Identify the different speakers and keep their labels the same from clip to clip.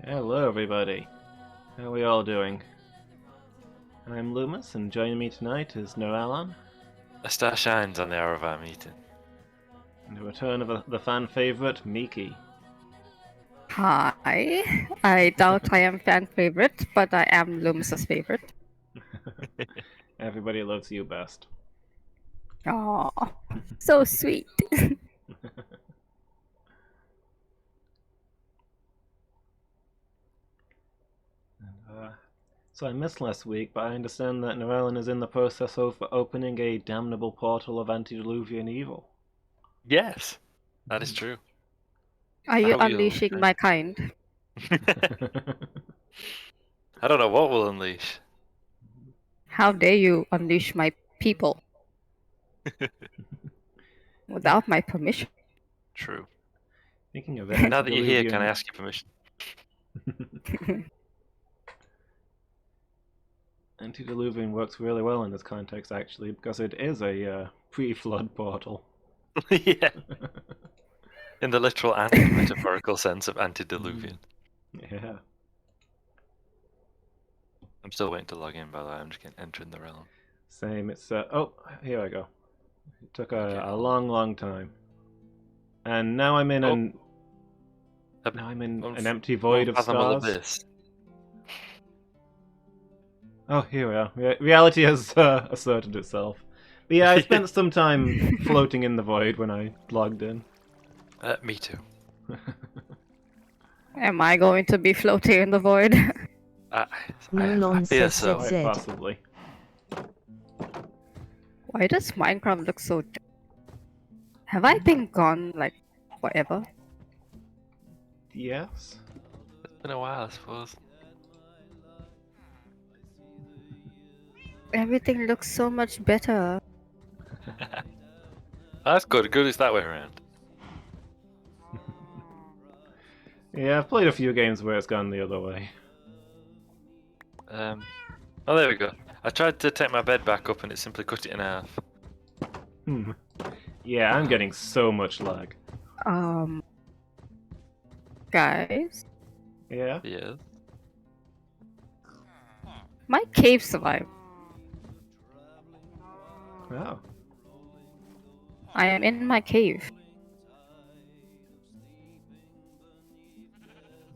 Speaker 1: Hello, everybody. How are we all doing? I'm Loomis, and joining me tonight is Noalan,
Speaker 2: A star shines on the hour of our meeting.
Speaker 1: and the return of the fan favorite, Miki.
Speaker 3: Hi. I doubt I am fan favorite, but I am Loomis's favorite.
Speaker 1: Everybody loves you best.
Speaker 3: Oh, so sweet.
Speaker 1: So I missed last week, but I understand that Noalan is in the process of opening a damnable portal of antediluvian evil.
Speaker 2: Yes, that is true.
Speaker 3: Are you
Speaker 2: How will you
Speaker 3: unleashing
Speaker 2: unleash?
Speaker 3: my kind?
Speaker 2: I don't know what will unleash.
Speaker 3: How dare you unleash my people without my permission?
Speaker 2: True.
Speaker 1: Speaking of
Speaker 2: Now that you're here, can I
Speaker 1: antediluvian,
Speaker 2: ask your permission?
Speaker 1: antediluvian works really well in this context, actually, because it is a pre-flood portal.
Speaker 2: Yeah, in the literal and metaphorical sense of antediluvian.
Speaker 1: Yeah.
Speaker 2: I'm still waiting to log in, by the way. I'm just entering the realm.
Speaker 1: Same. It's oh, here I go. It took
Speaker 2: Okay,
Speaker 1: a
Speaker 2: cool.
Speaker 1: long time, and now I'm in
Speaker 2: Oh.
Speaker 1: an an empty
Speaker 2: One
Speaker 1: void of
Speaker 2: fathomable
Speaker 1: stars.
Speaker 2: abyss.
Speaker 1: Oh, here we are. Reality has asserted itself. But yeah, I spent some time floating in the void when I logged in.
Speaker 2: Me too.
Speaker 3: Am I going to be floating in the void?
Speaker 2: I
Speaker 4: Nulon
Speaker 2: fear
Speaker 4: said
Speaker 2: so.
Speaker 1: Quite possibly.
Speaker 3: Why does Minecraft look so... Have I been gone, like, forever?
Speaker 1: Yes.
Speaker 2: It's been a while, I suppose.
Speaker 3: Everything looks so much better.
Speaker 2: That's good. Good is that way around.
Speaker 1: Yeah, I've played a few games where it's gone the other way.
Speaker 2: Oh, there we go. I tried to take my bed back up and it simply cut it in half.
Speaker 1: Yeah, I'm getting so much lag.
Speaker 3: Guys,
Speaker 1: Yeah.
Speaker 2: Yes.
Speaker 3: my cave survived.
Speaker 1: Oh.
Speaker 3: I am in my cave.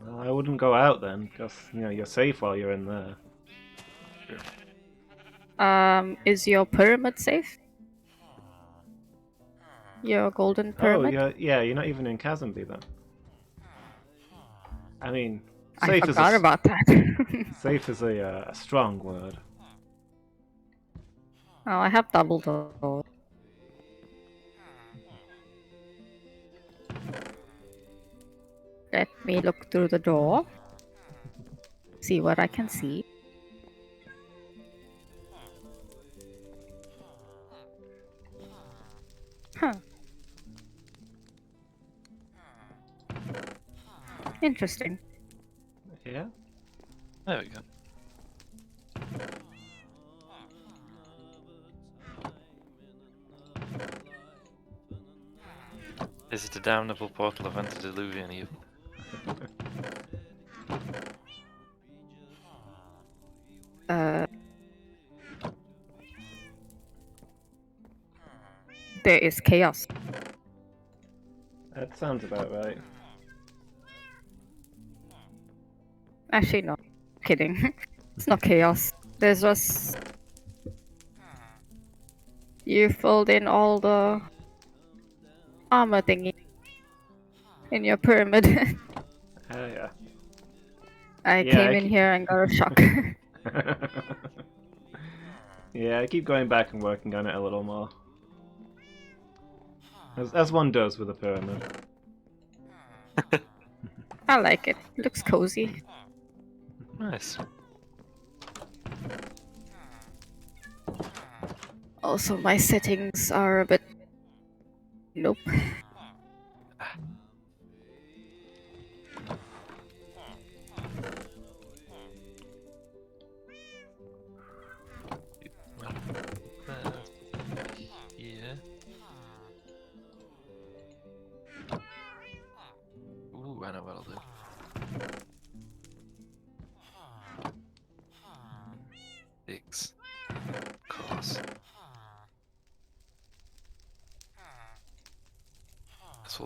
Speaker 1: Well, I wouldn't go out then, because you're safe while you're in there.
Speaker 3: Is your pyramid safe? Your golden pyramid?
Speaker 1: Oh, yeah, you're not even in Chasmby then. I mean,
Speaker 3: I
Speaker 1: safe
Speaker 3: forgot
Speaker 1: is
Speaker 3: about that.
Speaker 1: safe is a strong word.
Speaker 3: Oh, I have double door. Let me look through the door. See what I can see. Huh. Interesting.
Speaker 1: Yeah.
Speaker 2: There we go. Is it a damnable portal of antediluvian evil?
Speaker 3: There is chaos.
Speaker 1: That sounds about right.
Speaker 3: Actually, no. Kidding. It's not chaos. There's just... You filled in all the armor thingy in your pyramid.
Speaker 1: Yeah.
Speaker 3: I
Speaker 1: Yeah,
Speaker 3: came in here and got a shock.
Speaker 1: Yeah, I keep going back and working on it a little more. As one does with a pyramid.
Speaker 3: I like it. It looks cozy.
Speaker 2: Nice.
Speaker 3: Also, my settings are a bit... Nope.
Speaker 2: Yeah. Ooh, I know what I'll do.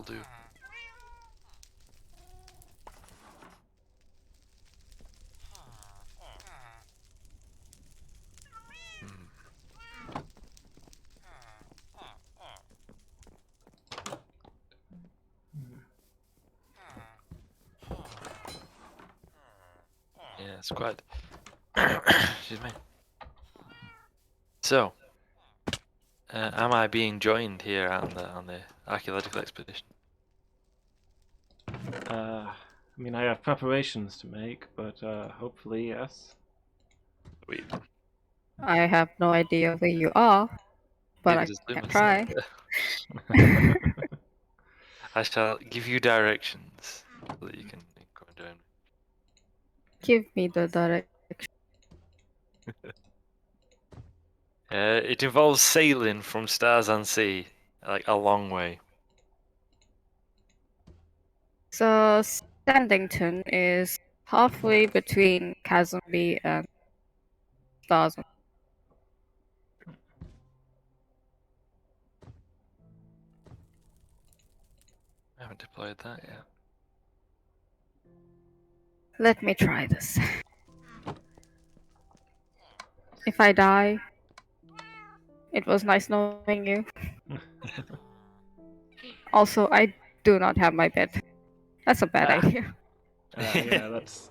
Speaker 2: will do. Yeah, it's quite. Excuse me. So, am I being joined here on the archaeological expedition?
Speaker 1: I mean, I have preparations to make, but hopefully, yes.
Speaker 2: Wait,
Speaker 3: I have no idea where you are, but I
Speaker 2: David is
Speaker 3: can
Speaker 2: Loomis.
Speaker 3: try.
Speaker 2: I shall give you directions so that you can go and join me.
Speaker 3: Give me the direction.
Speaker 2: It involves sailing from Stars on Sea, like a long way.
Speaker 3: So Sandington is halfway between Chasmby and Stars.
Speaker 2: I haven't deployed that yet.
Speaker 3: Let me try this. If I die, it was nice knowing you. Also, I do not have my bed. That's a bad
Speaker 2: Ah.
Speaker 3: idea.
Speaker 1: Yeah, that's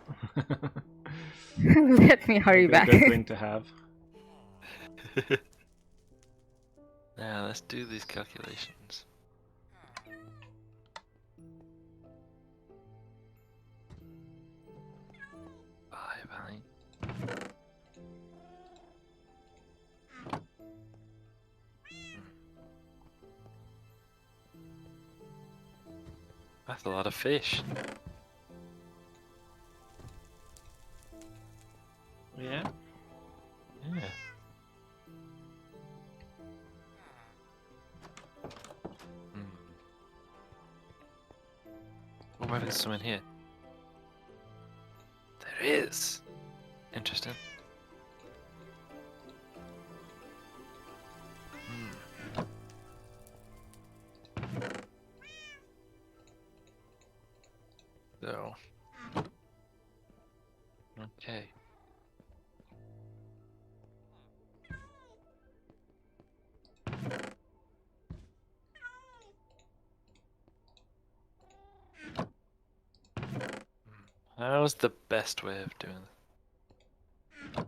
Speaker 3: Let me hurry
Speaker 1: would be a
Speaker 3: back.
Speaker 1: good thing to have.
Speaker 2: Now let's do these calculations. Bye. That's a lot of fish.
Speaker 1: Yeah.
Speaker 2: Yeah. Oh, maybe there's some in here. There is. Interesting. So. Okay. How's the best way of doing it?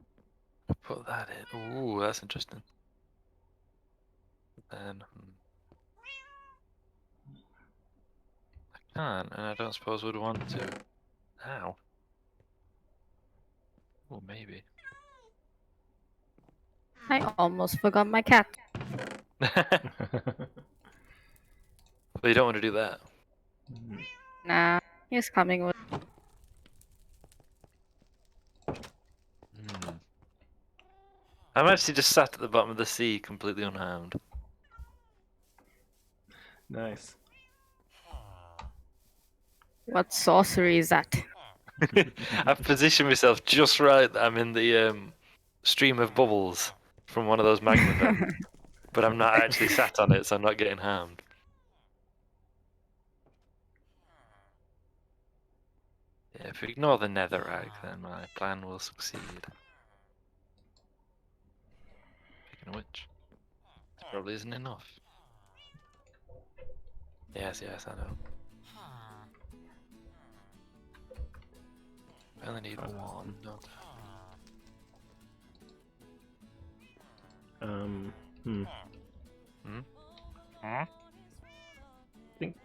Speaker 2: Put that in. Ooh, that's interesting. Then I can't, and I don't suppose would want to. Ow. Oh, maybe.
Speaker 3: I almost forgot my cat.
Speaker 2: But you don't want to do that.
Speaker 3: Nah, he's coming with.
Speaker 2: I'm actually just sat at the bottom of the sea, completely unharmed.
Speaker 1: Nice.
Speaker 3: What sorcery is that?
Speaker 2: I've positioned myself just right that I'm in the stream of bubbles from one of those magma vents, but I'm not actually sat on it, so I'm not getting harmed. Yeah, if we ignore the netherrack, then my plan will succeed. Speaking of which, this probably isn't enough. Yes, I know. I only need one. No.
Speaker 1: I think.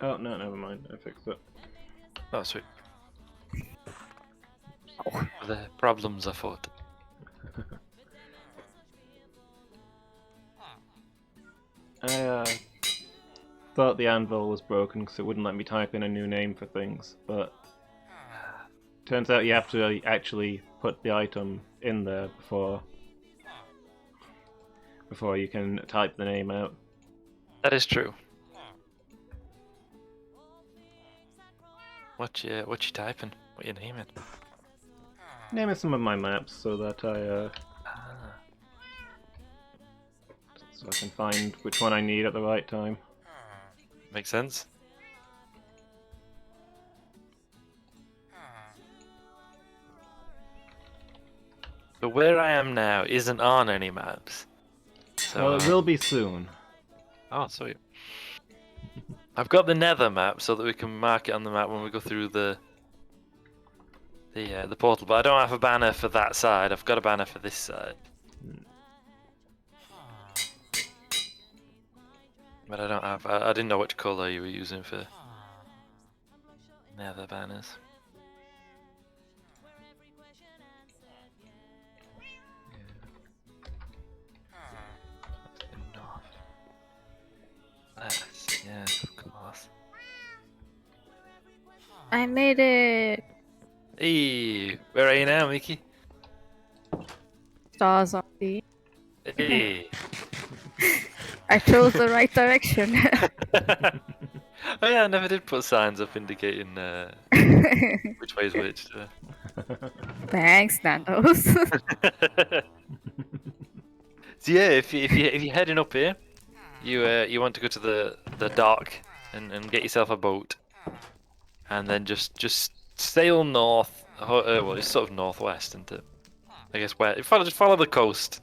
Speaker 1: Oh no, never mind. I fixed it.
Speaker 2: Oh, sweet. The problems afoot.
Speaker 1: I thought the anvil was broken because it wouldn't let me type in a new name for things, but turns out you have to actually put the item in there before you can type the name out.
Speaker 2: That is true. What you typing? What you naming?
Speaker 1: Naming some of my maps so that I so I can find which one I need at the right time.
Speaker 2: Makes sense. But where I am now isn't on any maps. So,
Speaker 1: Well, it will be soon.
Speaker 2: Oh, sweet. I've got the Nether map so that we can mark it on the map when we go through the portal. But I don't have a banner for that side. I've got a banner for this side. But I don't have. I didn't know which colour you were using for Nether banners. Yes, of course.
Speaker 3: I made it.
Speaker 2: Hey, where are you now, Mickey?
Speaker 3: Stars on the.
Speaker 2: Hey.
Speaker 3: I chose the right direction.
Speaker 2: Oh yeah, I never did put signs up indicating which way is which.
Speaker 3: Thanks, Nandos.
Speaker 2: So yeah, if you're heading up here, you want to go to the dock and get yourself a boat, and then just sail north. Well, it's sort of northwest, isn't it? I guess where just follow the coast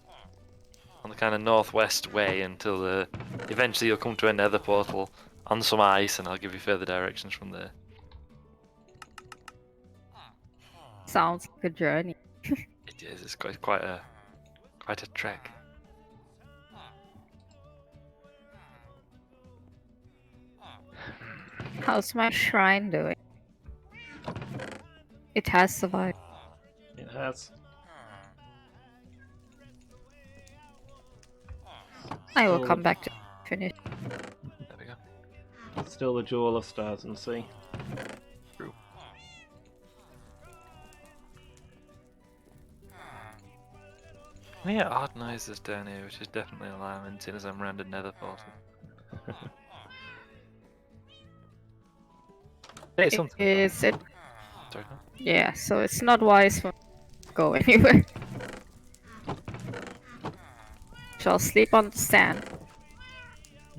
Speaker 2: on the kind of northwest way until eventually you'll come to a nether portal on some ice, and I'll give you further directions from there.
Speaker 3: Sounds like a journey.
Speaker 2: It is. It's quite a trek.
Speaker 3: How's my shrine doing? It has survived.
Speaker 1: It has.
Speaker 3: I will come back to finish.
Speaker 2: There we go.
Speaker 1: It's still the jewel of stars and sea.
Speaker 2: True. We get odd noises down here, which is definitely alarming, seeing as I'm around a nether portal. Hey, something.
Speaker 3: Is it?
Speaker 2: Sorry, no?
Speaker 3: Yeah, so it's not wise for me to go anywhere. Shall sleep on the sand.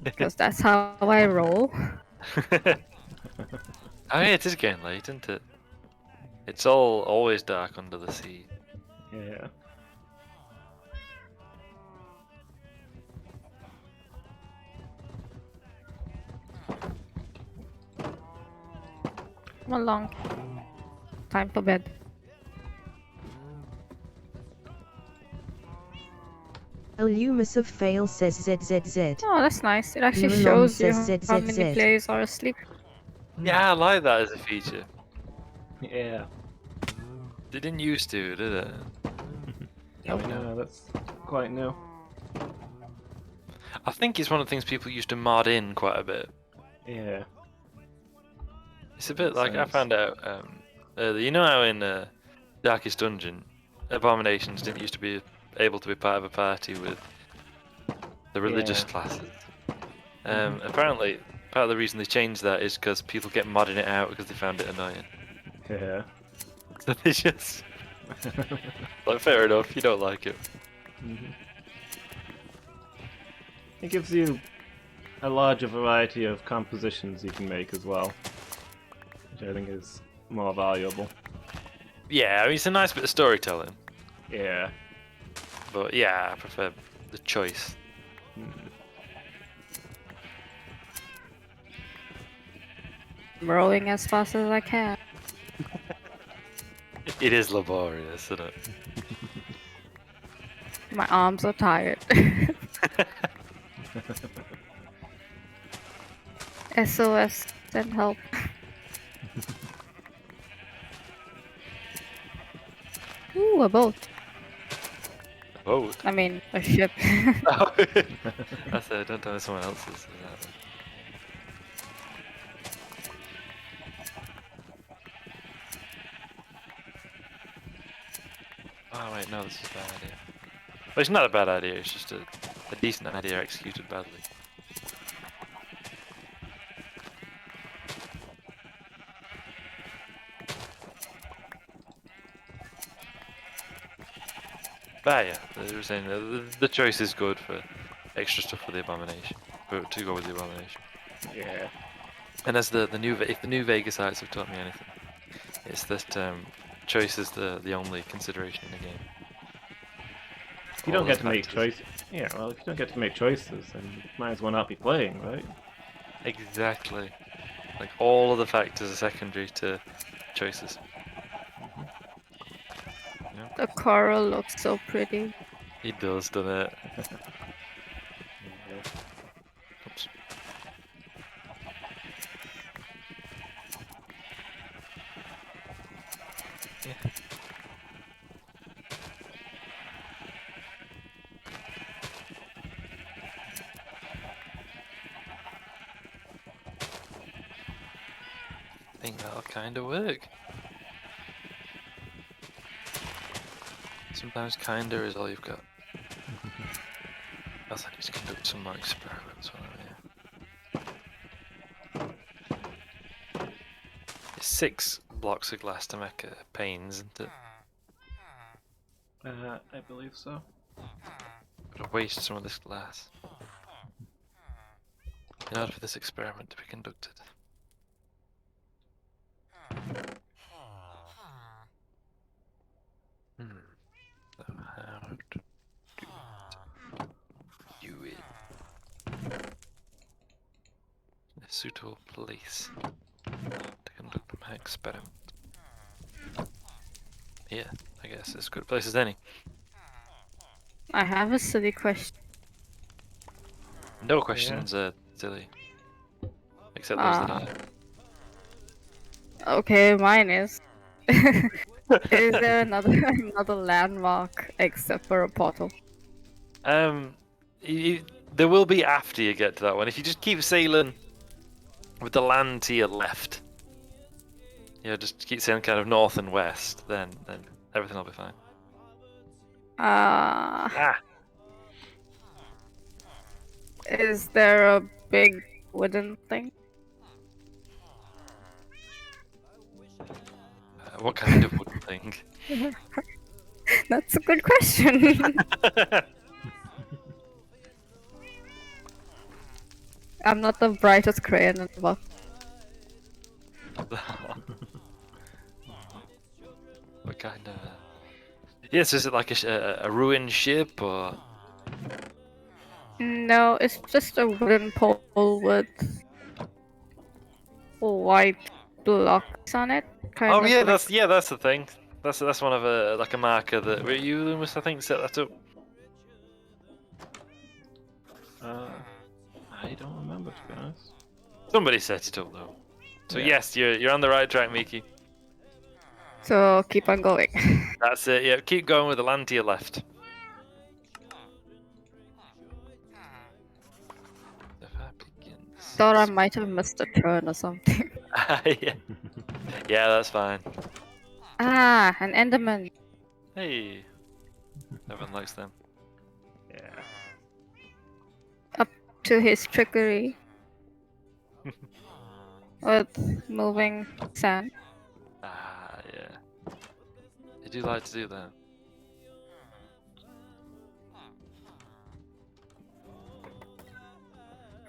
Speaker 3: Because that's how I roll.
Speaker 2: Oh yeah, it is getting late, isn't it? It's always dark under the sea.
Speaker 1: Yeah.
Speaker 3: Come along. Time for bed.
Speaker 4: Illumus of Fail says ZZZ.
Speaker 3: Oh, that's nice. It actually
Speaker 4: Nulon
Speaker 3: shows you
Speaker 4: says
Speaker 3: how many
Speaker 4: ZZZ.
Speaker 3: players are asleep.
Speaker 2: Yeah, I like that as a feature.
Speaker 1: Yeah.
Speaker 2: They didn't used to, did it?
Speaker 3: Nope.
Speaker 1: No, that's quite new.
Speaker 2: I think it's one of the things people used to mod in quite a bit.
Speaker 1: Yeah.
Speaker 2: It's a bit like I
Speaker 1: Sense.
Speaker 2: found out. You know how in Darkest Dungeon, abominations didn't used to be able to be part of a party with the religious
Speaker 1: Yeah.
Speaker 2: classes. Apparently, part of the reason they changed that is because people get modding it out because they found it annoying.
Speaker 1: Yeah.
Speaker 2: So they just like, fair enough, you don't like it.
Speaker 1: Mhm. It gives you a larger variety of compositions you can make as well, which I think is more valuable.
Speaker 2: Yeah, I mean, it's a nice bit of storytelling,
Speaker 1: Yeah.
Speaker 2: but yeah, I prefer the choice.
Speaker 3: I'm rolling as fast as I can.
Speaker 2: It is laborious, isn't it?
Speaker 3: My arms are tired. SOS, send help. Ooh, a boat.
Speaker 2: Oh,
Speaker 3: I mean, a ship.
Speaker 2: I said, don't tell me someone else's. Oh wait, no, this is a bad idea. Well, it's not a bad idea, it's just a decent idea executed badly. But yeah, they were saying the choice is good for extra stuff for the abomination, to go with the abomination.
Speaker 1: Yeah.
Speaker 2: And as if the new Vegas sites have taught me anything, it's that choice is the only consideration in the game.
Speaker 1: If you
Speaker 2: All
Speaker 1: don't get
Speaker 2: those
Speaker 1: to make
Speaker 2: factors.
Speaker 1: choices, yeah. Well, if you don't get to make choices, then you might as well not be playing, right?
Speaker 2: Exactly. Like all of the factors are secondary to choices.
Speaker 3: The coral looks so pretty.
Speaker 2: He does, doesn't it?
Speaker 1: Yeah.
Speaker 2: Oops. Yeah. I think that'll kind of work. Sometimes kinda is all you've got. I need to conduct some more experiments while I'm here. It's 6 blocks of glass to make a pane, isn't it?
Speaker 1: I believe so.
Speaker 2: Gotta waste some of this glass in order for this experiment to be conducted. So how to do it in a suitable place to conduct my experiment. Yeah, I guess as good a place as any.
Speaker 3: I have a silly question.
Speaker 2: No questions are silly. Except those that are.
Speaker 3: Okay, mine is. Is there another landmark except for a portal?
Speaker 2: There will be after you get to that one. If you just keep sailing with the land to your left, just keep sailing kind of north and west, then everything will be fine.
Speaker 3: Is there a big wooden thing?
Speaker 2: What kind of wooden thing?
Speaker 3: That's a good question. I'm not the brightest crayon in the book.
Speaker 2: What kind of? Yes, is it like a ruined ship or?
Speaker 3: No, it's just a wooden pole with white blocks on it.
Speaker 2: Oh yeah, that's the thing. That's one of like a marker that were you, Loomis, I think, set that up.
Speaker 1: I don't remember, to be honest.
Speaker 2: Somebody set it up though. So
Speaker 1: Yeah.
Speaker 2: yes, you're on the right track, Miki.
Speaker 3: So keep on going.
Speaker 2: That's it. Yeah, keep going with the land to your left. If I begin this-
Speaker 3: Thought I might have missed a turn or something.
Speaker 2: yeah. Yeah, that's fine.
Speaker 3: Ah, an Enderman.
Speaker 2: Hey, everyone likes them.
Speaker 1: Yeah.
Speaker 3: To his trickery. With moving sand.
Speaker 2: Ah, yeah. They do like to do that.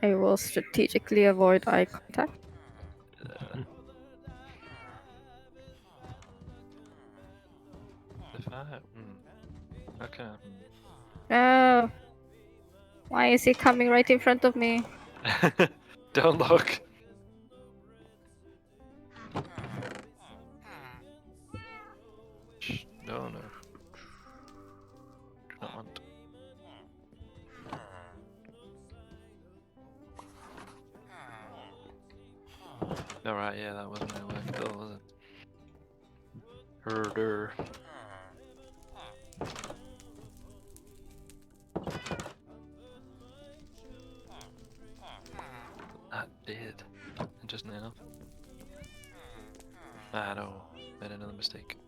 Speaker 3: I will strategically avoid eye contact.
Speaker 2: If I, okay.
Speaker 3: Oh, why is he coming right in front of me?
Speaker 2: Don't look. Shh, no. Do not want. Alright, yeah, that wasn't gonna work at all, was it? Herder. That did. Interesting enough. Ah, no. Made another mistake.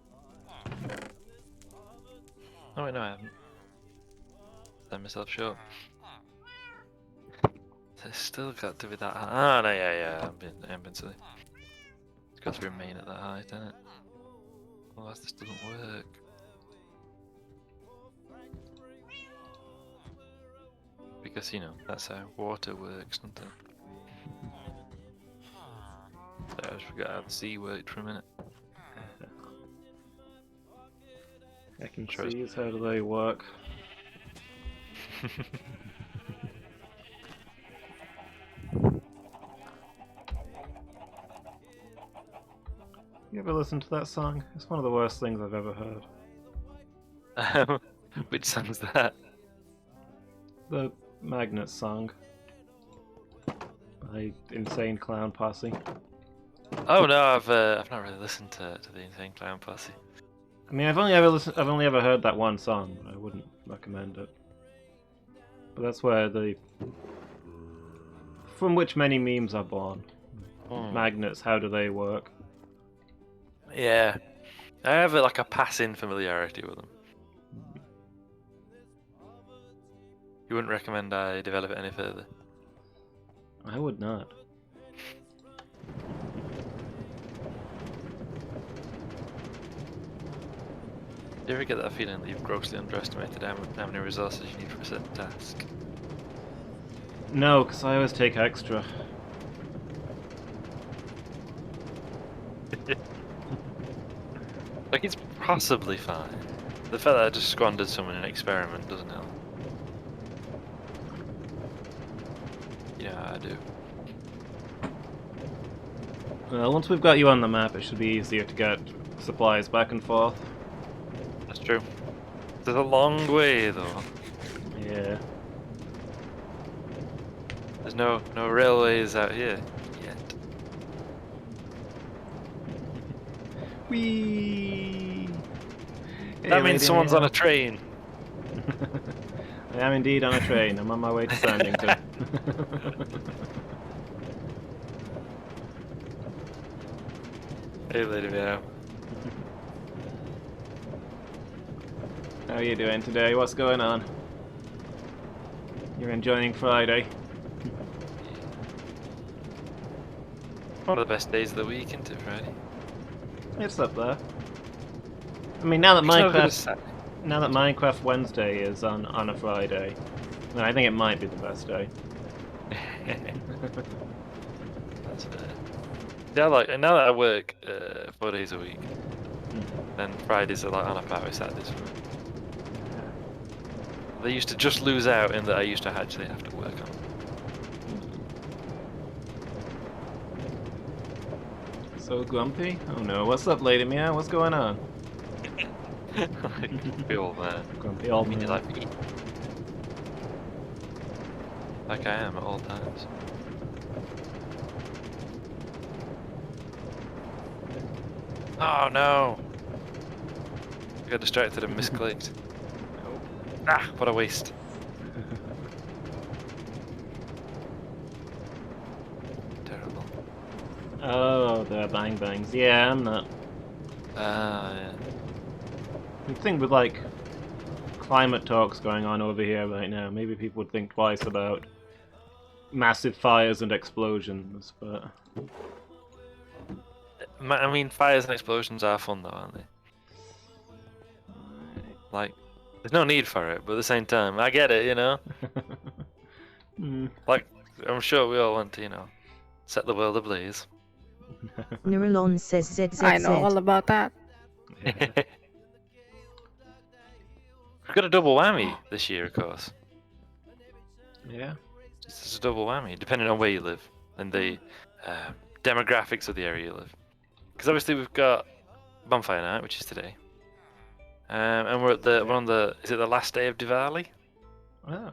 Speaker 2: Oh, wait, no, I haven't. Let myself short. It's still got to be that high. Ah, no, yeah, I'm being silly. It's got to remain at that height, hasn't it? Otherwise, this doesn't work. because, you know, that's how water works, isn't it? I just forgot how the sea worked for a minute.
Speaker 1: I can
Speaker 2: Sure.
Speaker 1: see how do they work. You ever listen to that song? It's one of the worst things I've ever heard.
Speaker 2: Which song's that?
Speaker 1: The Magnet song by Insane Clown Posse.
Speaker 2: Oh no, I've not really listened to the Insane Clown Posse.
Speaker 1: I mean, I've only ever heard that one song. But I wouldn't recommend it. But that's where from which many memes are born. Magnets, how do they work?
Speaker 2: Yeah, I have like a passing familiarity with them. You wouldn't recommend I develop it any further?
Speaker 1: I would not.
Speaker 2: Do you ever get that feeling that you've grossly underestimated how many resources you need for a certain task?
Speaker 1: No, because I always take extra.
Speaker 2: Like, it's possibly fine. The fact that I just squandered some in an experiment doesn't help. Yeah, I do.
Speaker 1: Well, once we've got you on the map, it should be easier to get supplies back and forth.
Speaker 2: That's true. There's a long way, though.
Speaker 1: Yeah.
Speaker 2: There's no railways out here yet.
Speaker 1: Whee!
Speaker 2: That means someone's on a train.
Speaker 1: I am indeed on a train. I'm on my way to Sandington.
Speaker 2: Hey, Lady Meow.
Speaker 1: How are you doing today? What's going on? You're enjoying Friday?
Speaker 2: One of the best days of the week, isn't it, Friday?
Speaker 1: It's up there. I mean, now that
Speaker 2: It's not good as
Speaker 1: Minecraft Wednesday is on a Friday, then I think it might be the best day.
Speaker 2: That's fair. Yeah, like, now that I work 4 days a week, then Fridays are like on a par with Saturdays for me. They used to just lose out in that I used to actually have to work on them.
Speaker 1: So grumpy? Oh no, what's up, Lady Meow? What's going on?
Speaker 2: Grumpy old man.
Speaker 1: Grumpy old
Speaker 2: Mean you
Speaker 1: man.
Speaker 2: like me? Like I am at all times. Oh no! I got distracted and misclicked. Ah, what a waste. Terrible.
Speaker 1: Oh, the bang bangs. Yeah, I'm not.
Speaker 2: Ah, yeah.
Speaker 1: I think with like climate talks going on over here right now, maybe people would think twice about massive fires and explosions, but
Speaker 2: I mean, fires and explosions are fun though, aren't they? Like, there's no need for it, but at the same time, I get it, you know? Like, I'm sure we all want to, you know, set the world ablaze.
Speaker 4: Neuralon says ZZZ.
Speaker 3: I know all about that.
Speaker 1: Yeah.
Speaker 2: We've got a double whammy this year, of course.
Speaker 1: Yeah.
Speaker 2: It's a double whammy, depending on where you live and the demographics of the area you live. Because obviously we've got Bonfire Night, which is today. And we're at we're on the, is it the last day of Diwali?
Speaker 1: Oh.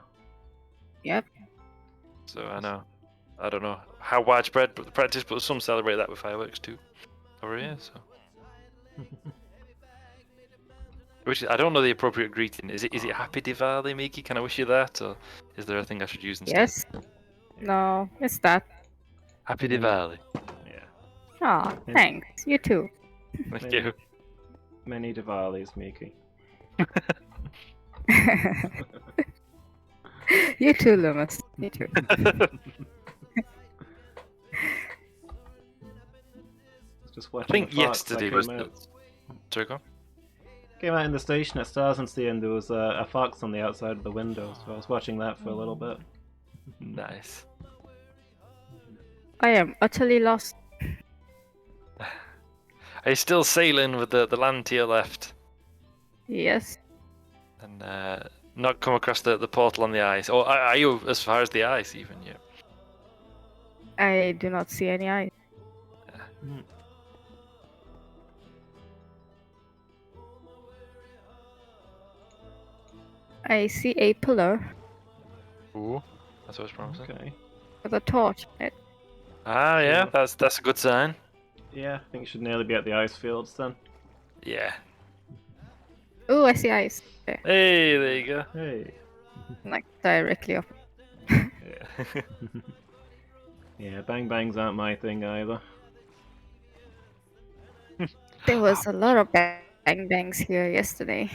Speaker 3: Yep.
Speaker 2: So I don't know how widespread the practice, but some celebrate that with fireworks too over here. So, which I don't know the appropriate greeting. Is it Happy Diwali, Miki? Can I wish you that, or is there a thing I should use instead?
Speaker 3: Yes. No, it's that.
Speaker 2: Happy Diwali.
Speaker 1: Yeah.
Speaker 3: Aw, thanks. You too.
Speaker 2: Thank you.
Speaker 1: Many Diwalis, Miki.
Speaker 3: You too, Loomis. You too.
Speaker 1: Just
Speaker 2: I
Speaker 1: watching
Speaker 2: think
Speaker 1: the fox
Speaker 2: yesterday
Speaker 1: that
Speaker 2: was
Speaker 1: came
Speaker 2: the.
Speaker 1: out.
Speaker 2: Sorry, go on.
Speaker 1: came out in the station at Stars and Sea, and there was a fox on the outside of the window, so I was watching that for a little bit.
Speaker 2: Nice.
Speaker 3: I am utterly lost.
Speaker 2: Are you still sailing with the land to your left?
Speaker 3: Yes.
Speaker 2: And not come across the portal on the ice? Or are you as far as the ice even yet?
Speaker 3: I do not see any eyes.
Speaker 1: Mm.
Speaker 3: I see a pillar
Speaker 2: Ooh, that's what's promising.
Speaker 1: Okay.
Speaker 3: with a torch on it.
Speaker 2: Ah, yeah,
Speaker 1: Yeah.
Speaker 2: that's a good sign.
Speaker 1: Yeah, I think you should nearly be at the ice fields then.
Speaker 2: Yeah.
Speaker 3: Oh, I see eyes. There.
Speaker 2: Hey, there you go.
Speaker 1: Hey.
Speaker 3: Like directly up.
Speaker 2: Yeah.
Speaker 1: Yeah, bang bangs aren't my thing either.
Speaker 3: There was a lot of bang bangs here yesterday.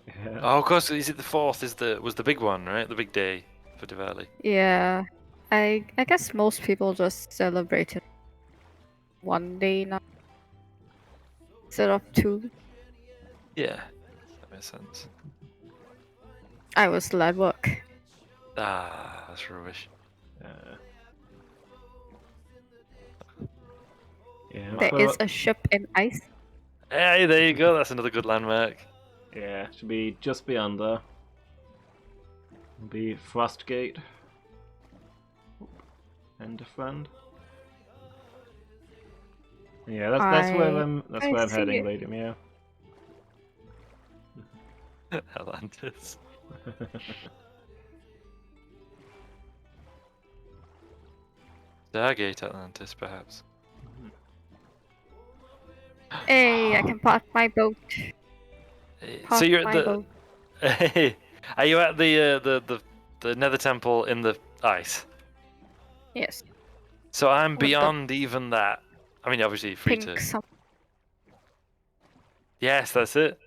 Speaker 1: Yeah.
Speaker 2: Oh, of course. Is it the 4th? Was the big one, right? The big day for Diwali.
Speaker 3: Yeah. I guess most people just celebrated one day now instead of two.
Speaker 2: Yeah, that makes sense.
Speaker 3: I was still at work.
Speaker 2: Ah, that's rubbish.
Speaker 1: Yeah,
Speaker 3: There
Speaker 1: so-
Speaker 3: is a ship in ice.
Speaker 2: Hey, there you go. That's another good landmark.
Speaker 1: yeah, should be just beyond there. Be Frostgate. And a friend. Yeah, that's where
Speaker 3: I
Speaker 1: I'm
Speaker 3: see
Speaker 1: heading,
Speaker 3: it.
Speaker 1: Lady Meow.
Speaker 2: Atlantis. Stargate Atlantis, perhaps.
Speaker 3: Hey, I can park my boat.
Speaker 2: So
Speaker 3: Park
Speaker 2: you're at
Speaker 3: my
Speaker 2: the.
Speaker 3: boat.
Speaker 2: Are you at the Nether Temple in the ice?
Speaker 3: Yes.
Speaker 2: So I'm
Speaker 3: With the
Speaker 2: beyond even that. I mean, obviously free
Speaker 3: Pink
Speaker 2: to.
Speaker 3: some.
Speaker 2: Yes, that's it.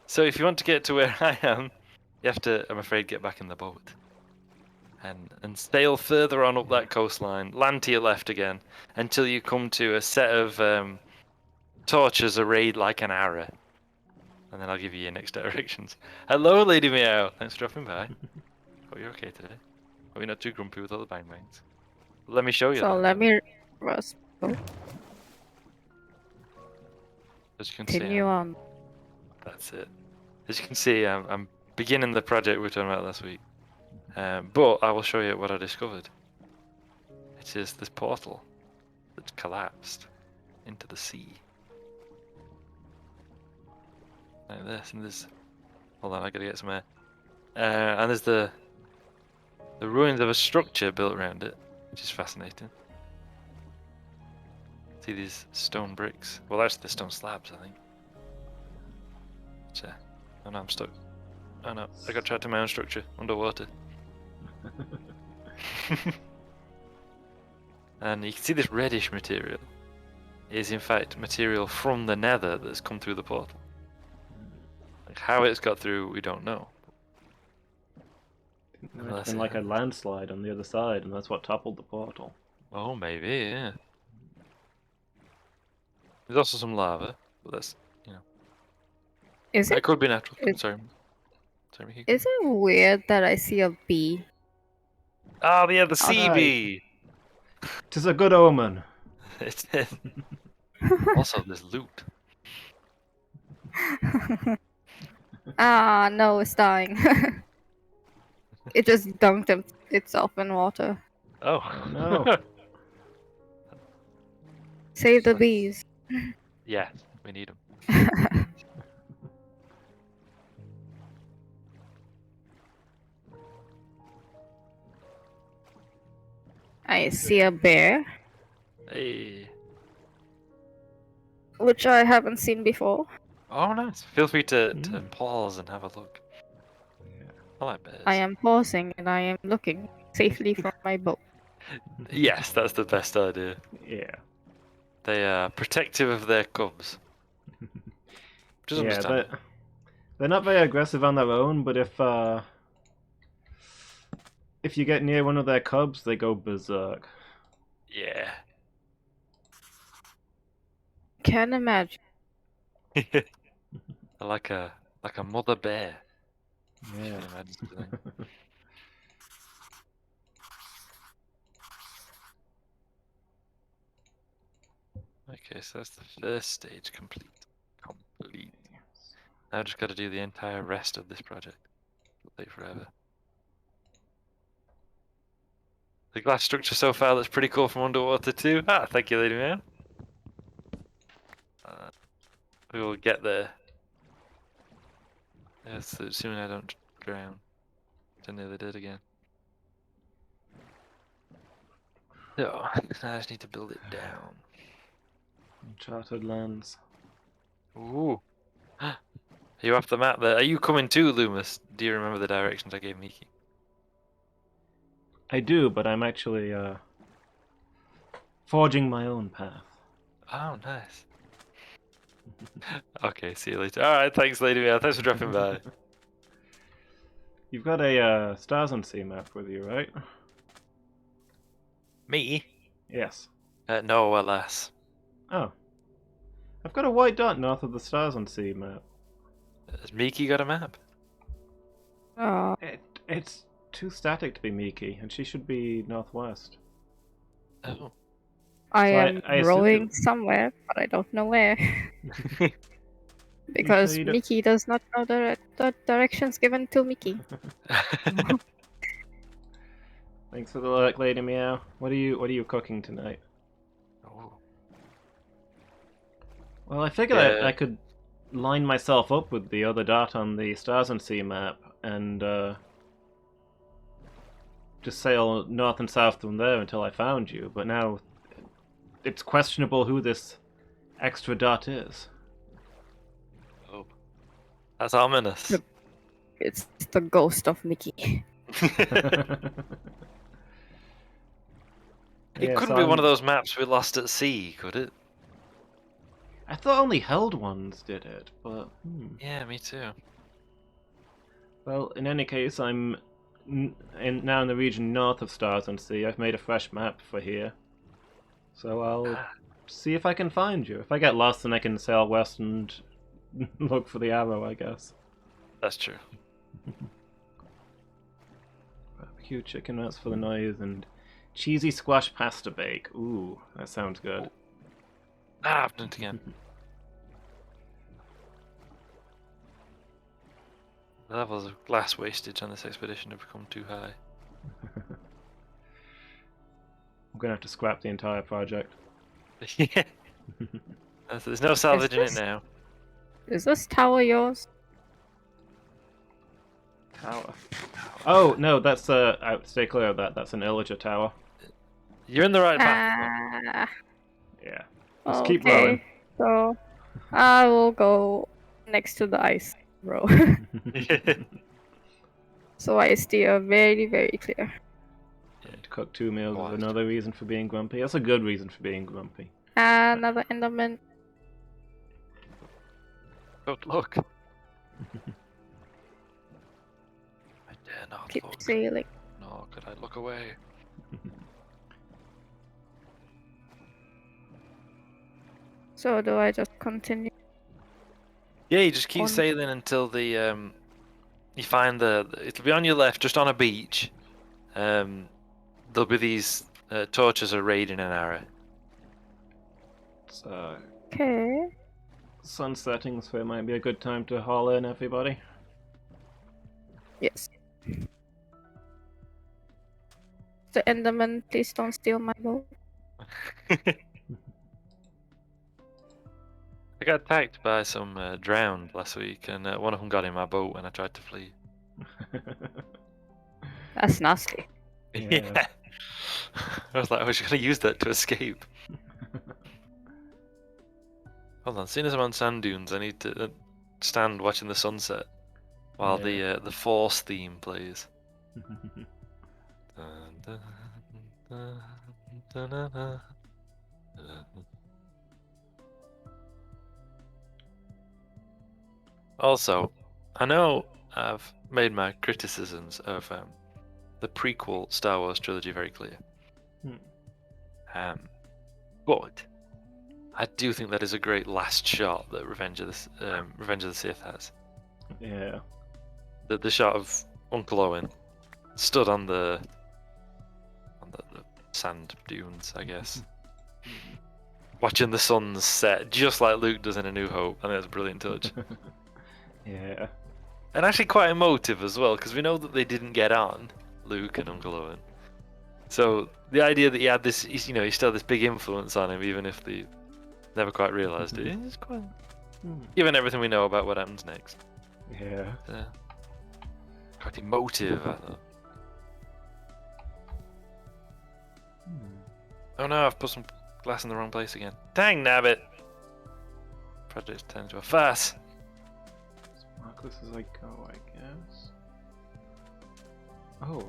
Speaker 2: So if you want to get to where I am, you have to, I'm afraid, get back in the boat. And sail further on up that coastline, land to your left again, until you come to a set of torches arrayed like an arrow. And then I'll give you your next directions. Hello, Lady Meow. Thanks for dropping by. Hope you're okay today. Hope you're not too grumpy with all the bang bangs. Let me show you.
Speaker 3: So
Speaker 2: that.
Speaker 3: let me rest.
Speaker 2: As you can see,
Speaker 3: Continue on.
Speaker 2: that's it. As you can see, I'm beginning the project we were talking about last week. But I will show you what I discovered. It is this portal that's collapsed into the sea. Like this, and there's... Hold on, I gotta get some air. And there's the ruins of a structure built around it, which is fascinating. See these stone bricks? Well, that's the stone slabs, I think. Oh no, I'm stuck. Oh no, I got trapped in my own structure underwater. And you can see this reddish material is in fact material from the nether that's come through the portal. Like how it's got through, we don't know.
Speaker 1: There's been like a landslide on the other side, and that's what toppled the portal.
Speaker 2: Oh, maybe, yeah. There's also some lava, but that's, you know.
Speaker 3: Is
Speaker 2: That
Speaker 3: it
Speaker 2: could be natural.
Speaker 3: it-
Speaker 2: Sorry. Sorry, Mickey.
Speaker 3: is it weird that I see a bee?
Speaker 2: Oh, yeah, the sea
Speaker 1: Alright.
Speaker 2: bee!
Speaker 1: 'Tis a good omen.
Speaker 2: It's also, there's loot.
Speaker 3: Ah, no, it's dying. It just dunked itself in water.
Speaker 2: Oh.
Speaker 1: No.
Speaker 3: Save the bees.
Speaker 2: Yeah, we need them.
Speaker 3: I see a bear,
Speaker 2: Hey.
Speaker 3: which I haven't seen before.
Speaker 2: Oh, nice. Feel free to pause and have a look. I like bears.
Speaker 3: I am pausing and I am looking safely from my boat.
Speaker 2: Yes, that's the best idea.
Speaker 1: Yeah.
Speaker 2: They are protective of their cubs. Which is
Speaker 1: Yeah,
Speaker 2: understandable.
Speaker 1: they're not very aggressive on their own, but if you get near one of their cubs, they go berserk.
Speaker 2: Yeah.
Speaker 3: Can't imagine.
Speaker 2: I like Like a mother bear.
Speaker 1: Yeah.
Speaker 2: Can you imagine something? Okay, so that's the first stage complete. Complete. Now I just got to do the entire rest of this project. It'll take forever. The glass structure so far looks pretty cool from underwater too. Ah, thank you, lady man. We will get there. Yes, soon I don't drown. I nearly did again. So, I just need to build it down.
Speaker 1: Uncharted lands.
Speaker 2: Ooh. Are you off the map there? Are you coming too, Loomis? Do you remember the directions I gave Miki?
Speaker 1: I do, but I'm actually forging my own path.
Speaker 2: Oh, nice. Okay, see you later. Alright, thanks, lady man. Thanks for dropping by.
Speaker 1: You've got a Stars on Sea map with you, right?
Speaker 2: Me?
Speaker 1: Yes.
Speaker 2: No, alas.
Speaker 1: Oh. I've got a white dot north of the Stars on Sea map.
Speaker 2: Has Miki got a map?
Speaker 3: Oh,
Speaker 1: It's too static to be Miki, and she should be northwest.
Speaker 2: Oh.
Speaker 3: I
Speaker 1: So
Speaker 3: am
Speaker 1: I assume
Speaker 3: rowing somewhere, but I don't know where. Because
Speaker 1: you don't-
Speaker 3: Mickey does not know the directions given to Mickey.
Speaker 1: Thanks for the lurk, Lady Meow. What are you cooking tonight?
Speaker 2: Oh.
Speaker 1: Well, I figured
Speaker 2: Yeah.
Speaker 1: I could line myself up with the other dot on the Stars and Sea map and just sail north and south from there until I found you. But now it's questionable who this extra dot is.
Speaker 2: Oh. That's ominous.
Speaker 3: Yep. It's the ghost of Mickey.
Speaker 2: It
Speaker 1: Yeah,
Speaker 2: couldn't
Speaker 1: so
Speaker 2: be one of
Speaker 1: I'm-
Speaker 2: those maps we lost at sea, could it?
Speaker 1: I thought only held ones did it, but
Speaker 2: Yeah, me too.
Speaker 1: well, in any case, I'm now in the region north of Stars and Sea. I've made a fresh map for here, so I'll see if I can find you. If I get lost, then I can sail west and look for the arrow, I guess.
Speaker 2: That's true.
Speaker 1: Barbecue chicken nuts for the noise and cheesy squash pasta bake. Ooh, that sounds good.
Speaker 2: Ah, I've done it again. The levels of glass wastage on this expedition have become too high.
Speaker 1: I'm gonna have to scrap the entire project.
Speaker 2: Yeah. There's no salvaging it
Speaker 3: this-
Speaker 2: now.
Speaker 3: Is this tower yours?
Speaker 1: Tower. Oh no, that's stay clear of that. That's an Illager tower.
Speaker 2: You're in the right path.
Speaker 3: Ah,
Speaker 1: Yeah. Just keep
Speaker 3: okay.
Speaker 1: rowing.
Speaker 3: So I will go next to the ice row. So I steer very, very clear.
Speaker 1: To cook 2 meals
Speaker 2: Oh,
Speaker 1: is
Speaker 2: that's
Speaker 1: another reason for being grumpy. That's a good reason for being grumpy.
Speaker 3: Another Enderman.
Speaker 2: Don't look. I dare not
Speaker 3: Keep
Speaker 2: look.
Speaker 3: sailing.
Speaker 2: No, could I look away?
Speaker 3: So do I just continue?
Speaker 2: Yeah, you just keep
Speaker 3: On-
Speaker 2: sailing until the you find it'll be on your left, just on a beach. There'll be these torches are raiding an area.
Speaker 1: It's
Speaker 3: Okay.
Speaker 1: sun setting, so it might be a good time to haul in everybody.
Speaker 3: Yes. The Enderman, please don't steal my boat.
Speaker 2: I got attacked by some drowned last week, and one of them got in my boat when I tried to flee.
Speaker 3: That's nasty.
Speaker 1: Yeah.
Speaker 2: I was like, I was going to use that to escape. Hold on, seeing as I'm on sand dunes, I need to stand watching the sunset while the Force theme plays. Dun, dun, dun, dun, dun, dun, dun. Also, I know I've made my criticisms of the prequel Star Wars trilogy very clear. But I do think that is a great last shot that Revenge of the Sith has.
Speaker 1: Yeah.
Speaker 2: The shot of Uncle Owen stood on the sand dunes, I guess, watching the suns set, just like Luke does in A New Hope. I think that's a brilliant touch.
Speaker 1: Yeah.
Speaker 2: And actually quite emotive as well, because we know that they didn't get on, Luke and Uncle Owen. So the idea that he had this, he still had this big influence on him, even if they never quite realised it, is quite... Given everything we know about what happens next.
Speaker 1: Yeah.
Speaker 2: Quite emotive, I thought. Oh no, I've put some glass in the wrong place again. Dang nabbit! Project's turned into a farce.
Speaker 1: Let's mark this as I go, I guess. Oh.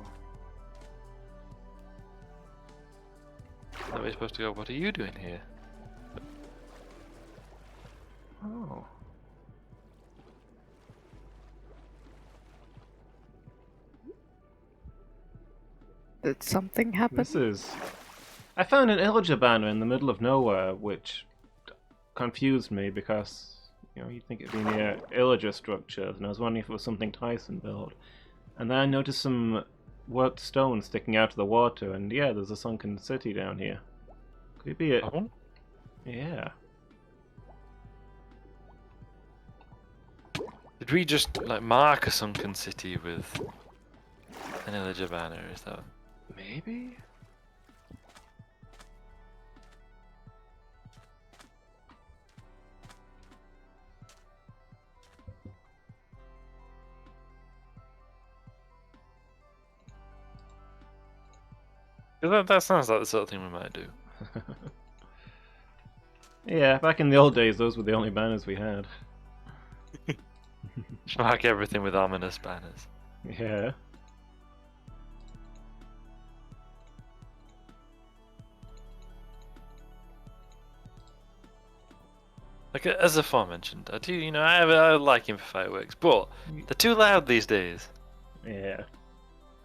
Speaker 2: That way supposed to go, what are you doing here?
Speaker 1: Oh.
Speaker 3: Did something happen?
Speaker 1: This is... I found an illager banner in the middle of nowhere, which confused me because, you'd think it'd be near illager structures, and I was wondering if it was something Tyson built. And then I noticed some worked stone sticking out of the water, and yeah, there's a sunken city down here. Could it be it?
Speaker 2: Oh?
Speaker 1: Yeah.
Speaker 2: Did we just mark a sunken city with an illager banner? Is that?
Speaker 1: Maybe?
Speaker 2: That sounds like the sort of thing we might do.
Speaker 1: Yeah, back in the old days, those were the only banners we had.
Speaker 2: Just mark everything with ominous banners.
Speaker 1: Yeah.
Speaker 2: Like as aforementioned, I do, I like him for fireworks, but they're too loud these days.
Speaker 1: Yeah.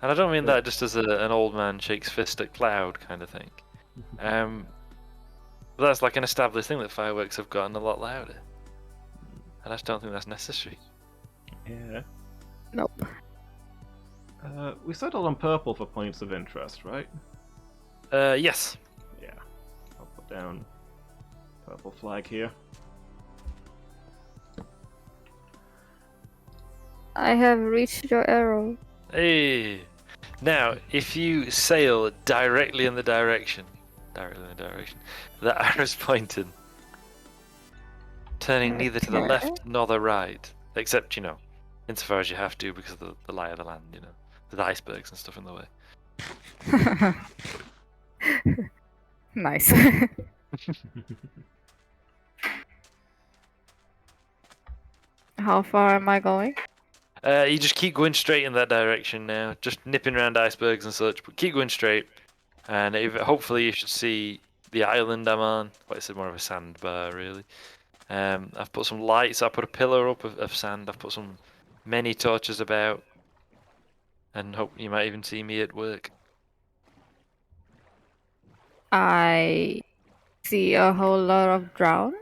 Speaker 2: And I don't mean that just as an old man shakes fist at cloud kind of thing. But that's like an established thing that fireworks have gotten a lot louder. And I just don't think that's necessary.
Speaker 1: Yeah.
Speaker 3: Nope.
Speaker 1: We settled on purple for points of interest, right?
Speaker 2: Yes.
Speaker 1: Yeah. I'll put down purple flag here.
Speaker 3: I have reached your arrow.
Speaker 2: Hey. Now, if you sail directly in the direction that arrow's pointing, turning neither to the left nor the right, except, insofar as you have to because of the lie of the land, the icebergs and stuff in the way.
Speaker 3: Nice. How far am I going?
Speaker 2: You just keep going straight in that direction now, just nipping around icebergs and such, but keep going straight. And hopefully you should see the island I'm on. Well, it's more of a sandbar, really. I've put some lights, I put a pillar up of sand, I've put some many torches about. And hope you might even see me at work.
Speaker 3: I see a whole lot of drown.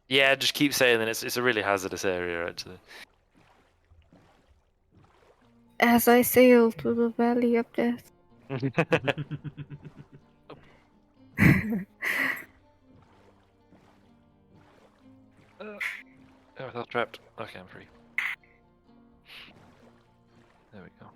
Speaker 2: Yeah, just keep sailing, it's a really hazardous area, actually.
Speaker 3: As I sail through the valley of death.
Speaker 2: Oh, I felt trapped. Okay, I'm free. There we go.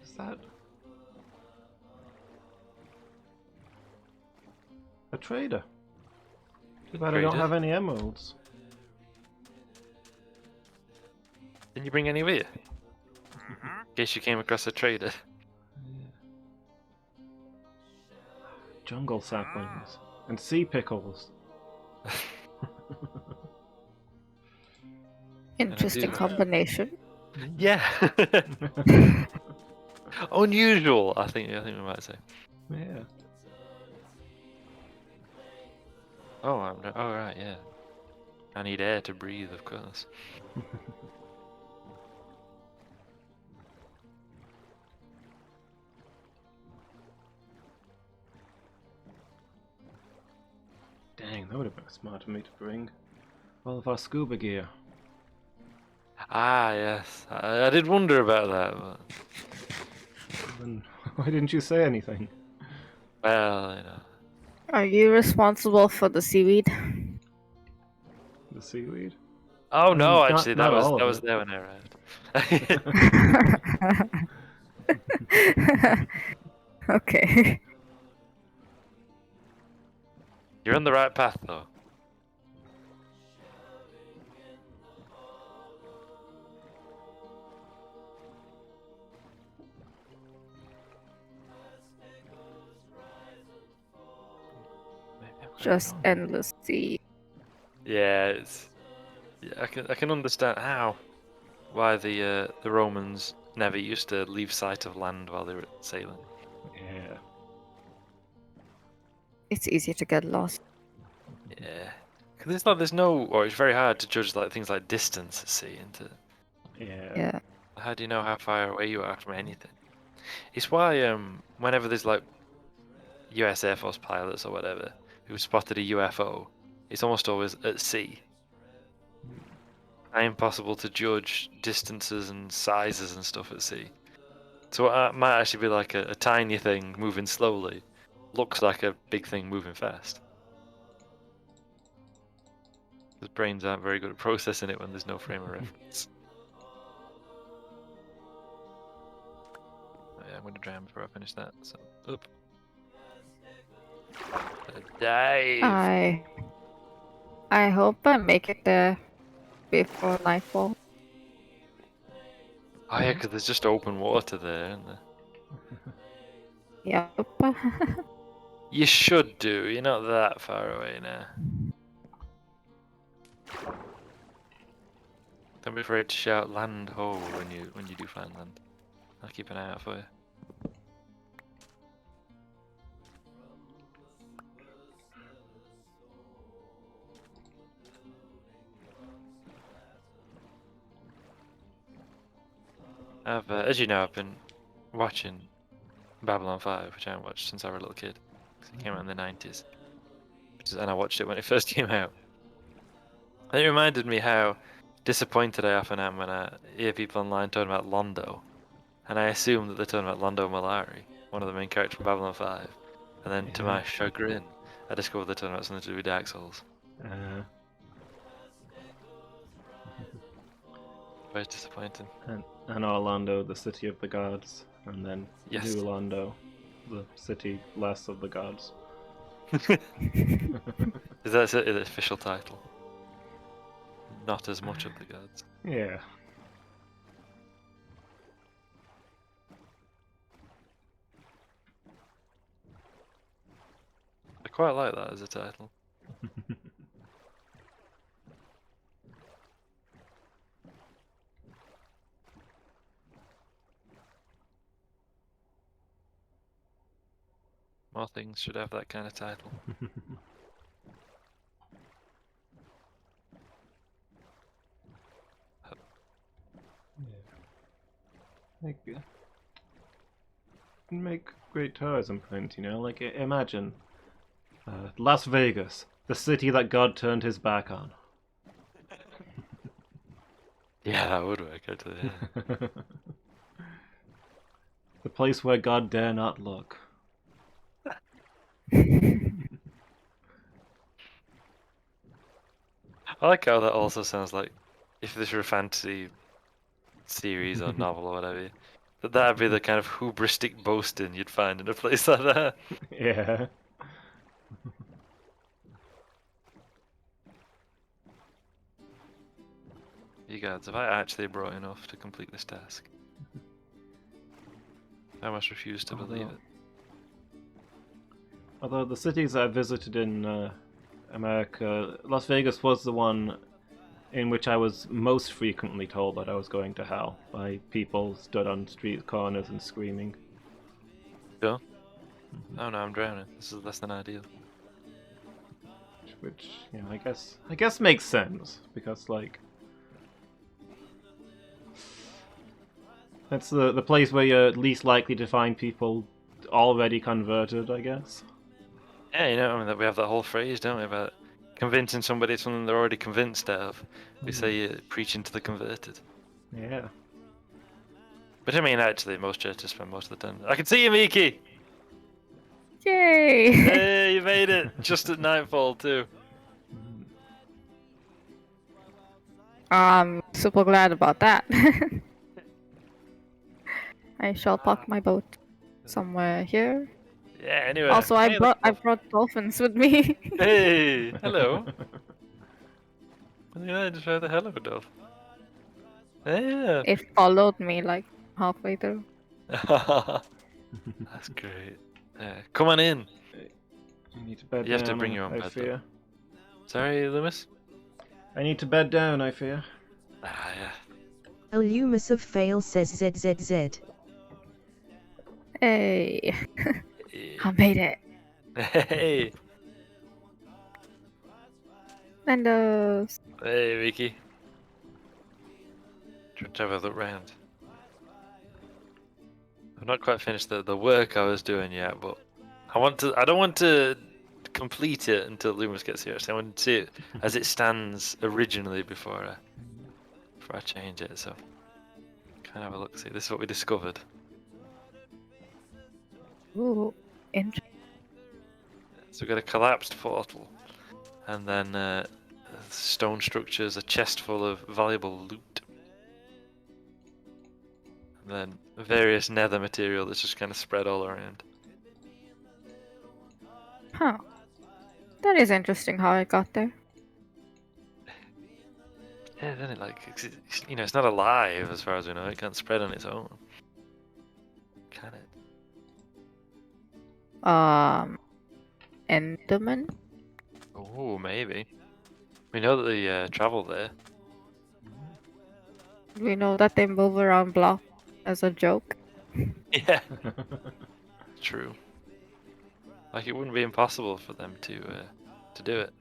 Speaker 1: Is that a trader? Too bad I don't
Speaker 2: Trader?
Speaker 1: have any emeralds.
Speaker 2: Didn't you bring any with you? In case you came across a trader.
Speaker 1: Jungle saplings and sea pickles.
Speaker 3: Interesting combination.
Speaker 2: Yeah. Unusual, I think we might say.
Speaker 1: Yeah.
Speaker 2: Oh, right, yeah. I need air to breathe, of course.
Speaker 1: Dang, that would have been smart of me to bring all of our scuba gear.
Speaker 2: Ah, yes. I did wonder about that, but...
Speaker 1: Then why didn't you say anything?
Speaker 2: Well, you know.
Speaker 3: Are you responsible for the seaweed?
Speaker 1: The seaweed?
Speaker 2: Oh no,
Speaker 1: Not
Speaker 2: actually, that was
Speaker 1: all of it.
Speaker 2: there when I arrived.
Speaker 3: Okay.
Speaker 2: You're on the right path, though. Maybe I'm going
Speaker 3: Just
Speaker 2: wrong.
Speaker 3: endless sea.
Speaker 2: Yeah, it's. Yeah, I can understand why the Romans never used to leave sight of land while they were sailing.
Speaker 1: Yeah.
Speaker 3: It's easy to get lost.
Speaker 2: Yeah, because it's not. There's no, or it's very hard to judge like things like distance at sea.
Speaker 1: Yeah.
Speaker 3: Yeah.
Speaker 2: How do you know how far away you are from anything? It's why whenever there's like U.S. Air Force pilots or whatever who spotted a UFO, it's almost always at sea. It's impossible to judge distances and sizes and stuff at sea. So what might actually be like a tiny thing moving slowly, looks like a big thing moving fast. The brains aren't very good at processing it when there's no frame of reference. Oh, yeah, I'm going to drown before I finish that. So, up. Dive.
Speaker 3: I hope I make it there before nightfall.
Speaker 2: Oh yeah, because there's just open water there, isn't there?
Speaker 3: Yep.
Speaker 2: You should do. You're not that far away now. Don't be afraid to shout "land ho" when you do find land. I'll keep an eye out for you. As you know, I've been watching Babylon 5, which I haven't watched since I was a little kid, because it came out in the 90s. And I watched it when it first came out. And it reminded me how disappointed I often am when I hear people online talking about Londo. And I assume that they're talking about Londo Malari, one of the main characters from Babylon 5. And then to my chagrin, I discovered they're talking about something to do with Dark Souls. Very disappointing.
Speaker 1: And Orlando, the city of the gods, and then
Speaker 2: Yes.
Speaker 1: New Londo, the city less of the gods.
Speaker 2: Is that the official title? Not as much of the gods.
Speaker 1: Yeah.
Speaker 2: I quite like that as a title. More things should have that kind of title.
Speaker 1: Make great tourism points, you know? Like, imagine Las Vegas, the city that God turned his back on.
Speaker 2: Yeah, that would work actually. Yeah.
Speaker 1: The place where God dare not look.
Speaker 2: I like how that also sounds like if this were a fantasy series or novel or whatever, that'd be the kind of hubristic boasting you'd find in a place like that.
Speaker 1: Yeah.
Speaker 2: You gods, have I actually brought enough to complete this task? I must refuse to believe it.
Speaker 1: Although the cities I visited in America, Las Vegas was the one in which I was most frequently told that I was going to hell by people stood on street corners and screaming.
Speaker 2: Sure? Oh no, I'm drowning. This is less than ideal.
Speaker 1: Which, you know, I guess makes sense because, like, that's the place where you're least likely to find people already converted, I guess.
Speaker 2: Yeah, you know, I mean, we have that whole phrase, don't we, about convincing somebody of something they're already convinced of. We say preaching to the converted.
Speaker 1: Yeah.
Speaker 2: But I mean, actually, most churches spend most of the time. I can see you, Miki!
Speaker 3: Yay!
Speaker 2: Hey, you made it! Just at nightfall, too.
Speaker 3: I'm super glad about that. I shall park my boat somewhere here.
Speaker 2: Yeah, anyway.
Speaker 3: Also, I brought dolphins with me.
Speaker 2: Hey, hello. Yeah, just heard the hello, Dove. Yeah.
Speaker 3: It followed me like halfway through.
Speaker 2: That's great. Come on in.
Speaker 1: I need to bed
Speaker 2: You have
Speaker 1: down.
Speaker 2: to bring your own
Speaker 1: I
Speaker 2: bed,
Speaker 1: fear.
Speaker 2: Sorry, Loomis?
Speaker 1: I need to bed down. I fear.
Speaker 2: Ah, yeah.
Speaker 4: Illumis of Fail says ZZZ.
Speaker 3: Hey, I made it.
Speaker 2: Hey,
Speaker 3: Nando's.
Speaker 2: hey, Vicky. Trying to have a look round. I've not quite finished the work I was doing yet, but I don't want to complete it until Loomis gets here. So I want to see it as it stands originally before I change it. So kind of have a look. See, this is what we discovered.
Speaker 3: Ooh, interesting.
Speaker 2: So we've got a collapsed portal, and then stone structures, a chest full of valuable loot, and then various nether material that's just kind of spread all around.
Speaker 3: Huh. That is interesting how I got there.
Speaker 2: Yeah, then it like it's not alive as far as we know. It can't spread on its own, can it?
Speaker 3: Enderman?
Speaker 2: Oh, maybe. We know that they travel there.
Speaker 3: We know that they move around block as a joke.
Speaker 2: Yeah, true. Like it wouldn't be impossible for them to do it.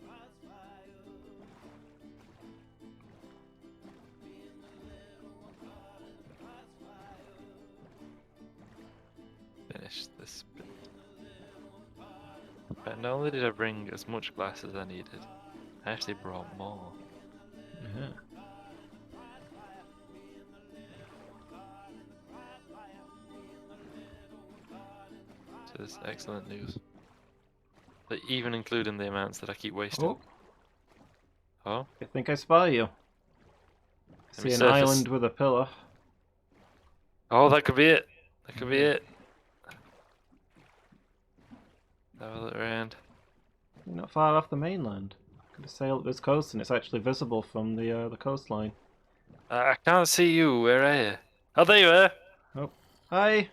Speaker 2: Finish this bit. But not only did I bring as much glass as I needed, I actually brought more.
Speaker 1: Yeah.
Speaker 2: So this is excellent news. But even including the amounts that I keep wasting.
Speaker 1: Oh,
Speaker 2: Oh,
Speaker 1: I think I spy you.
Speaker 2: Let me
Speaker 1: See an
Speaker 2: surface.
Speaker 1: island with a pillar.
Speaker 2: oh, that could be it. That could be it. Have a look around.
Speaker 1: You're not far off the mainland. Could have sailed this coast, and it's actually visible from the coastline.
Speaker 2: I can't see you. Where are you? Oh, there you are.
Speaker 1: Oh, hi!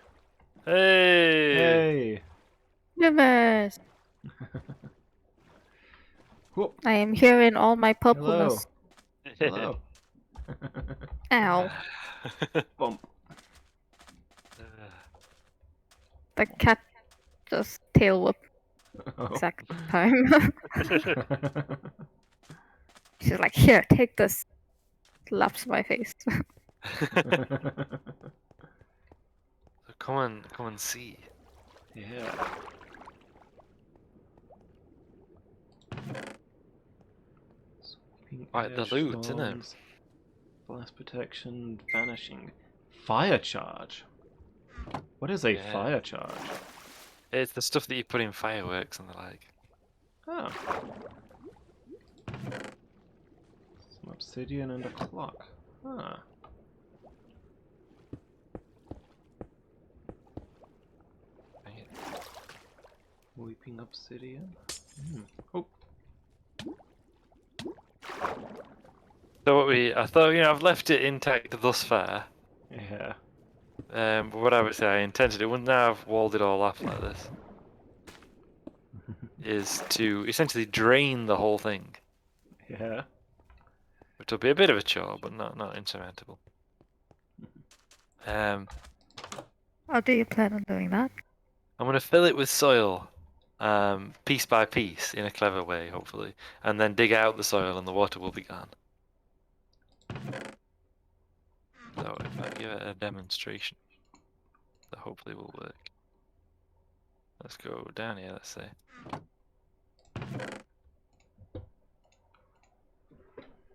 Speaker 2: Hey.
Speaker 1: Hey!
Speaker 3: Universe!
Speaker 1: Whoop.
Speaker 3: I am here in all my
Speaker 1: Hello.
Speaker 3: purpleness.
Speaker 1: Hello.
Speaker 3: Ow.
Speaker 1: Bump.
Speaker 3: The cat just tail whip
Speaker 1: Oh.
Speaker 3: exact time. She's like, here, take this. Slaps my face.
Speaker 2: Come and see.
Speaker 1: Yeah. Sweeping
Speaker 2: Right, the
Speaker 1: air
Speaker 2: loot, isn't it?
Speaker 1: storms, blast protection, vanishing, fire charge. What is a
Speaker 2: Yeah.
Speaker 1: fire charge?
Speaker 2: It's the stuff that you put in fireworks and the like.
Speaker 1: Oh. Some obsidian and a clock. Huh.
Speaker 2: Right.
Speaker 1: Weeping obsidian. Oh.
Speaker 2: So I thought, I've left it intact thus far.
Speaker 1: Yeah.
Speaker 2: But what I would say I intended, it wouldn't have walled it all off like this, is to essentially drain the whole thing.
Speaker 1: Yeah.
Speaker 2: Which will be a bit of a chore, but not insurmountable. I'm
Speaker 3: How do you plan on doing that?
Speaker 2: going to fill it with soil, piece by piece, in a clever way, hopefully, and then dig out the soil and the water will be gone. So if I give it a demonstration, that hopefully will work. Let's go down here, let's say.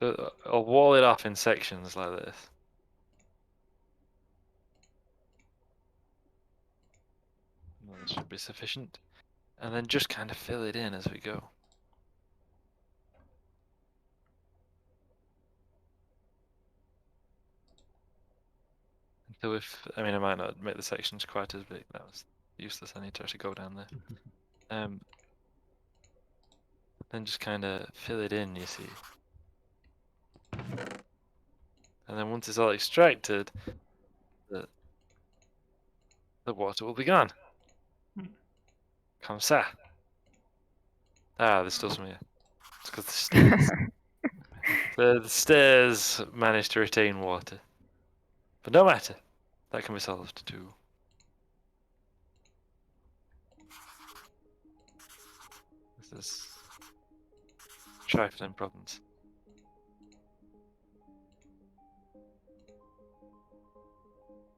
Speaker 2: I'll wall it off in sections like this. That should be sufficient. And then just kind of fill it in as we go. Until I mean, I might not make the sections quite as big. That was useless. I need to actually go down there. Then just kind of fill it in, you see. And then once it's all extracted, the water will be gone. Comme ça. Ah, there's still some here. It's because the stairs. The stairs managed to retain water. But no matter. That can be solved too. This is trifling problems.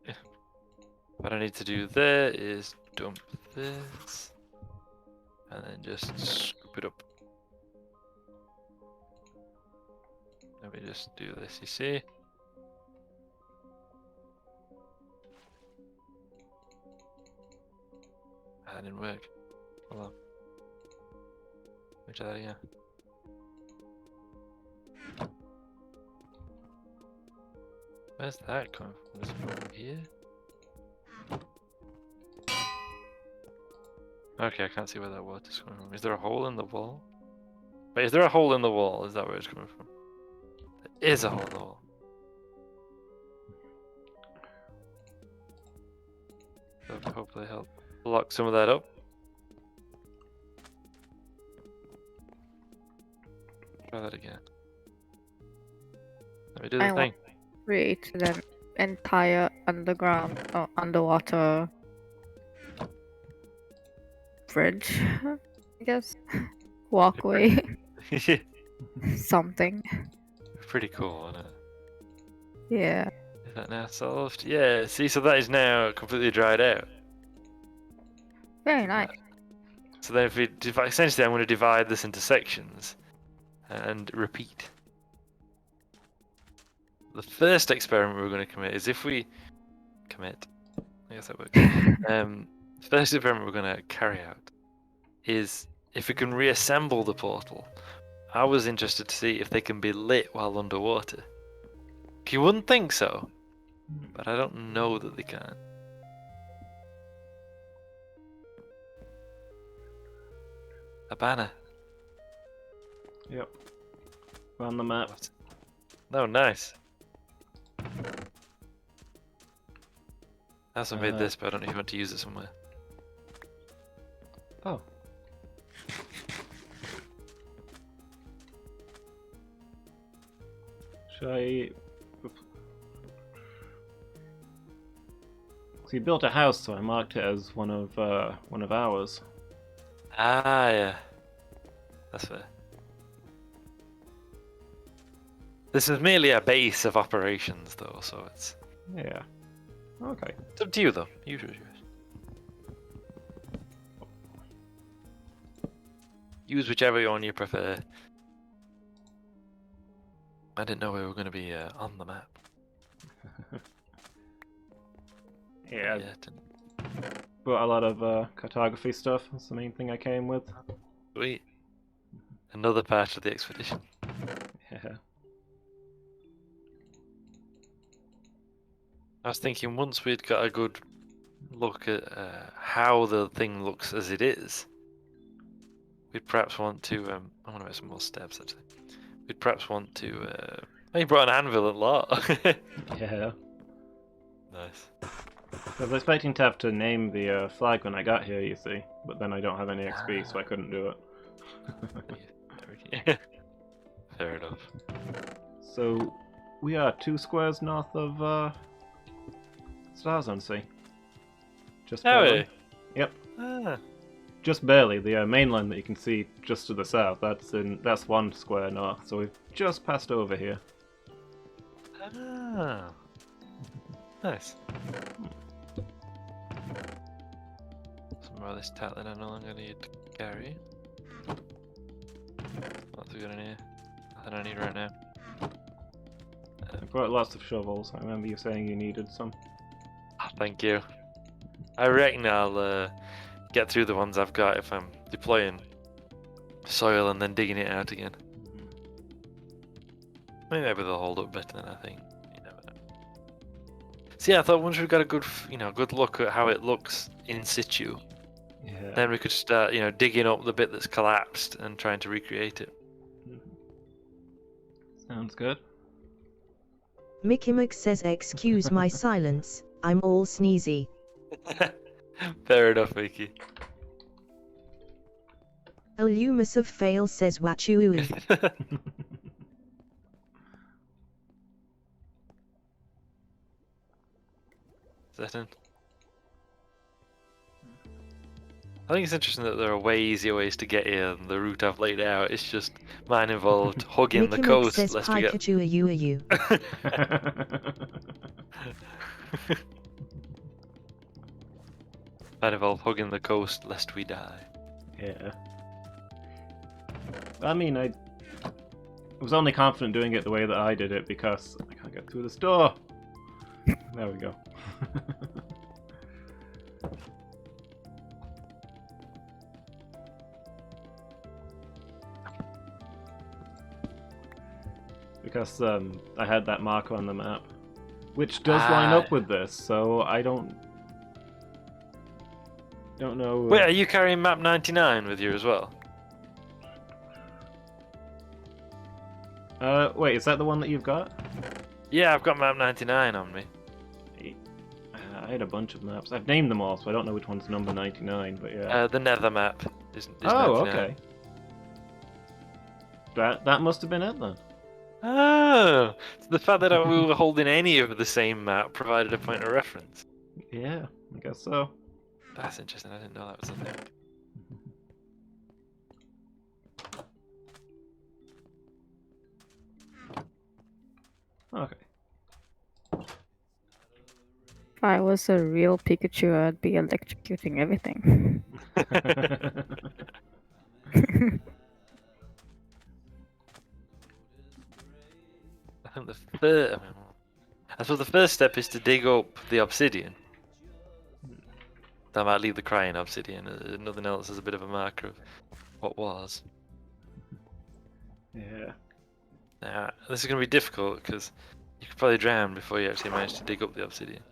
Speaker 2: Yeah. What I need to do there is dump this. And then just scoop it up. Let me just do this, you see? That didn't work. Hold on. Let me try that again. Where's that coming from? Is it from here? Okay, I can't see where that water's coming from. Is there a hole in the wall? Wait, is there a hole in the wall? Is that where it's coming from? There is a hole in the wall. That will hopefully help lock some of that up. Try that again. Let me do the
Speaker 3: I
Speaker 2: thing.
Speaker 3: want to create an entire underground or underwater bridge, I guess. Walkway. Something.
Speaker 2: Pretty cool, isn't it?
Speaker 3: Yeah.
Speaker 2: Is that now solved? Yeah, see, so that is now completely dried out.
Speaker 3: Very nice.
Speaker 2: So then if we essentially I'm going to divide this into sections and repeat. The first experiment we're going to commit is if we commit, I guess that works. The first experiment we're going to carry out is if we can reassemble the portal. I was interested to see if they can be lit while underwater. You wouldn't think so, but I don't know that they can. A banner.
Speaker 1: Yep. On the map.
Speaker 2: What? Oh, nice. I also made this, but I don't know if you want to use it somewhere.
Speaker 1: Oh. Should I... So you built a house, so I marked it as one of ours.
Speaker 2: Ah, yeah. That's fair. This is merely a base of operations, though, so it's...
Speaker 1: Yeah. Okay.
Speaker 2: It's up to you, though. You choose yours. Use whichever one you prefer. I didn't know we were going to be on the map.
Speaker 1: Yeah.
Speaker 2: Yeah, didn't...
Speaker 1: Brought a lot of cartography stuff. That's the main thing I came with.
Speaker 2: Sweet. Another part of the expedition.
Speaker 1: Yeah.
Speaker 2: I was thinking once we'd got a good look at how the thing looks as it is, we'd perhaps want to... I want to make some more steps, actually. We'd perhaps want to... you brought an anvil at lot.
Speaker 1: Yeah.
Speaker 2: Nice.
Speaker 1: I was expecting to have to name the flag when I got here, you see, but then I don't have any XP, so I couldn't do it.
Speaker 2: Fair enough.
Speaker 1: So, we are 2 squares north of Stars on Sea. Just
Speaker 2: Are
Speaker 1: barely.
Speaker 2: we?
Speaker 1: Yep.
Speaker 2: Ah.
Speaker 1: Just barely. The mainland that you can see just to the south, that's 1 square north, so we've just passed over here.
Speaker 2: Ah. Nice. Some more of this tat that I no longer need to carry. What else we got in here? Nothing I need right now.
Speaker 1: brought lots of shovels. I remember you saying you needed some.
Speaker 2: Oh, thank you. I reckon I'll get through the ones I've got if I'm deploying soil and then digging it out again. Maybe they'll hold up better than I think. You never know. So yeah, I thought once we've got a good, good look at how it looks in situ,
Speaker 1: Yeah.
Speaker 2: then we could start, digging up the bit that's collapsed and trying to recreate it.
Speaker 1: Sounds good.
Speaker 4: Mickey Mac says excuse my silence, I'm all sneezy.
Speaker 2: Fair enough, Mickey.
Speaker 4: Illumus of Fail says wachoo.
Speaker 2: Setting. I think it's interesting that there are way easier ways to get here than the route I've laid out. It's just mine involved hugging
Speaker 4: Mickey
Speaker 2: the
Speaker 4: Mac
Speaker 2: coast
Speaker 4: says
Speaker 2: lest we get.
Speaker 4: Pikachu are you.
Speaker 2: Mine involved hugging the coast lest we die.
Speaker 1: Yeah. I mean, I was only confident doing it the way that I did it because I can't get through this door. There we go. Because I had that marker on the map, which does line up with this, so I don't know.
Speaker 2: Wait, are you carrying map 99 with you as well?
Speaker 1: Wait, is that the one that you've got?
Speaker 2: Yeah, I've got map 99 on me.
Speaker 1: I had a bunch of maps. I've named them all, so I don't know which one's number 99, but yeah.
Speaker 2: The Nether map is
Speaker 1: Oh,
Speaker 2: 99.
Speaker 1: okay. That must have been it then.
Speaker 2: Oh, so the fact that we were holding any of the same map provided a point of reference.
Speaker 1: Yeah, I guess so.
Speaker 2: That's interesting. I didn't know that was a thing.
Speaker 1: Okay.
Speaker 3: If I was a real Pikachu, I'd be electrocuting everything.
Speaker 2: I think I suppose the first step is to dig up the obsidian. That might leave the crying obsidian. Nothing else is a bit of a marker of what was.
Speaker 1: Yeah.
Speaker 2: Now, this is going to be difficult because you could probably drown before you actually manage to dig up the obsidian.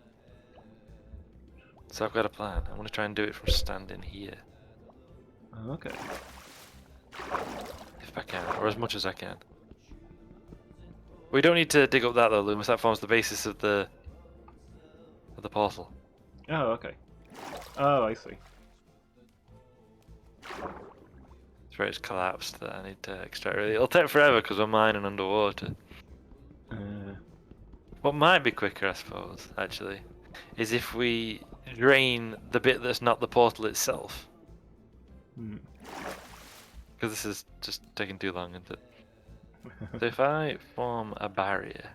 Speaker 2: So I've got a plan. I'm going to try and do it from standing here,
Speaker 1: Okay.
Speaker 2: if I can, or as much as I can. We don't need to dig up that though, Loomis. That forms the basis of the portal.
Speaker 1: Oh, okay. Oh, I see.
Speaker 2: It's where it's collapsed that I need to extract. It'll take forever because we're mining underwater. What might be quicker, I suppose, actually, is if we drain the bit that's not the portal itself. Because this is just taking too long, isn't it? So if I form a barrier,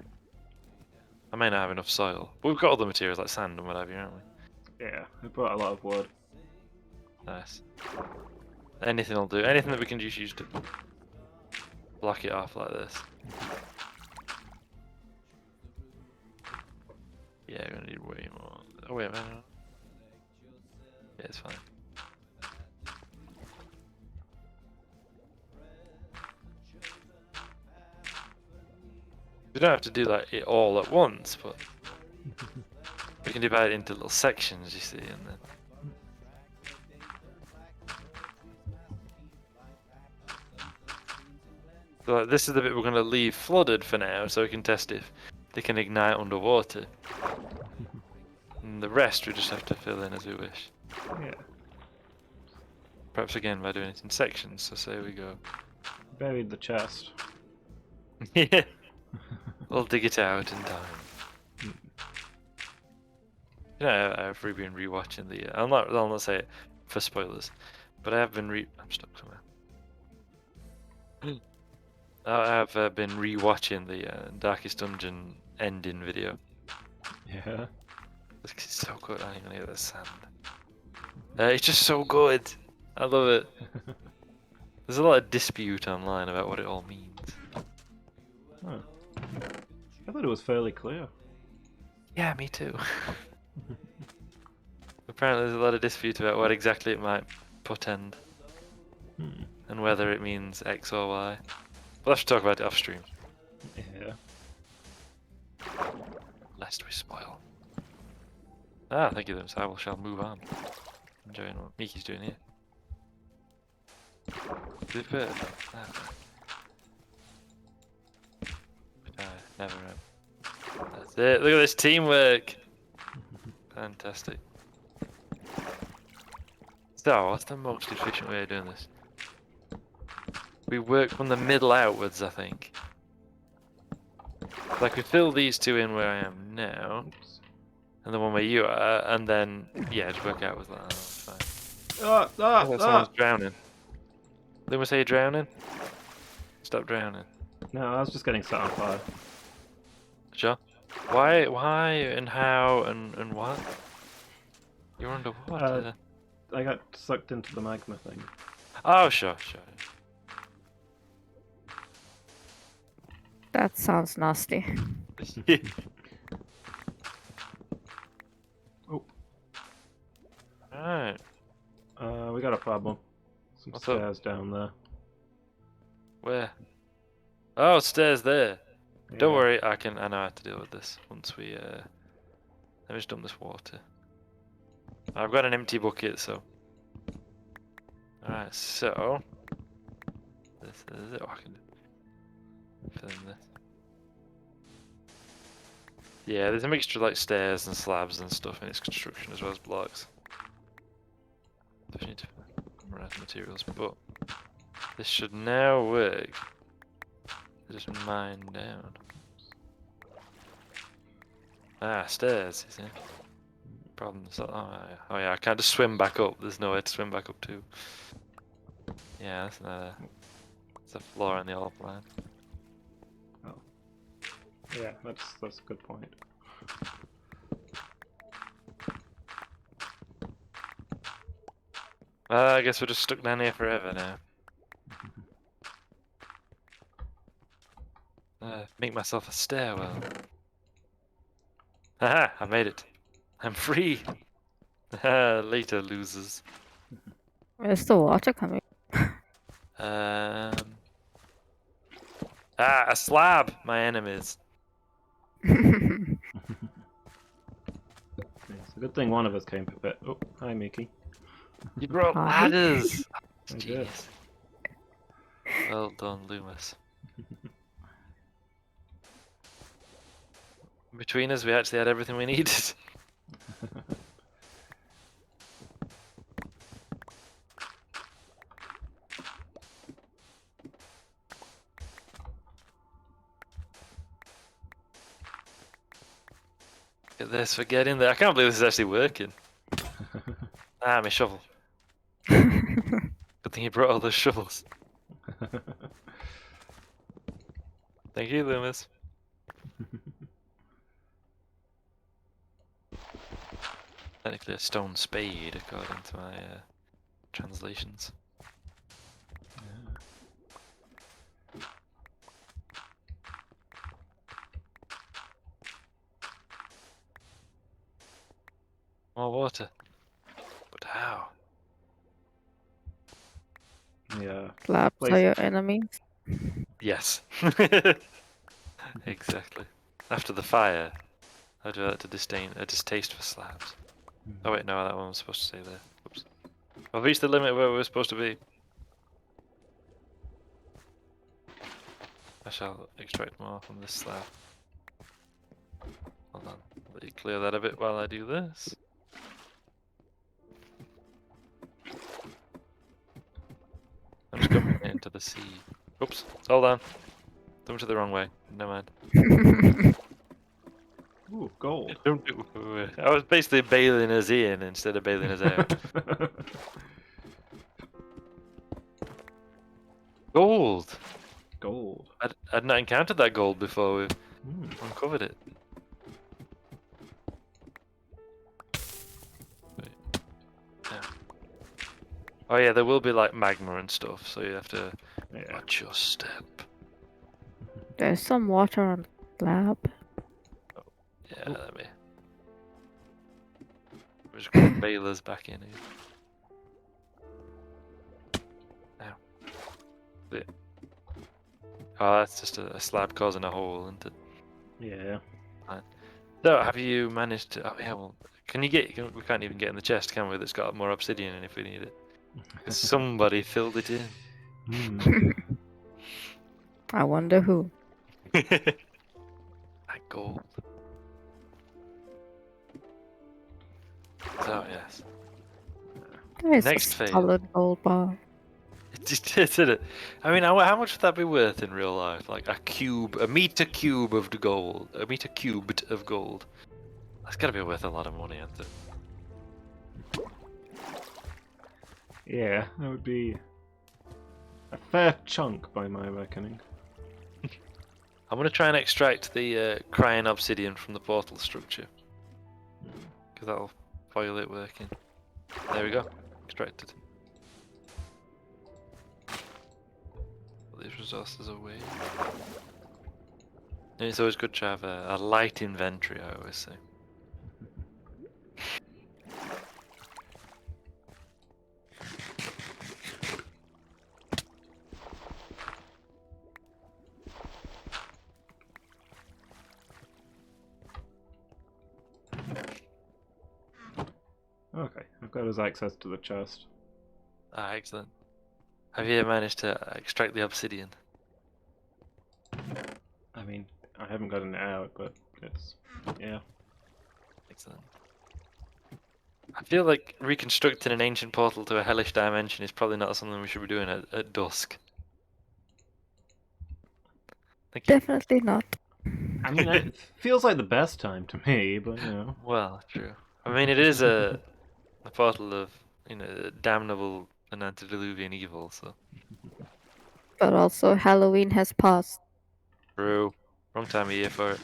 Speaker 2: I may not have enough soil. But we've got other materials like sand and whatever, haven't we?
Speaker 1: Yeah, I brought a lot of wood.
Speaker 2: Nice. Anything will do. Anything that we can just use to block it off like this. Yeah, we're gonna need way more. Oh wait a minute. Yeah, it's fine. We don't have to do like it all at once, but we can divide it into little sections, you see, and then. So like, this is the bit we're going to leave flooded for now, so we can test if they can ignite underwater. And the rest we just have to fill in as we wish.
Speaker 1: Yeah.
Speaker 2: Perhaps again by doing it in sections, so say we go.
Speaker 1: Buried the chest.
Speaker 2: Yeah. We'll dig it out in time. You know, I've been rewatching the. I'll not say it for spoilers, but I have been I'm stuck somewhere. I have been rewatching the Darkest Dungeon ending video.
Speaker 1: Yeah.
Speaker 2: It's so good. I ain't gonna get the sand. It's just so good. I love it. There's a lot of dispute online about what it all means.
Speaker 1: Huh. I thought it was fairly clear.
Speaker 2: Yeah, me too. Apparently there's a lot of dispute about what exactly it might portend.
Speaker 1: Hmm.
Speaker 2: And whether it means X or Y. We'll have to talk about it off stream.
Speaker 1: Yeah.
Speaker 2: Lest we spoil. Ah, thank you then, so I shall move on. Enjoying what Miki's doing here. Super. Ah. Never am. That's it, look at this teamwork! Fantastic. So, what's the most efficient way of doing this? We work from the middle outwards, I think. Like, we fill these two in where I am now,
Speaker 1: Oops.
Speaker 2: and the one where you are, and then, yeah, just work outwards like that. That's fine.
Speaker 1: Ah!
Speaker 2: Oh,
Speaker 1: Ah!
Speaker 2: someone's
Speaker 1: Ah!
Speaker 2: drowning. Did we say you're drowning? Stop drowning.
Speaker 1: No, I was just getting set on fire.
Speaker 2: Sure. Why, and how, and what? You're underwater.
Speaker 1: I got sucked into the magma thing.
Speaker 2: Oh, sure.
Speaker 3: That sounds nasty.
Speaker 1: Oh.
Speaker 2: Alright.
Speaker 1: We got a problem. Some
Speaker 2: What's up?
Speaker 1: stairs down there.
Speaker 2: Where? Oh, stairs there. Don't
Speaker 1: Yeah.
Speaker 2: worry, I know how to deal with this once we, let me just dump this water. I've got an empty bucket, so. Alright, so. This is it. Oh, I can fill in this. Yeah, there's a mixture of like stairs and slabs and stuff in its construction as well as blocks. So you need to run out of materials, but this should now work. Just mine down. Ah, stairs, you see. Problems. Oh yeah, I can't just swim back up. There's nowhere to swim back up to. Yeah, that's another. It's a flaw in the old plan.
Speaker 1: Yeah, that's a good point.
Speaker 2: I guess we're just stuck down here forever now. Make myself a stairwell. Haha, I made it. I'm free. Later, losers.
Speaker 3: Where's the water coming?
Speaker 2: A slab! My enemies.
Speaker 1: It's a good thing one of us came prepared. Oh, hi, Mickey.
Speaker 2: You brought
Speaker 3: Hi.
Speaker 2: ladders!
Speaker 1: I did.
Speaker 2: Genius. Well done, Loomis. Between us, we actually had everything we needed. Look at this, we're getting there. I can't believe this is actually working. Ah, my shovel. Good thing you brought all those shovels. Thank you, Loomis. Technically a stone spade, according to my translations. More water. But how?
Speaker 1: Yeah.
Speaker 3: Slabs
Speaker 1: Place-
Speaker 3: are your enemies.
Speaker 2: Yes. Exactly. After the fire, I developed a distaste for slabs. Oh wait, no, that one was supposed to stay there. Oops. I've reached the limit where we were supposed to be. I shall extract more from this slab. Hold on. Let you clear that a bit while I do this. I'm just going into the sea. Oops, hold on. Went the wrong way. Never mind.
Speaker 1: Ooh, gold.
Speaker 2: Don't do. I was basically bailing us in instead of bailing us out. Gold!
Speaker 1: Gold.
Speaker 2: I'd not encountered that gold before we
Speaker 1: Hmm.
Speaker 2: uncovered it. Wait. Yeah. Oh yeah, there will be like magma and stuff, so you have to
Speaker 1: Yeah.
Speaker 2: watch your step.
Speaker 3: There's some water on the slab.
Speaker 2: let me. We're just going to balers back in here. Now. There. Oh, that's just a slab causing a hole, isn't it?
Speaker 1: Yeah.
Speaker 2: So, have you managed to? Oh, yeah. Well, can you get? We can't even get in the chest, can we? That's got more obsidian in if we need it. 'Cause somebody filled it in.
Speaker 1: Hmm.
Speaker 3: I wonder who.
Speaker 2: That gold. So yes,
Speaker 3: There is
Speaker 2: Next
Speaker 3: a
Speaker 2: phase.
Speaker 3: solid gold bar.
Speaker 2: it just is, isn't it? I mean, how much would that be worth in real life? Like a meter cube of the gold, a meter cubed of gold. That's gotta be worth a lot of money, hasn't it?
Speaker 1: Yeah, that would be a fair chunk by my reckoning.
Speaker 2: I'm gonna try and extract the crying obsidian from the portal structure, because that'll foil it working. There we go, extracted. Put these resources away. And it's always good to have a light inventory, I always say.
Speaker 1: Okay, I've got his access to the chest.
Speaker 2: Ah, excellent. Have you managed to extract the obsidian?
Speaker 1: I mean, I haven't gotten it out, but it's... yeah.
Speaker 2: Excellent. I feel like reconstructing an ancient portal to a hellish dimension is probably not something we should be doing at dusk. Thank you.
Speaker 3: Definitely not.
Speaker 1: I mean, it feels like the best time to me, but you know.
Speaker 2: Well, true. I mean, it is a portal of, damnable and antediluvian evil, so.
Speaker 3: But also, Halloween has passed.
Speaker 2: True. Wrong time of year for it.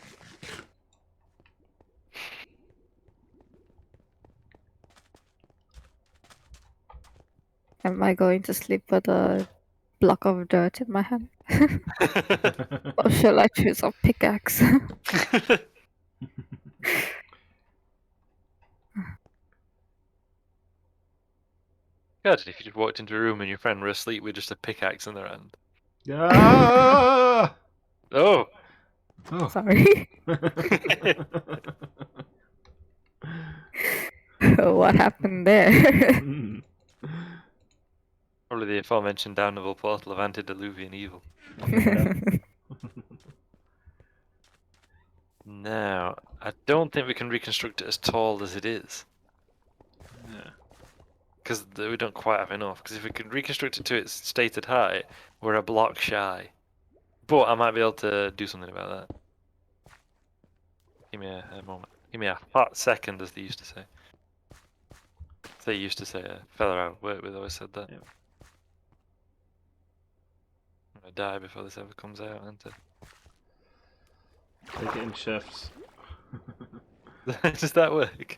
Speaker 3: Am I going to sleep with a block of dirt in my hand? Or shall I choose a pickaxe?
Speaker 2: God, if you just walked into a room and your friend were asleep with just a pickaxe in their hand.
Speaker 1: Ah!
Speaker 2: Oh!
Speaker 1: Oh.
Speaker 3: Sorry. What happened there?
Speaker 1: Hmm.
Speaker 2: Probably the aforementioned damnable portal of antediluvian evil.
Speaker 1: Yeah.
Speaker 2: Now, I don't think we can reconstruct it as tall as it is.
Speaker 1: Yeah.
Speaker 2: Because we don't quite have enough. Because if we can reconstruct it to its stated height, we're a block shy. But I might be able to do something about that. Give me a moment. Give me a hot second, as they used to say. They used to say a fella I worked with always said that.
Speaker 1: Yep.
Speaker 2: I'm gonna die before this ever comes out, aren't
Speaker 1: Take it in shifts.
Speaker 2: I? Does that work?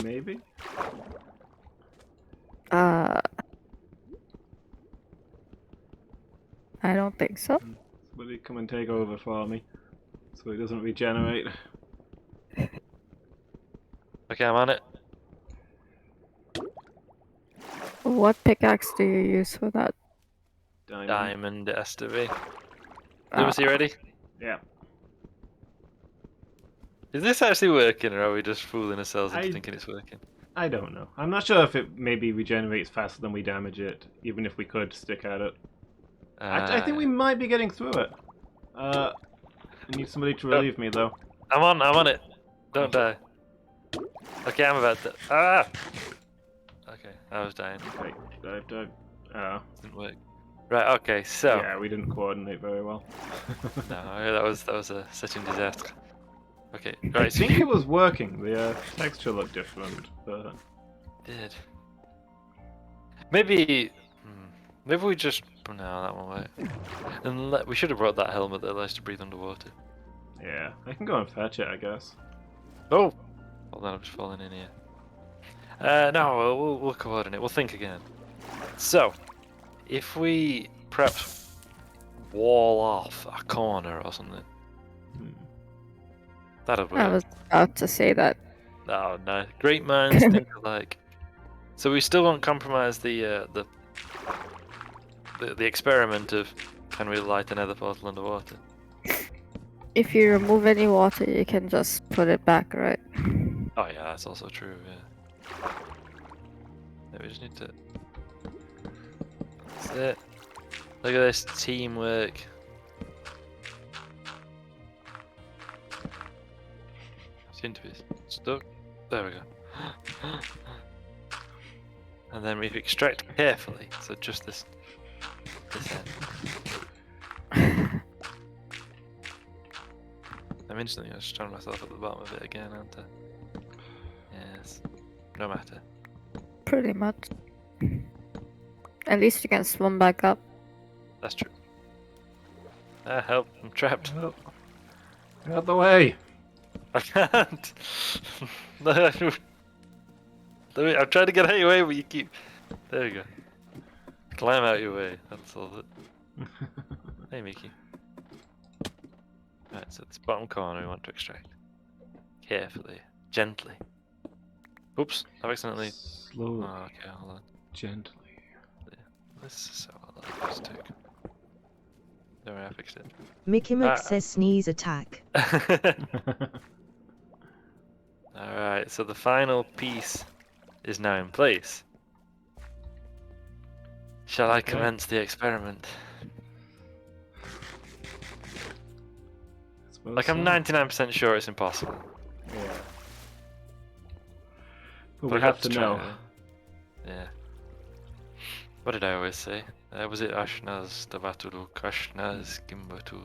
Speaker 1: Maybe?
Speaker 3: I don't think so.
Speaker 1: Somebody come and take over for me, so he doesn't regenerate.
Speaker 2: Okay, I'm on it.
Speaker 3: What pickaxe do you use for that?
Speaker 2: Diamond it has to be.
Speaker 3: Ah.
Speaker 2: Lewis, you ready?
Speaker 1: Yeah.
Speaker 2: Is this actually working, or are we just fooling ourselves into
Speaker 1: I-
Speaker 2: thinking it's working?
Speaker 1: I don't know. I'm not sure if it maybe regenerates faster than we damage it, even if we could stick at it. I think we might be getting through it. I need somebody to relieve me, though.
Speaker 2: I'm on it. Don't die. Okay, I'm about to. Ah! Okay, I was dying.
Speaker 1: Okay, dive.
Speaker 2: Didn't work. Right. Okay. So.
Speaker 1: Yeah, we didn't coordinate very well.
Speaker 2: No, that was such a disaster. Okay.
Speaker 1: I
Speaker 2: Right. So
Speaker 1: think
Speaker 2: you
Speaker 1: it was working. The texture looked different, but
Speaker 2: did. Maybe. Maybe we just. No, that won't work. And we should have brought that helmet that allows us to breathe underwater.
Speaker 1: yeah, I can go and fetch it, I guess.
Speaker 2: Oh! Hold on, I'm just falling in here. No, we'll coordinate. We'll think again. So, if we perhaps wall off a corner or something,
Speaker 1: Hmm.
Speaker 2: That'll
Speaker 3: I
Speaker 2: work.
Speaker 3: was about to say that.
Speaker 2: Oh no, great minds think alike. So we still won't compromise the experiment of can we light another portal underwater?
Speaker 3: If you remove any water, you can just put it back, right?
Speaker 2: Oh yeah, that's also true. Yeah. Yeah, we just need to. That's it. Look at this teamwork. Seem to be stuck. There we go. And then we extract carefully. So just this end. I'm instantly just throwing myself at the bottom of it again, aren't I? Yes. No matter.
Speaker 3: Pretty much. At least you can swim back up.
Speaker 2: That's true. Ah, help! I'm trapped.
Speaker 1: Help. Get out of the way!
Speaker 2: I can't. No, I'm trying to get out of your way, but you keep. There we go. Climb out your way. That'll solve it. Hey, Mickey. Right, so this bottom corner we want to extract. Carefully. Gently. Oops, I've accidentally.
Speaker 1: Slowly,
Speaker 2: Oh, okay, hold on.
Speaker 1: gently.
Speaker 2: This is so I'll just take. Don't worry, I fixed it.
Speaker 4: Mickey Mac says sneeze attack.
Speaker 2: Alright, so the final piece is now in place. Shall I
Speaker 1: Okay.
Speaker 2: commence the experiment? Like, I'm 99% sure it's impossible.
Speaker 1: Yeah. But
Speaker 2: But
Speaker 1: we
Speaker 2: I
Speaker 1: have to
Speaker 2: try
Speaker 1: know.
Speaker 2: it. Yeah. What did I always say? Was it Ashnaz Davatulu Kashnaz Gimbatu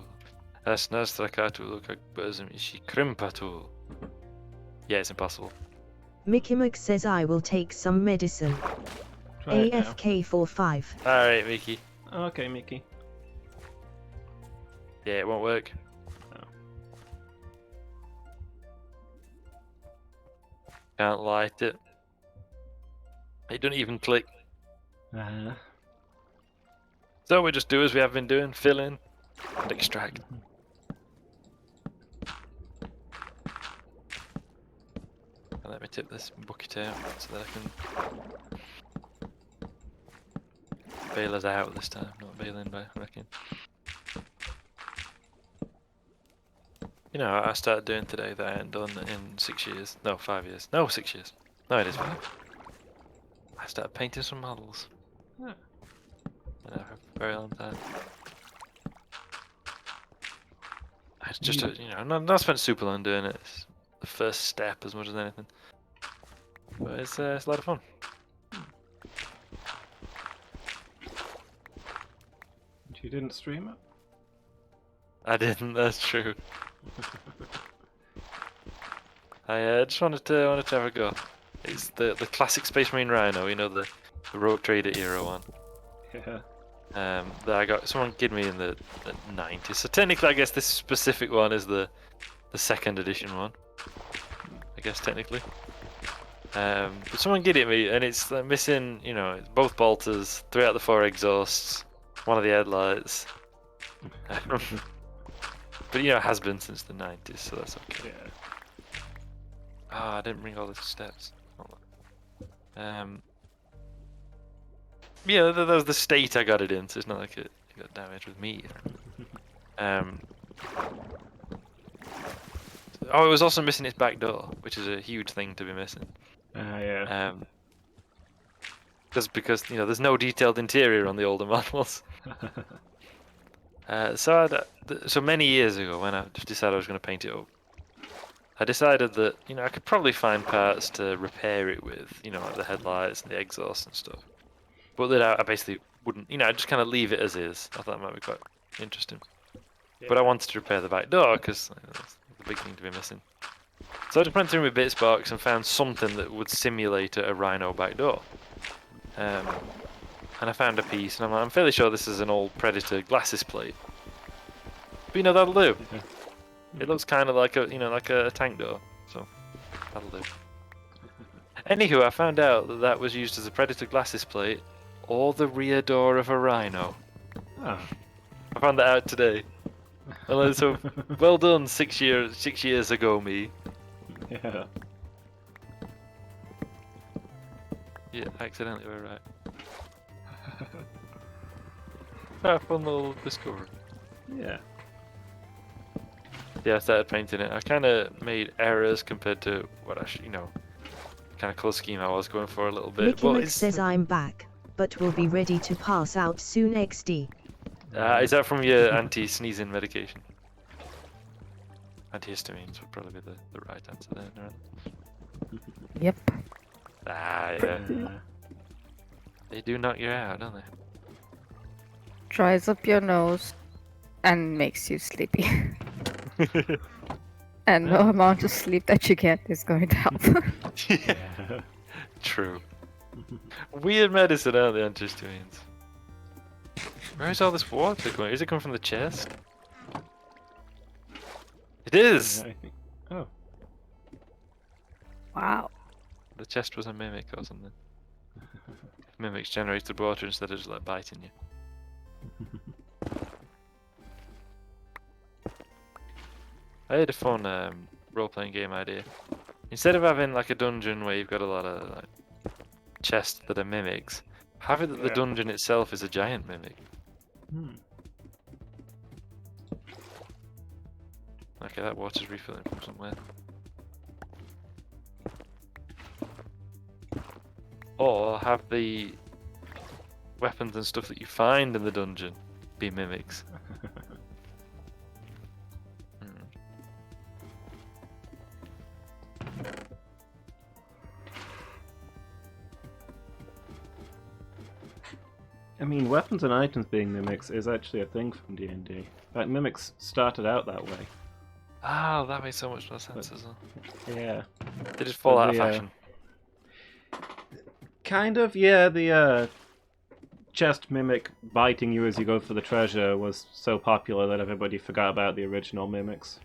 Speaker 2: Asnaz Trakatulu Kakbazim Ishi Krimpatu? Yeah, it's impossible.
Speaker 4: Mickey Mac says I will take some medicine.
Speaker 1: Try it now.
Speaker 4: AFK 45.
Speaker 2: Alright, Mickey.
Speaker 1: Okay, Mickey.
Speaker 2: Yeah, it won't work.
Speaker 1: No.
Speaker 2: Can't light it. It doesn't even click. So we just do as we have been doing, fill in and extract. And let me tip this bucket out so that I can bail us out this time, not bail in by, I reckon. You know, I started doing today that I hadn't done in 6 years. No, 5 years. No, 6 years. No, it is 5. I started painting some models.
Speaker 1: Yeah.
Speaker 2: For a very long time. It's just, you know, not spent super long doing it. It's the first step as much as anything. But it's a lot of fun.
Speaker 1: You didn't stream it?
Speaker 2: I didn't, that's true. I just wanted to have a go. It's the classic Space Marine Rhino, you know, the Rogue Trader era one.
Speaker 1: Yeah.
Speaker 2: That I got, someone gave me in the 90s. So technically, I guess this specific one is the second edition one. I guess technically. But someone gave it me, and it's missing, you know, both bolters, 3 out of the 4 exhausts, 1 of the headlights. But you know, it has been since the 90s, so that's okay.
Speaker 1: Yeah.
Speaker 2: Ah, I didn't bring all the steps. Hold on. Yeah, that was the state I got it in, so it's not like it got damaged with me. Oh, it was also missing its back door, which is a huge thing to be missing.
Speaker 1: Yeah.
Speaker 2: Just because, you know, there's no detailed interior on the older models. So many years ago, when I just decided I was going to paint it up, I decided that, you know, I could probably find parts to repair it with, you know, like the headlights and the exhaust and stuff. But that I basically wouldn't, you know, I'd just kind of leave it as is. I thought that might be quite interesting.
Speaker 1: Yeah.
Speaker 2: But I wanted to repair the back door because that's the big thing to be missing. So I just went through my bits box and found something that would simulate a Rhino back door. And I found a piece, and I'm fairly sure this is an old Predator glasses plate. But you know, that'll do.
Speaker 1: Yeah.
Speaker 2: It looks kind of like a tank door, so that'll do. Anywho, I found out that that was used as a Predator glasses plate or the rear door of a Rhino.
Speaker 1: Ah,
Speaker 2: I found that out today. Well, so well done, 6 years ago, me.
Speaker 1: Yeah.
Speaker 2: Yeah, accidentally we're right. Ah, fun little discovery.
Speaker 1: Yeah.
Speaker 2: Yeah, I started painting it. I kind of made errors compared to what I should, kind of colour scheme I was going for a little bit.
Speaker 4: Mickey
Speaker 2: But
Speaker 4: Mc
Speaker 2: it's,
Speaker 4: says I'm back, but will be ready to pass out soon XD.
Speaker 2: is that from your anti-sneezing medication? Antihistamines would probably be the right answer there, right?
Speaker 3: Yep.
Speaker 2: Ah, yeah.
Speaker 1: Yeah.
Speaker 2: They do knock you out, don't they?
Speaker 3: Dries up your nose and makes you sleepy. And no amount of sleep that you get is going to help.
Speaker 2: Yeah, true. Weird medicine, aren't they, antihistamines? Where is all this water going? Is it coming from the chest? It is!
Speaker 1: Yeah, I think. Oh.
Speaker 3: Wow.
Speaker 2: The chest was a mimic or something. Mimics generated water instead of just like biting you. I had a fun role-playing game idea. Instead of having like a dungeon where you've got a lot of like, chests that are mimics, have it that the
Speaker 1: Yeah.
Speaker 2: dungeon itself is a giant mimic.
Speaker 1: Hmm.
Speaker 2: Okay, that water's refilling from somewhere. Or have the weapons and stuff that you find in the dungeon be mimics. Hmm.
Speaker 1: I mean, weapons and items being mimics is actually a thing from D&D. Like, mimics started out that way.
Speaker 2: Ah, that makes so much more sense as well.
Speaker 1: Yeah.
Speaker 2: They just fall
Speaker 1: But
Speaker 2: out of
Speaker 1: the,
Speaker 2: fashion.
Speaker 1: Kind of, yeah, the chest mimic biting you as you go for the treasure was so popular that everybody forgot about the original mimics.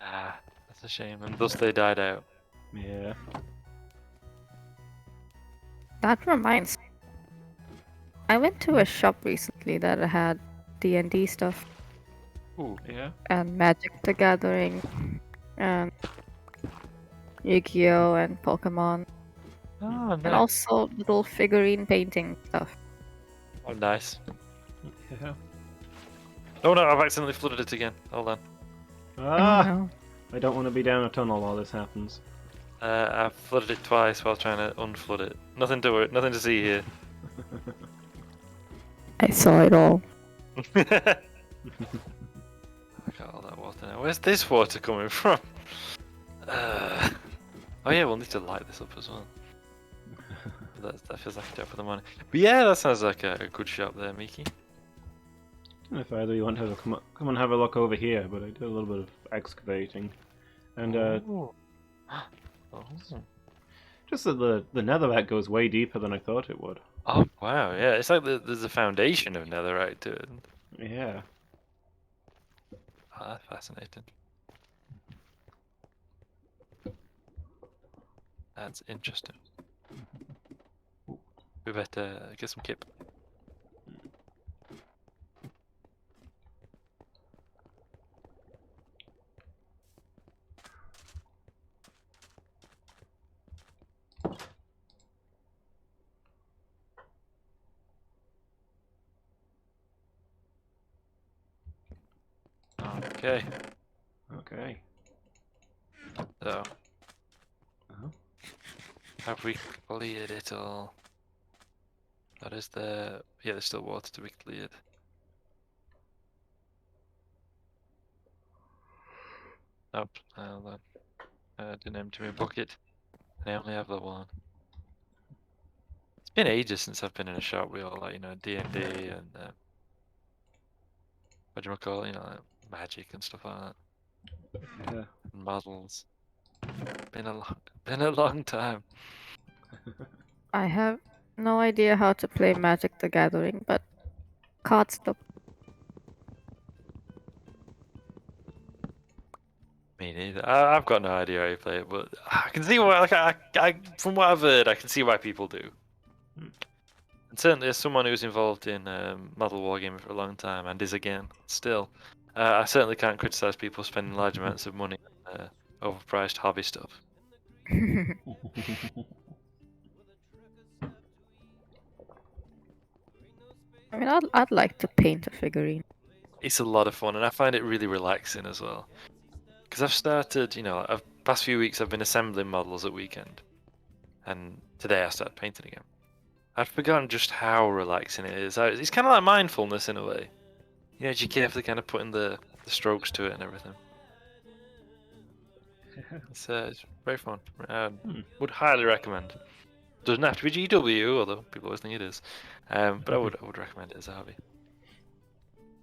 Speaker 2: Ah, that's a shame, and thus they died out.
Speaker 1: Yeah.
Speaker 3: That reminds me. I went to a shop recently that had D&D stuff
Speaker 2: Ooh,
Speaker 1: Yeah.
Speaker 3: and Magic the Gathering and Yu-Gi-Oh! And Pokemon
Speaker 2: oh,
Speaker 3: and
Speaker 2: nice.
Speaker 3: also little figurine painting stuff.
Speaker 2: Oh, nice.
Speaker 1: Yeah.
Speaker 2: Oh no, I've accidentally flooded it again. Hold on.
Speaker 1: Ah!
Speaker 3: Oh, no.
Speaker 1: I don't want to be down a tunnel while this happens.
Speaker 2: I've flooded it twice while trying to unflood it. Nothing to worry, nothing to see here.
Speaker 3: I saw it all.
Speaker 2: I got all that water now. Where's this water coming from? Oh yeah, we'll need to light this up as well. That feels like a job for the money. But yeah, that sounds like a good shop there, Miki.
Speaker 1: I don't know if either you want to come and have a look over here, but I did a little bit of excavating. And
Speaker 2: Oh.
Speaker 1: just that the netherrack goes way deeper than I thought it would.
Speaker 2: Oh wow, yeah, it's like there's a foundation of netherite to it.
Speaker 1: Yeah.
Speaker 2: Oh, that's fascinating. That's interesting. We better get some kip. Okay,
Speaker 1: Okay.
Speaker 2: so
Speaker 1: Uh-huh.
Speaker 2: have we cleared it all? That is yeah, there's still water to be cleared. Nope, hold on. I didn't empty my bucket, and I only have the one. It's been ages since I've been in a shop with all like D&D and what do you call it, like magic and stuff like that,
Speaker 1: Yeah.
Speaker 2: and models. Been a long time.
Speaker 3: I have no idea how to play Magic the Gathering, but cards look.
Speaker 2: Me neither. I've got no idea how you play it, but I can see why. Like from what I've heard, I can see why people do. And certainly, as someone who's involved in model wargaming for a long time and is again still, I certainly can't criticize people spending large amounts of money on overpriced hobby stuff.
Speaker 3: I mean, I'd like to paint a figurine.
Speaker 2: It's a lot of fun, and I find it really relaxing as well. Because I've started, past few weeks I've been assembling models at weekend, and today I started painting again. I'd forgotten just how relaxing it is. It's kind of like mindfulness in a way. You know, you carefully kind of put in the strokes to it and everything. It's very fun. Would highly recommend. Doesn't have to be GW, although people always think it is. But I would recommend it as a hobby.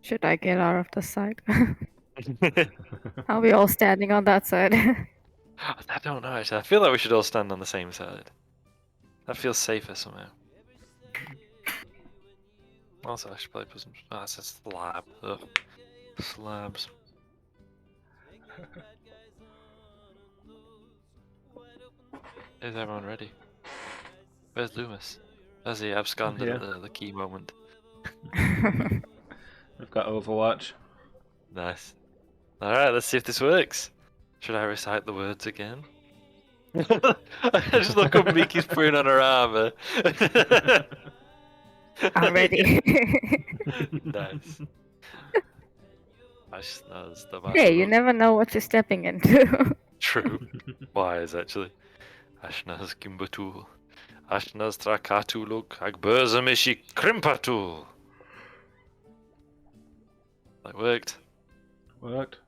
Speaker 3: Should I get out of the side? Are we all standing on that side?
Speaker 2: I don't know actually. I feel like we should all stand on the same side. That feels safer somehow. Also, I should probably put some. Oh, it's a slab. Ugh. Slabs. Is everyone ready? Where's Loomis? Has he absconded
Speaker 1: Yeah.
Speaker 2: at the key moment?
Speaker 1: I've got Overwatch.
Speaker 2: Nice. Alright, let's see if this works. Should I recite the words again? I just look up Miki's putting on her armor.
Speaker 3: I'm ready.
Speaker 2: Nice. Ashna's the
Speaker 3: Hey, you
Speaker 2: master.
Speaker 3: never know what you're stepping into.
Speaker 2: True. Wise, actually. Ashna's Gimbatul. Ashna's Trakatuluk. Agbörzemishi Krimpatul. That worked.
Speaker 1: Worked.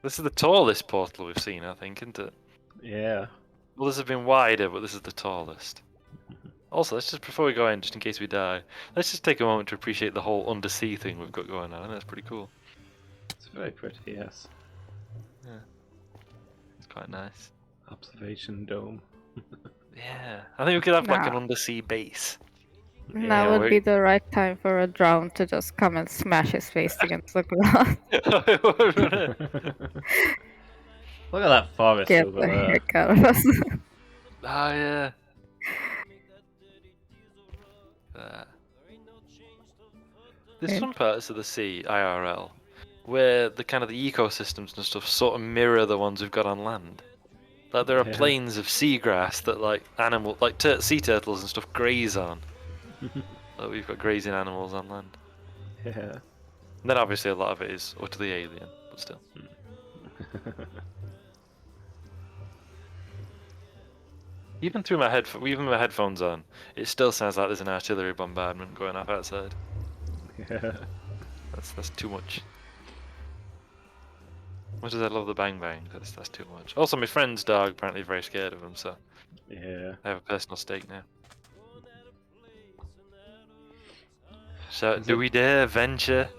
Speaker 2: This is the tallest portal we've seen, I think, isn't it?
Speaker 1: Yeah.
Speaker 2: Well, this has been wider, but this is the tallest. Also, let's just, before we go in, just in case we die, let's just take a moment to appreciate the whole undersea thing we've got going on. I think that's pretty cool.
Speaker 1: It's very pretty, yes.
Speaker 2: It's quite nice.
Speaker 1: Observation dome.
Speaker 2: Yeah, I think we could have like an
Speaker 3: Nah.
Speaker 2: undersea base.
Speaker 3: Now
Speaker 2: Yeah,
Speaker 3: would be the right time for a drown to just come and smash his face against the ground.
Speaker 1: Look at that forest
Speaker 3: Get
Speaker 1: over
Speaker 3: the
Speaker 1: there.
Speaker 3: heck out of us.
Speaker 2: Oh yeah. There. There's some parts of the sea, IRL, where the kind of the ecosystems and stuff sort of mirror the ones we've got on land. Like there are
Speaker 1: Yeah.
Speaker 2: plains of seagrass that like sea turtles and stuff graze on. Like we've got grazing animals on land.
Speaker 1: Yeah.
Speaker 2: And then obviously a lot of it is utterly alien, but still. Even with my headphones on, it still sounds like there's an artillery bombardment going off outside.
Speaker 1: Yeah.
Speaker 2: That's too much. Much as I love the bang bang, that's too much. Also, my friend's dog apparently is very scared of them, so
Speaker 1: Yeah.
Speaker 2: I have a personal stake now. So,
Speaker 1: Is
Speaker 2: do
Speaker 1: it-
Speaker 2: we dare venture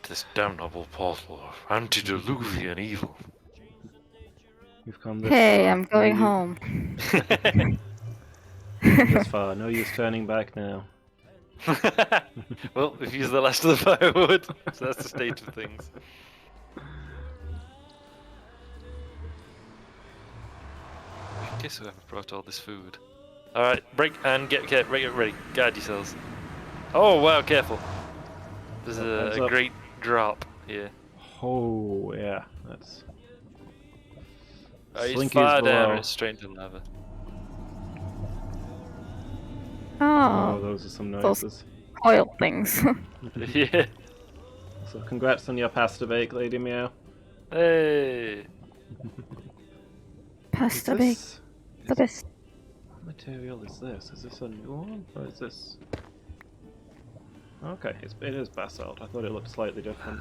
Speaker 2: this damnable portal of antediluvian evil?
Speaker 1: You've come this
Speaker 3: Hey,
Speaker 1: far.
Speaker 3: I'm going
Speaker 1: No
Speaker 3: home.
Speaker 1: this far. No use turning back now.
Speaker 2: Well, we've used the last of the firewood, so that's the state of things. Guess whoever brought all this food. Alright, break and get ready. Guard yourselves. Oh wow, careful. There's
Speaker 1: Heads
Speaker 2: a
Speaker 1: up.
Speaker 2: great drop here.
Speaker 1: Oh, yeah. That's.
Speaker 2: It's
Speaker 1: Slinky
Speaker 2: far
Speaker 1: is
Speaker 2: down
Speaker 1: below.
Speaker 2: and it's straight into lava.
Speaker 1: Oh,
Speaker 3: Oh,
Speaker 1: those are some
Speaker 3: those-
Speaker 1: noises.
Speaker 3: oil things.
Speaker 2: Yeah.
Speaker 1: So, congrats on your pasta bake, Lady Meow.
Speaker 2: Hey.
Speaker 3: Pasta
Speaker 1: Is
Speaker 3: bake.
Speaker 1: this-
Speaker 3: The best.
Speaker 1: What material is this? Is this a new one? Or is this. Okay, it is basalt. I thought it looked slightly different.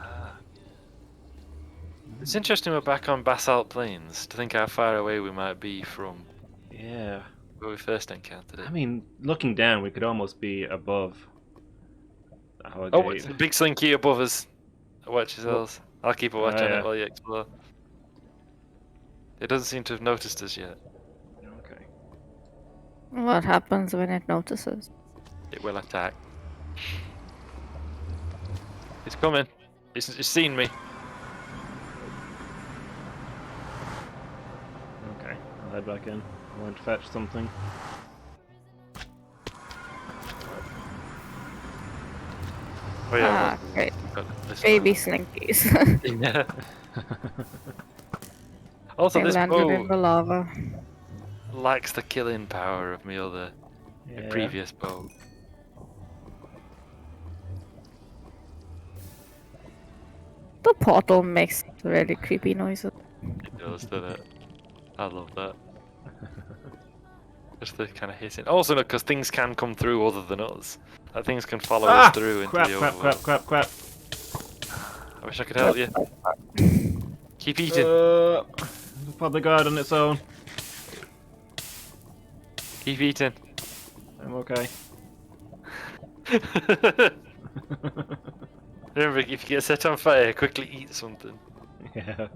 Speaker 2: It's interesting we're back on basalt plains to think how far away we might be from
Speaker 1: Yeah.
Speaker 2: where we first encountered it.
Speaker 1: I mean, looking down, we could almost be above our
Speaker 2: Oh,
Speaker 1: gate.
Speaker 2: it's the big slinky above us. Watch yourselves. I'll keep a watch on
Speaker 1: yeah.
Speaker 2: it while you explore. It doesn't seem to have noticed us yet.
Speaker 1: Okay.
Speaker 3: What happens when it notices?
Speaker 2: It will attack. It's coming. It's seen me.
Speaker 1: Okay, I'll head back in. I want to fetch something.
Speaker 2: Oh yeah.
Speaker 3: Ah, great.
Speaker 2: Got this
Speaker 3: Baby
Speaker 2: one.
Speaker 3: slinkies.
Speaker 2: Yeah. Also,
Speaker 3: They
Speaker 2: this
Speaker 3: landed in
Speaker 2: bow
Speaker 3: the lava.
Speaker 2: lacks the killing power of my
Speaker 1: Yeah.
Speaker 2: previous bow.
Speaker 3: The portal makes really creepy noises.
Speaker 2: It does, doesn't it? I love that. Just the kind of hissing. Also, because things can come through other than us. Like things can follow us through into
Speaker 1: Crap,
Speaker 2: the
Speaker 1: crap, crap,
Speaker 2: overworld.
Speaker 1: crap, crap.
Speaker 2: I wish I could help you. Keep eating.
Speaker 1: It'll probably go out on its own.
Speaker 2: Keep eating.
Speaker 1: I'm okay.
Speaker 2: Remember, if you get set on fire, quickly eat something.
Speaker 1: Yeah.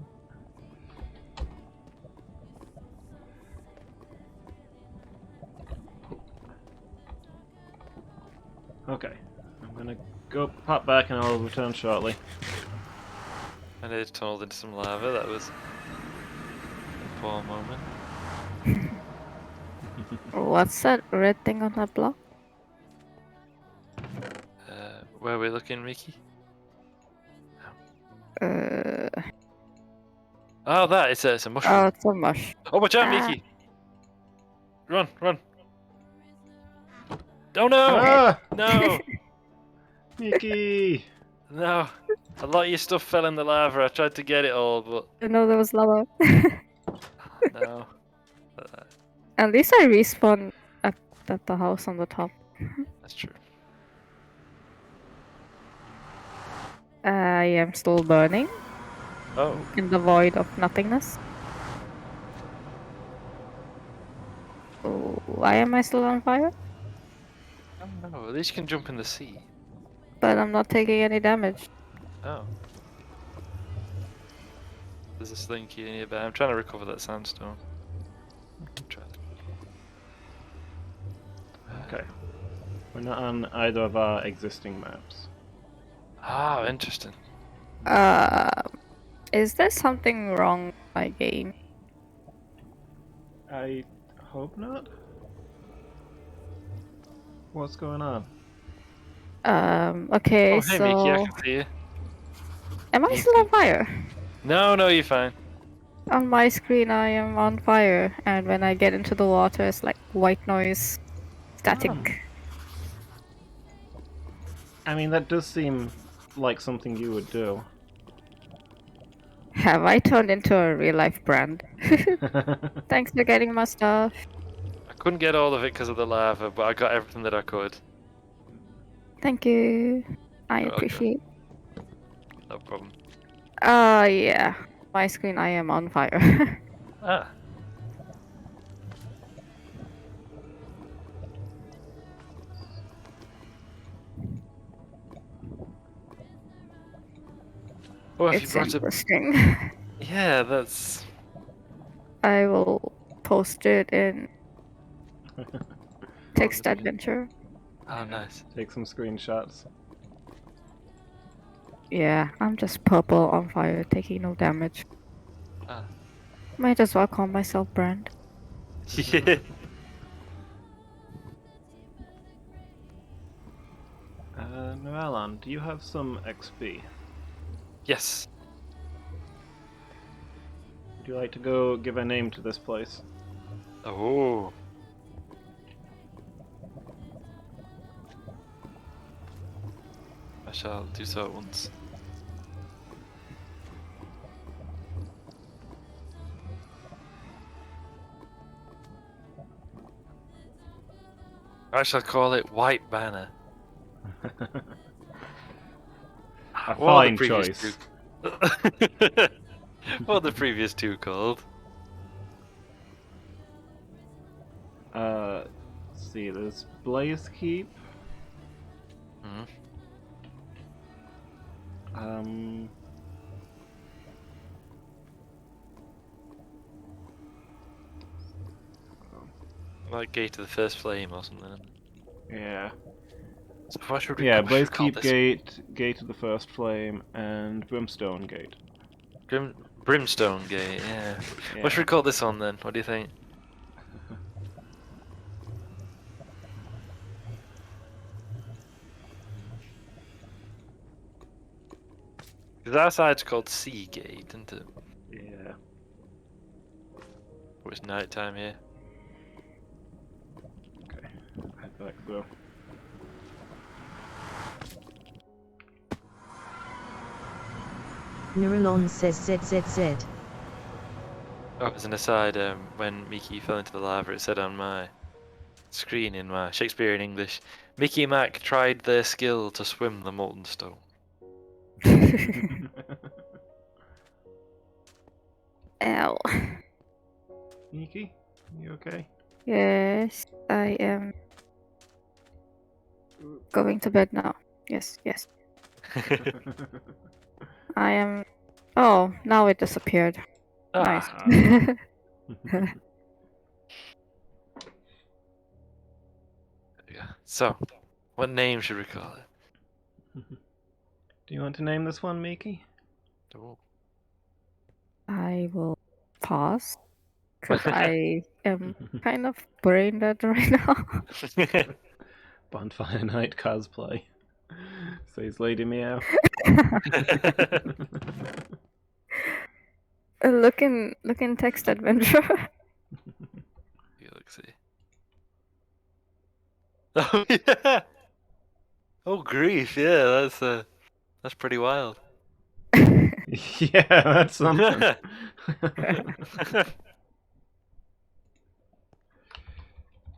Speaker 1: Okay. I'm gonna go pop back and I'll return shortly.
Speaker 2: And it tunneled into some lava. That was a poor moment.
Speaker 3: What's that red thing on that block?
Speaker 2: Where are we looking, Mickey? Oh, that! It's a mushroom.
Speaker 3: Oh, it's a mush.
Speaker 2: Oh, watch out,
Speaker 3: Ah.
Speaker 2: Mickey! Run, run! Oh no!
Speaker 1: Ah!
Speaker 2: No!
Speaker 1: Mickey!
Speaker 2: No! A lot of your stuff fell in the lava. I tried to get it all, but
Speaker 3: I know there was lava.
Speaker 2: no.
Speaker 3: At least I respawned at the house on the top.
Speaker 2: That's true.
Speaker 3: I am still burning
Speaker 2: Oh,
Speaker 3: in the void of nothingness. Oh, why am I still on fire?
Speaker 2: no. At least you can jump in the sea.
Speaker 3: But I'm not taking any damage.
Speaker 2: Oh. There's a slinky nearby. I'm trying to recover that sandstone. Try that.
Speaker 1: Okay. We're not on either of our existing maps.
Speaker 2: Ah, interesting.
Speaker 3: Is there something wrong with my game?
Speaker 1: I hope not. What's going on?
Speaker 3: Okay,
Speaker 2: Oh, hey, Mickey, I
Speaker 3: so...
Speaker 2: can see you.
Speaker 3: Am I still on fire?
Speaker 2: No, no, you're fine.
Speaker 3: On my screen I am on fire, and when I get into the water it's like white noise, static.
Speaker 1: I mean, that does seem like something you would do.
Speaker 3: Have I turned into a real life brand? Thanks for getting my stuff.
Speaker 2: I couldn't get all of it because of the lava, but I got everything that I could.
Speaker 3: Thank you. I
Speaker 2: You're welcome.
Speaker 3: appreciate.
Speaker 2: No problem.
Speaker 3: Yeah. My screen I am on fire.
Speaker 2: Ah. Oh, if you
Speaker 3: It's
Speaker 2: brought up...
Speaker 3: interesting.
Speaker 2: Yeah, that's...
Speaker 3: I will post it in text adventure.
Speaker 2: Oh, nice.
Speaker 1: Take some screenshots.
Speaker 3: Yeah, I'm just purple on fire, taking no damage.
Speaker 2: Ah.
Speaker 3: Might as well call myself brand.
Speaker 2: Yeah.
Speaker 1: Noelan, do you have some XP?
Speaker 2: Yes.
Speaker 1: Would you like to go give a name to this place?
Speaker 2: Oh. I shall do so at once. I shall call it White Banner.
Speaker 1: A
Speaker 2: What are
Speaker 1: fine
Speaker 2: the previous
Speaker 1: choice.
Speaker 2: two? What are the previous two called?
Speaker 1: Let's see, there's Blaze Keep.
Speaker 2: Hmm. Like Gate of the First Flame or something.
Speaker 1: Yeah.
Speaker 2: So what should we,
Speaker 1: Yeah,
Speaker 2: what should
Speaker 1: Blaze
Speaker 2: we call
Speaker 1: Keep
Speaker 2: this?
Speaker 1: Gate, Gate of the First Flame, and Brimstone Gate.
Speaker 2: Brimstone Gate, yeah.
Speaker 1: Yeah.
Speaker 2: What should we call this one then? What do you think? Because our side's called Seagate, isn't it?
Speaker 1: Yeah.
Speaker 2: Or it's night time here.
Speaker 1: Okay. Head back though.
Speaker 4: Neuralon says ZZZ.
Speaker 2: Oh, as an aside, when Mickey fell into the lava, it said on my screen in my Shakespearean English, Mickey Mac tried their skill to swim the molten stone.
Speaker 3: Ow.
Speaker 1: Nikki, you okay?
Speaker 3: Yes, I am going to bed now. Yes, yes. I am. Oh, now it disappeared. Nice.
Speaker 2: Ah, yeah. So, what name should we call it?
Speaker 1: Do you want to name this one, Miki?
Speaker 2: Oh.
Speaker 3: I will pause because I am kind of brain dead right now.
Speaker 1: Bonfire Night cosplay. Says Lady Meow.
Speaker 3: Look in text adventure.
Speaker 2: Let's see. Oh yeah. Oh grief, yeah, that's pretty wild.
Speaker 1: Yeah, that's something.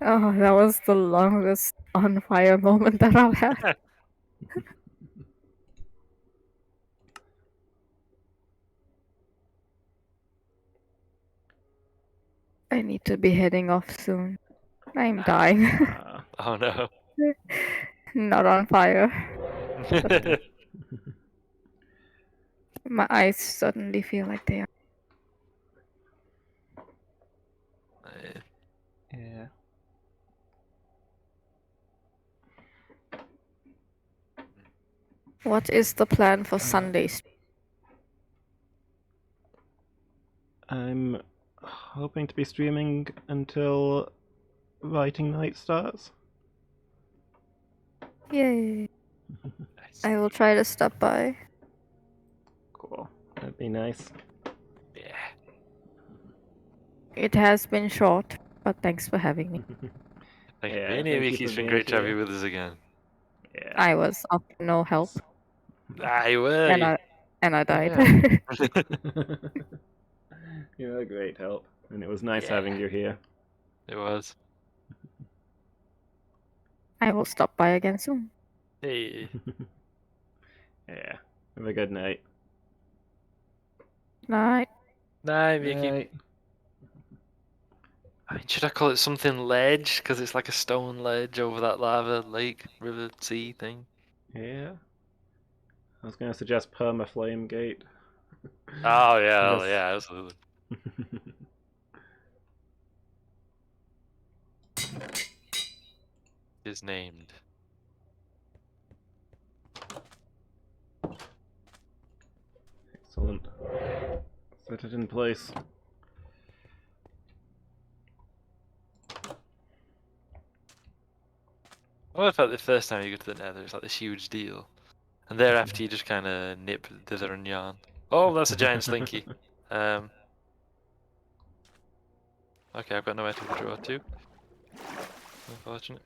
Speaker 3: Oh, that was the longest on fire moment that I've had. I need to be heading off soon. I'm dying.
Speaker 2: Oh no.
Speaker 3: Not on fire. My eyes suddenly feel like they are.
Speaker 1: Yeah.
Speaker 3: What is the plan for Sundays?
Speaker 1: I'm hoping to be streaming until writing night starts.
Speaker 3: Yay.
Speaker 2: Nice.
Speaker 3: I will try to stop by.
Speaker 1: Cool. That'd be nice.
Speaker 2: Yeah.
Speaker 3: It has been short, but thanks for having me.
Speaker 2: Thank
Speaker 1: Yeah,
Speaker 2: you.
Speaker 1: thank you
Speaker 2: Mickey,
Speaker 1: for
Speaker 2: it's been
Speaker 1: being
Speaker 2: great to have
Speaker 1: here.
Speaker 2: you with us again.
Speaker 1: Yeah.
Speaker 3: I was of no help,
Speaker 2: Aye, were
Speaker 3: and
Speaker 2: you?
Speaker 3: I died.
Speaker 1: You're a great help, and it was nice
Speaker 2: Yeah.
Speaker 1: having you here.
Speaker 2: It was.
Speaker 3: I will stop by again soon.
Speaker 2: Hey.
Speaker 1: Yeah. Have a good night.
Speaker 3: Night.
Speaker 2: Night, Mickey.
Speaker 1: Night.
Speaker 2: I mean, should I call it something ledge? Because it's like a stone ledge over that lava lake, river, sea thing.
Speaker 1: Yeah. I was gonna suggest Perma Flame Gate.
Speaker 2: Oh yeah,
Speaker 1: Just-
Speaker 2: yeah, absolutely. Is named.
Speaker 1: Excellent. Set it in place.
Speaker 2: What about the first time you go to the Nether? It's like this huge deal, and thereafter you just kind of nip thither and yon. Oh, that's a giant slinky. Okay, I've got nowhere to withdraw to. Unfortunate.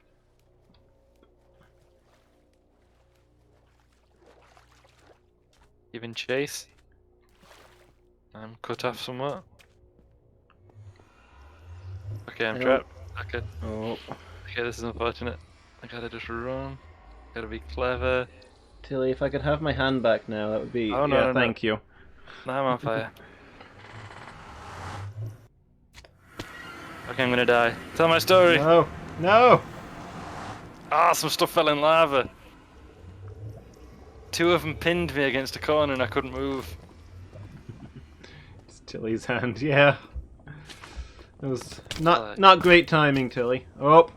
Speaker 2: Giving chase. I'm cut off somewhat. Okay, I'm
Speaker 1: Help.
Speaker 2: trapped. Okay,
Speaker 1: Oh,
Speaker 2: okay, this is unfortunate. I gotta just run. Gotta be clever.
Speaker 1: Tilly, if I could have my hand back now, that would be.
Speaker 2: Oh, no,
Speaker 1: yeah,
Speaker 2: no, no.
Speaker 1: thank you.
Speaker 2: Now I'm on fire. Okay, I'm gonna die. Tell my story.
Speaker 1: No, no.
Speaker 2: Ah, some stuff fell in lava. Two of them pinned me against a corner and I couldn't move.
Speaker 1: It's Tilly's hand. Yeah. It was
Speaker 2: Aye.
Speaker 1: not great timing, Tilly. Oh,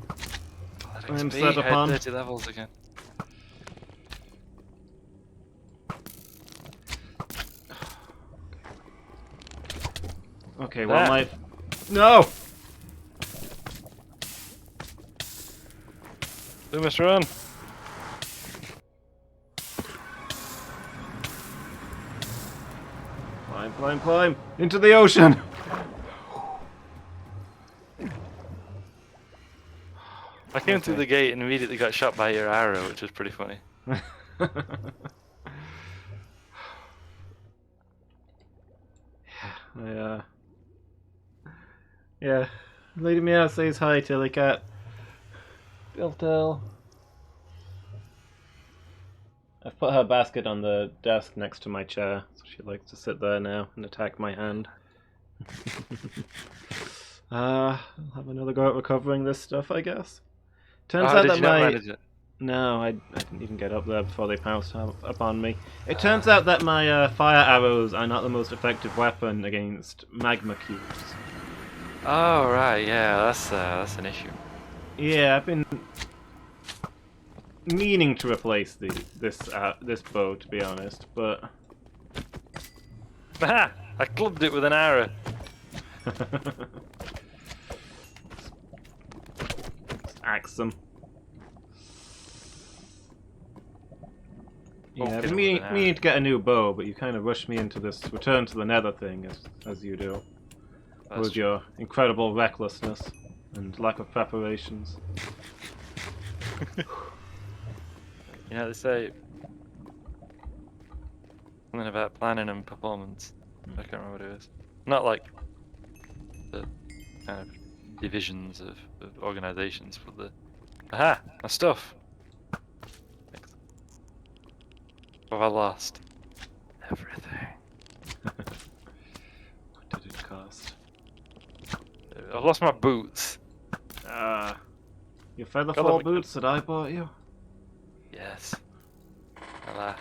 Speaker 2: That
Speaker 1: I'm
Speaker 2: XP,
Speaker 1: set
Speaker 2: I had
Speaker 1: upon.
Speaker 2: 30 levels again.
Speaker 1: okay. Well,
Speaker 2: There.
Speaker 1: my no.
Speaker 2: We must run.
Speaker 1: Climb, climb, climb! Into the ocean!
Speaker 2: I came through
Speaker 1: Okay.
Speaker 2: the gate and immediately got shot by your arrow, which was pretty funny.
Speaker 1: Yeah. Lady Meow says hi, Tilly Cat. Biltel. I've put her basket on the desk next to my chair, so she likes to sit there now and attack my hand. I'll have another go at recovering this stuff, I guess. Turns out
Speaker 2: Did
Speaker 1: that
Speaker 2: you not
Speaker 1: my...
Speaker 2: manage it?
Speaker 1: No, I didn't even get up there before they pounced upon me. It turns out that my fire arrows are not the most effective weapon against magma cubes.
Speaker 2: Oh right, yeah, that's an issue.
Speaker 1: Yeah, I've been meaning to replace this bow, to be honest, but
Speaker 2: Aha! I clubbed it with an arrow.
Speaker 1: Just axe them. Yeah, I've
Speaker 2: Okay,
Speaker 1: been meaning to get a new bow, but you kind of rushed me into this return to the nether thing, as you do.
Speaker 2: That's
Speaker 1: With your incredible recklessness and lack of preparations.
Speaker 2: You know, they say something about planning and performance. I can't remember what it is. Not like the kind of divisions of organizations, but the... Aha! My stuff! Thanks. What have I lost? Everything.
Speaker 1: What did it cost?
Speaker 2: I've lost my boots.
Speaker 1: Your feather
Speaker 2: Got
Speaker 1: fall
Speaker 2: them.
Speaker 1: boots that I bought you?
Speaker 2: Yes. Alas.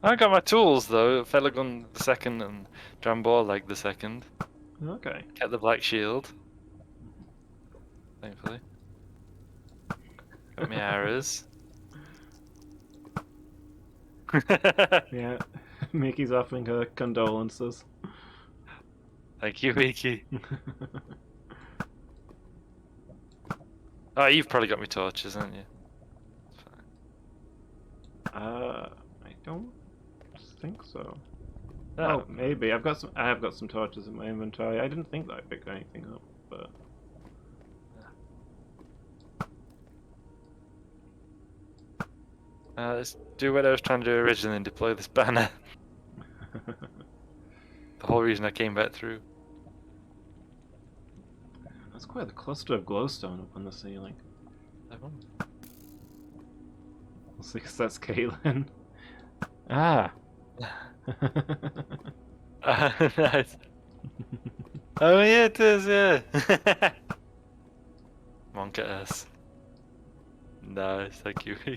Speaker 2: I got my tools though. Feathergun the second and Drambor leg the second.
Speaker 1: Okay.
Speaker 2: Kept the black shield. Thankfully. Got my arrows.
Speaker 1: Yeah. Mickey's offering her condolences.
Speaker 2: Thank you, Mickey. Oh, you've probably got me torches, haven't you? It's fine.
Speaker 1: I don't think so.
Speaker 2: Oh,
Speaker 1: Oh, maybe. I have got some torches in my inventory. I didn't think that I picked anything up, but
Speaker 2: let's do what I was trying to do originally and deploy this banner. The whole reason I came back through.
Speaker 1: that's quite a cluster of glowstone up on the ceiling. We'll see, 'cause that's Caitlin. Ah.
Speaker 2: Nice. Oh yeah, it is, yeah. Monk at us. Nice, thank you. I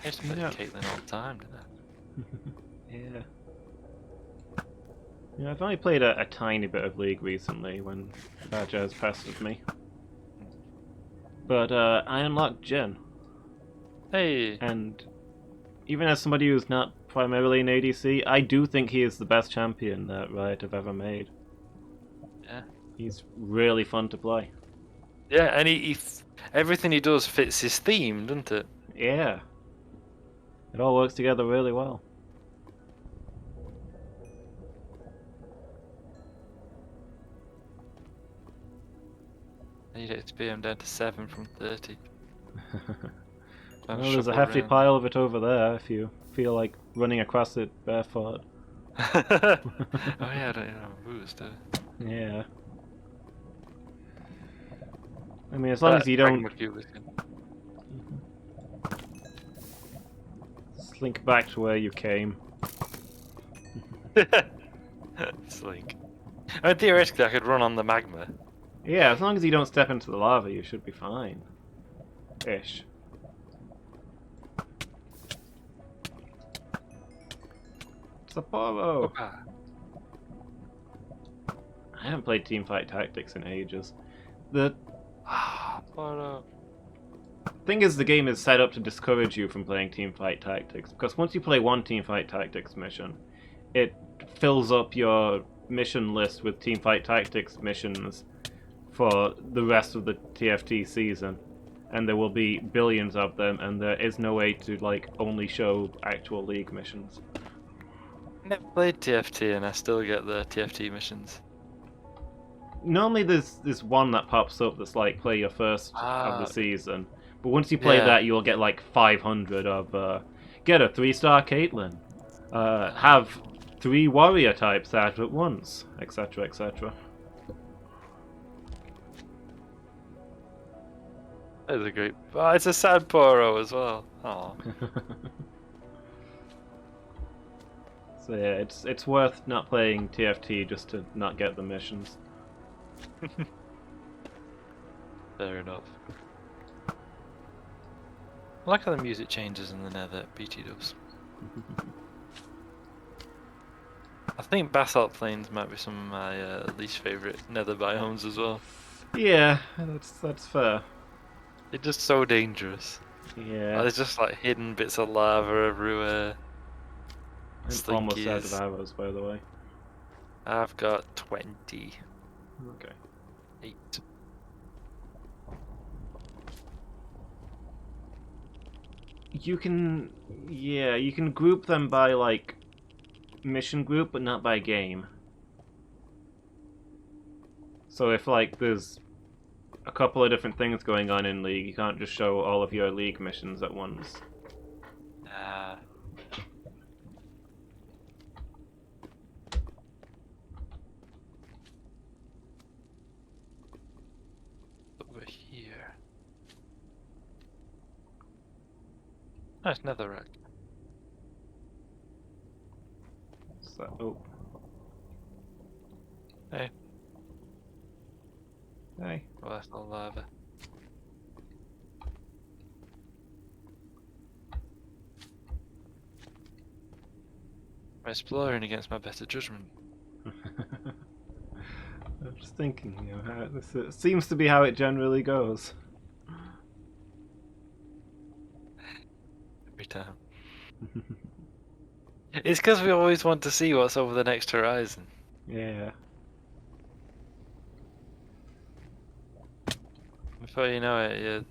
Speaker 2: used to play
Speaker 1: Yeah.
Speaker 2: Caitlin all the time, didn't I?
Speaker 1: Yeah. Yeah, I've only played a tiny bit of League recently when Bajaz pestered me. But I unlocked Jin,
Speaker 2: Hey!
Speaker 1: and even as somebody who's not primarily an ADC, I do think he is the best champion that Riot have ever made.
Speaker 2: Yeah.
Speaker 1: He's really fun to play.
Speaker 2: Yeah, and everything he does fits his theme, doesn't it?
Speaker 1: Yeah. It all works together really well.
Speaker 2: I need XP, down to 7 from 30.
Speaker 1: Well, there's a hefty pile of it over there if you feel like running across it barefoot.
Speaker 2: Oh yeah, I don't even have a boost, do I?
Speaker 1: Yeah. I mean, as long as you don't slink back to where you came.
Speaker 2: Slink. I mean, theoretically, I could run on the magma.
Speaker 1: Yeah, as long as you don't step into the lava, you should be fine. Ish. Sapporo!
Speaker 2: Opa.
Speaker 1: I haven't played Teamfight Tactics in ages. The
Speaker 2: Poro.
Speaker 1: thing is, the game is set up to discourage you from playing Teamfight Tactics, because once you play one Teamfight Tactics mission, it fills up your mission list with Teamfight Tactics missions for the rest of the TFT season, and there will be billions of them, and there is no way to like only show actual League missions.
Speaker 2: Never played TFT and I still get the TFT missions.
Speaker 1: Normally there's one that pops up that's like play your first of the
Speaker 2: Ah,
Speaker 1: season, but once you play
Speaker 2: yeah.
Speaker 1: that you'll get like 500 of get a 3-star Caitlyn, have 3 warrior types out at once, etc, etc.
Speaker 2: That's a great. Oh, it's a sad Poro as well. Oh.
Speaker 1: So yeah, it's worth not playing TFT just to not get the missions.
Speaker 2: Fair enough. I like how the music changes in the Nether, BT does. I think Basalt Plains might be some of my least favourite Nether biomes as well.
Speaker 1: Yeah, that's fair.
Speaker 2: They're just so dangerous.
Speaker 1: Yeah,
Speaker 2: There's just like hidden bits of lava everywhere.
Speaker 1: I'm almost out of
Speaker 2: Slinkies.
Speaker 1: arrows, by the way.
Speaker 2: I've got 28.
Speaker 1: Okay. You can, yeah, you can group them by like mission group, but not by game. So if like there's a couple of different things going on in League, you can't just show all of your League missions at once.
Speaker 2: Ah. Over here. Nice netherrack.
Speaker 1: So, oh.
Speaker 2: Hey.
Speaker 1: Hey.
Speaker 2: Well, that's not lava. I'm exploring against my better judgment.
Speaker 1: I'm just thinking, you know, how this seems to be how it generally goes.
Speaker 2: Every time. It's because we always want to see what's over the next horizon.
Speaker 1: Yeah.
Speaker 2: Before you know it, you're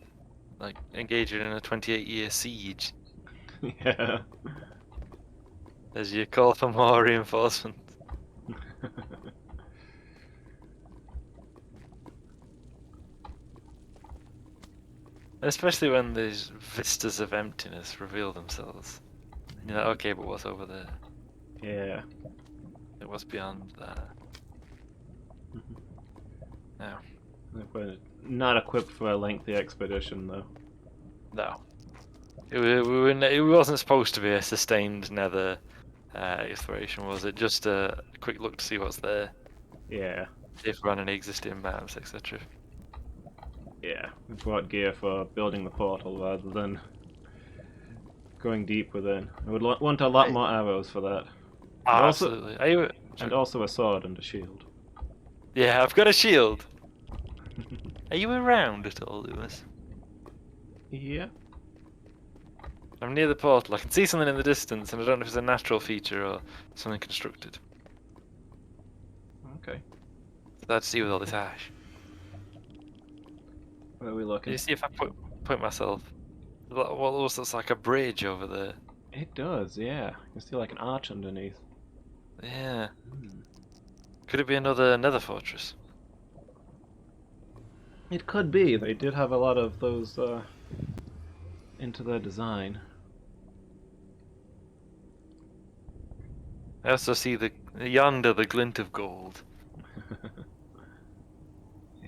Speaker 2: like engaging in a 28-year siege
Speaker 1: Yeah.
Speaker 2: as you call for more reinforcements. Especially when these vistas of emptiness reveal themselves. And you're like, okay, but what's over there?
Speaker 1: Yeah.
Speaker 2: Like, what's beyond that? No.
Speaker 1: We're not equipped for a lengthy expedition, though.
Speaker 2: No. It wasn't supposed to be a sustained nether exploration, was it? Just a quick look to see what's there,
Speaker 1: Yeah.
Speaker 2: if we're on any existing maps, etc.
Speaker 1: Yeah. We brought gear for building the portal rather than going deep within. I would want a lot more arrows for that.
Speaker 2: Ah,
Speaker 1: also-
Speaker 2: absolutely. Are you?
Speaker 1: And also a sword and a shield.
Speaker 2: Yeah, I've got a shield. Are you around at all, Lewis?
Speaker 1: Yeah.
Speaker 2: I'm near the portal. I can see something in the distance, and I don't know if it's a natural feature or something constructed.
Speaker 1: Okay.
Speaker 2: What's that to see with all this ash?
Speaker 1: Where are we
Speaker 2: Can
Speaker 1: looking?
Speaker 2: you see if I point myself? What looks like a bridge over there?
Speaker 1: It does, yeah. You can see like an arch underneath.
Speaker 2: Yeah.
Speaker 1: Hmm.
Speaker 2: Could it be another nether fortress?
Speaker 1: It could be. They did have a lot of those into their design.
Speaker 2: I also see yonder the glint of gold.
Speaker 1: Yeah.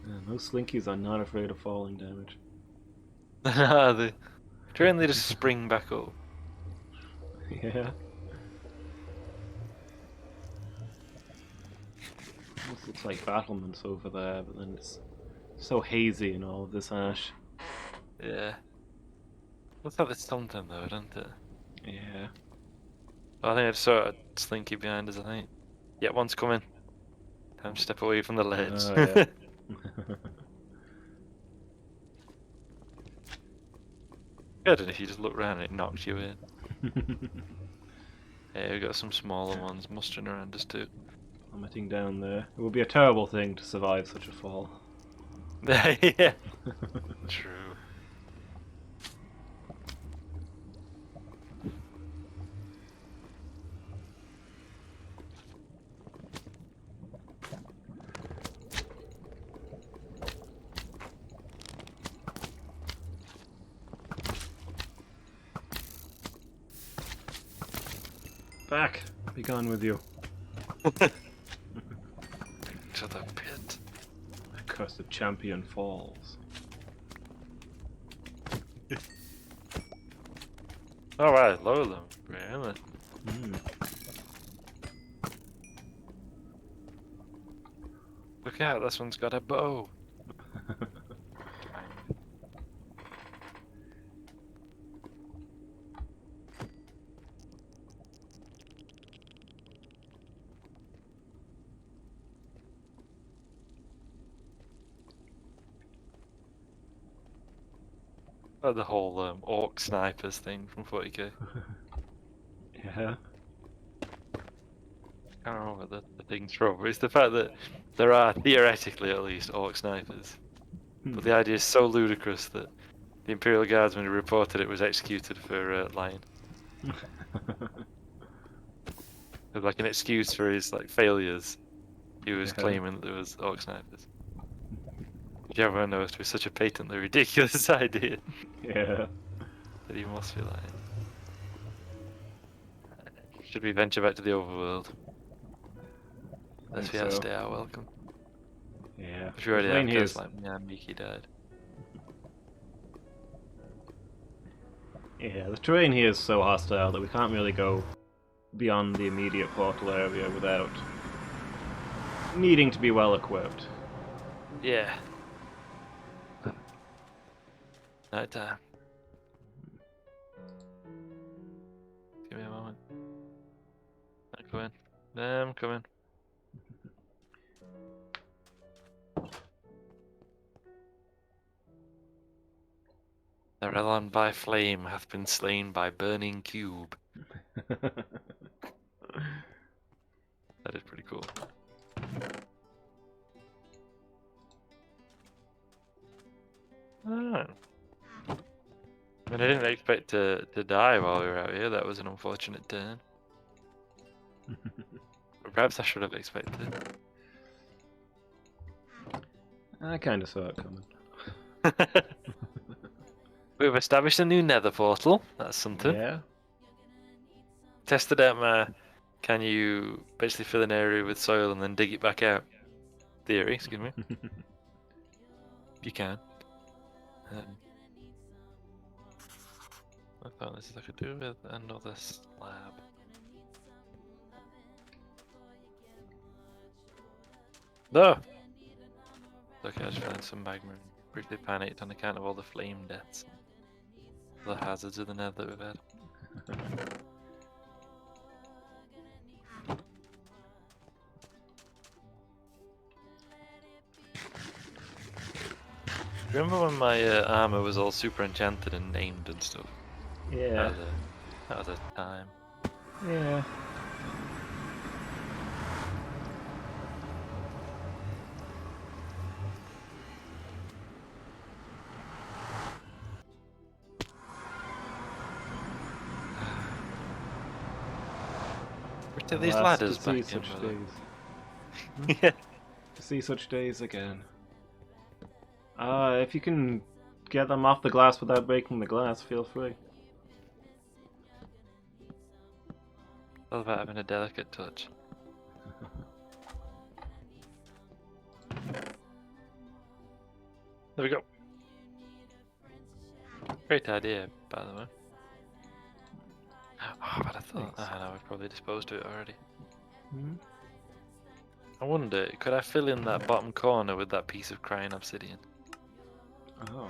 Speaker 1: Man, those slinkies are not afraid of falling damage.
Speaker 2: They just spring back up.
Speaker 1: Yeah. Almost looks like battlements over there, but then it's so hazy in all of this ash.
Speaker 2: Yeah. Looks like there's something though, doesn't it?
Speaker 1: Yeah.
Speaker 2: Oh, I think I just saw a slinky behind us, I think. Yeah, one's coming. Time to step away from the ledge.
Speaker 1: Oh, yeah.
Speaker 2: I don't know if you just look round and it knocks you in. Yeah, we got some smaller ones mustering around us too.
Speaker 1: Plummeting down there. It would be a terrible thing to survive such a fall.
Speaker 2: Yeah, true.
Speaker 1: Back! Be gone with you.
Speaker 2: To the pit.
Speaker 1: Accursed champion falls.
Speaker 2: Alright, lower them. Really?
Speaker 1: Hmm.
Speaker 2: Look out, this one's got a bow. Like the whole orc snipers thing from 40k.
Speaker 1: Yeah.
Speaker 2: I can't remember what the thing's from, but it's the fact that there are, theoretically at least, orc snipers. But the idea is so ludicrous that the Imperial Guardsman who reported it was executed for lying. As like an excuse for his like failures, he was
Speaker 1: Yeah.
Speaker 2: claiming that there was orc snipers. Which everyone knows to be such a patently ridiculous idea
Speaker 1: Yeah.
Speaker 2: that he must be lying. Should we venture back to the overworld? Unless we
Speaker 1: Think so.
Speaker 2: outstay our welcome.
Speaker 1: Yeah.
Speaker 2: Which we already
Speaker 1: The
Speaker 2: have,
Speaker 1: terrain
Speaker 2: because
Speaker 1: here
Speaker 2: like, yeah, Miki died.
Speaker 1: Yeah, the terrain here is so hostile that we can't really go beyond the immediate portal area without needing to be well equipped.
Speaker 2: Yeah. Night time. Give me a moment. I'm coming. I'm coming. The Relon by flame hath been slain by burning cube. That is pretty cool. Alright. I mean, I didn't expect to die while we were out here. That was an unfortunate turn. Or perhaps I should have expected.
Speaker 1: I kind of saw it coming.
Speaker 2: We've established a new nether portal. That's something.
Speaker 1: Yeah.
Speaker 2: Tested out my can you basically fill an area with soil and then dig it back out theory, excuse me. You can. I thought this is I could do with another slab. No! Okay, I just found some magma and briefly panicked on account of all the flame deaths. The hazards of the nether that we've had. Remember when my armor was all super enchanted and named and stuff?
Speaker 1: Yeah.
Speaker 2: That was a time.
Speaker 1: Yeah.
Speaker 2: Get these
Speaker 1: Alas,
Speaker 2: ladders
Speaker 1: to see
Speaker 2: back in,
Speaker 1: such
Speaker 2: brother.
Speaker 1: days.
Speaker 2: Yeah.
Speaker 1: To see such days again. If you can get them off the glass without breaking the glass, feel free.
Speaker 2: All about having a delicate touch. There we go. Great idea, by the way. Oh, but I thought,
Speaker 1: Thanks.
Speaker 2: I know we've probably disposed of it already.
Speaker 1: Hmm?
Speaker 2: I wonder, could I fill in that bottom corner with that piece of crying obsidian?
Speaker 1: Oh.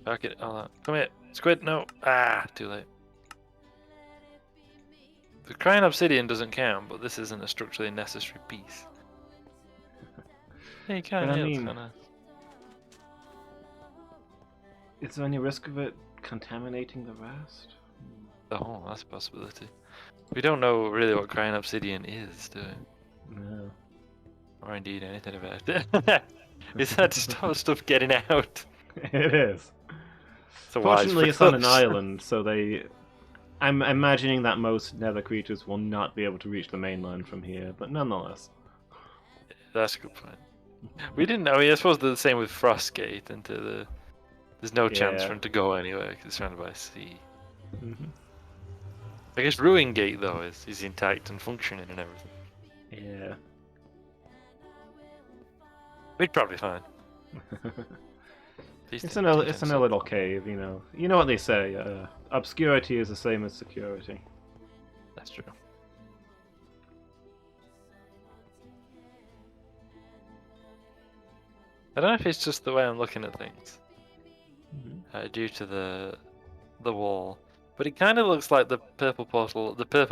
Speaker 2: Back it all out. Come here, squid, no. Ah, too late. The crying obsidian doesn't count, but this isn't a structurally necessary piece. Yeah, you can,
Speaker 1: But I
Speaker 2: yeah,
Speaker 1: mean-
Speaker 2: it's kinda...
Speaker 1: Is there any risk of it contaminating the rest?
Speaker 2: Oh, that's a possibility. We don't know really what crying obsidian is, do we?
Speaker 1: No.
Speaker 2: Or indeed anything about it. Is that to stop stuff getting out?
Speaker 1: It is.
Speaker 2: It's a wise
Speaker 1: Fortunately, it's on an
Speaker 2: precaution.
Speaker 1: island, so I'm imagining that most nether creatures will not be able to reach the mainland from here, but nonetheless.
Speaker 2: That's a good point. We didn't. I mean, I suppose they're the same with Frostgate. There's no chance
Speaker 1: Yeah.
Speaker 2: for him to go anywhere because it's surrounded by sea.
Speaker 1: Mhm.
Speaker 2: I guess Ruin Gate though is intact and functioning and everything.
Speaker 1: Yeah.
Speaker 2: We'd probably be fine. These
Speaker 1: It's
Speaker 2: things
Speaker 1: in
Speaker 2: do
Speaker 1: a, it's
Speaker 2: tend
Speaker 1: in
Speaker 2: to-
Speaker 1: a little cave, you know. You know what they say, obscurity is the same as security.
Speaker 2: That's true. I don't know if it's just the way I'm looking at things due to the wall, but it kind of looks like the purple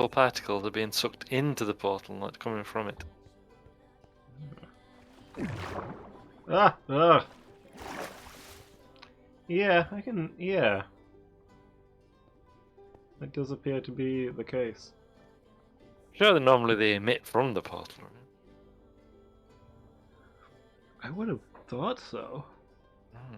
Speaker 2: particles are being sucked into the portal, not coming from it.
Speaker 1: Ah! Ah! Yeah, yeah. That does appear to be the case.
Speaker 2: Sure, that normally they emit from the portal. Right?
Speaker 1: I would have thought so.
Speaker 2: Hmm.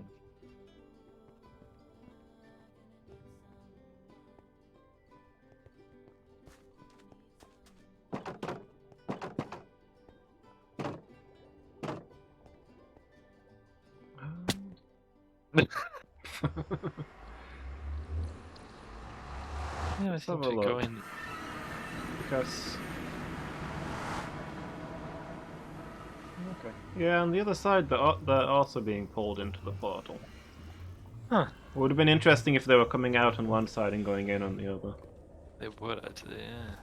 Speaker 2: Yeah, I
Speaker 1: Let's
Speaker 2: seem
Speaker 1: have a
Speaker 2: to
Speaker 1: look.
Speaker 2: go in.
Speaker 1: Because... Okay. Yeah, on the other side, they're also being pulled into the portal.
Speaker 2: Huh.
Speaker 1: It would have been interesting if they were coming out on one side and going in on the other.
Speaker 2: They would actually, yeah.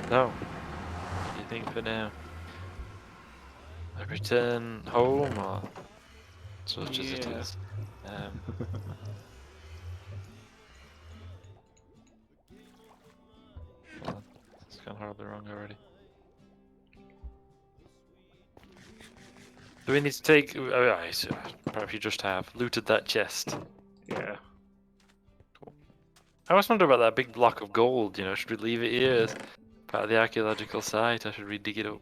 Speaker 2: So, what do you think for now? A return home or such as it
Speaker 1: Yeah.
Speaker 2: is? Hold on. It's gone horribly wrong already. Do we need to take? Oh, I see. Perhaps you just have looted that chest.
Speaker 1: Yeah.
Speaker 2: I always wonder about that big block of gold. You know, should we leave it here as part of the archaeological site, or should we dig it up?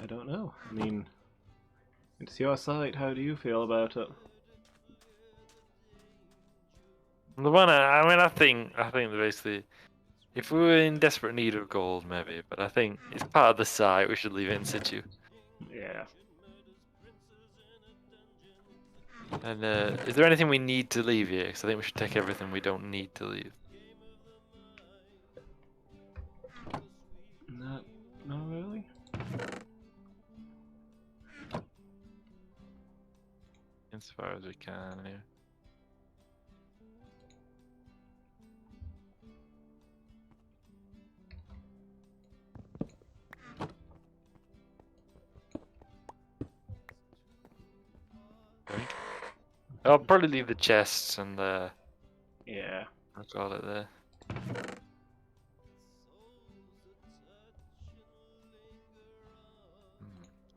Speaker 1: I don't know. I mean, it's your site. How do you feel about it?
Speaker 2: The one, I mean, I think that basically, if we were in desperate need of gold, maybe, but I think it's part of the site. We should leave it in situ.
Speaker 1: Yeah.
Speaker 2: And is there anything we need to leave here? Because I think we should take everything we don't need to leave.
Speaker 1: Not really.
Speaker 2: As far as we can, anyway. I'll probably leave the chests and
Speaker 1: Yeah.
Speaker 2: I'll call it there.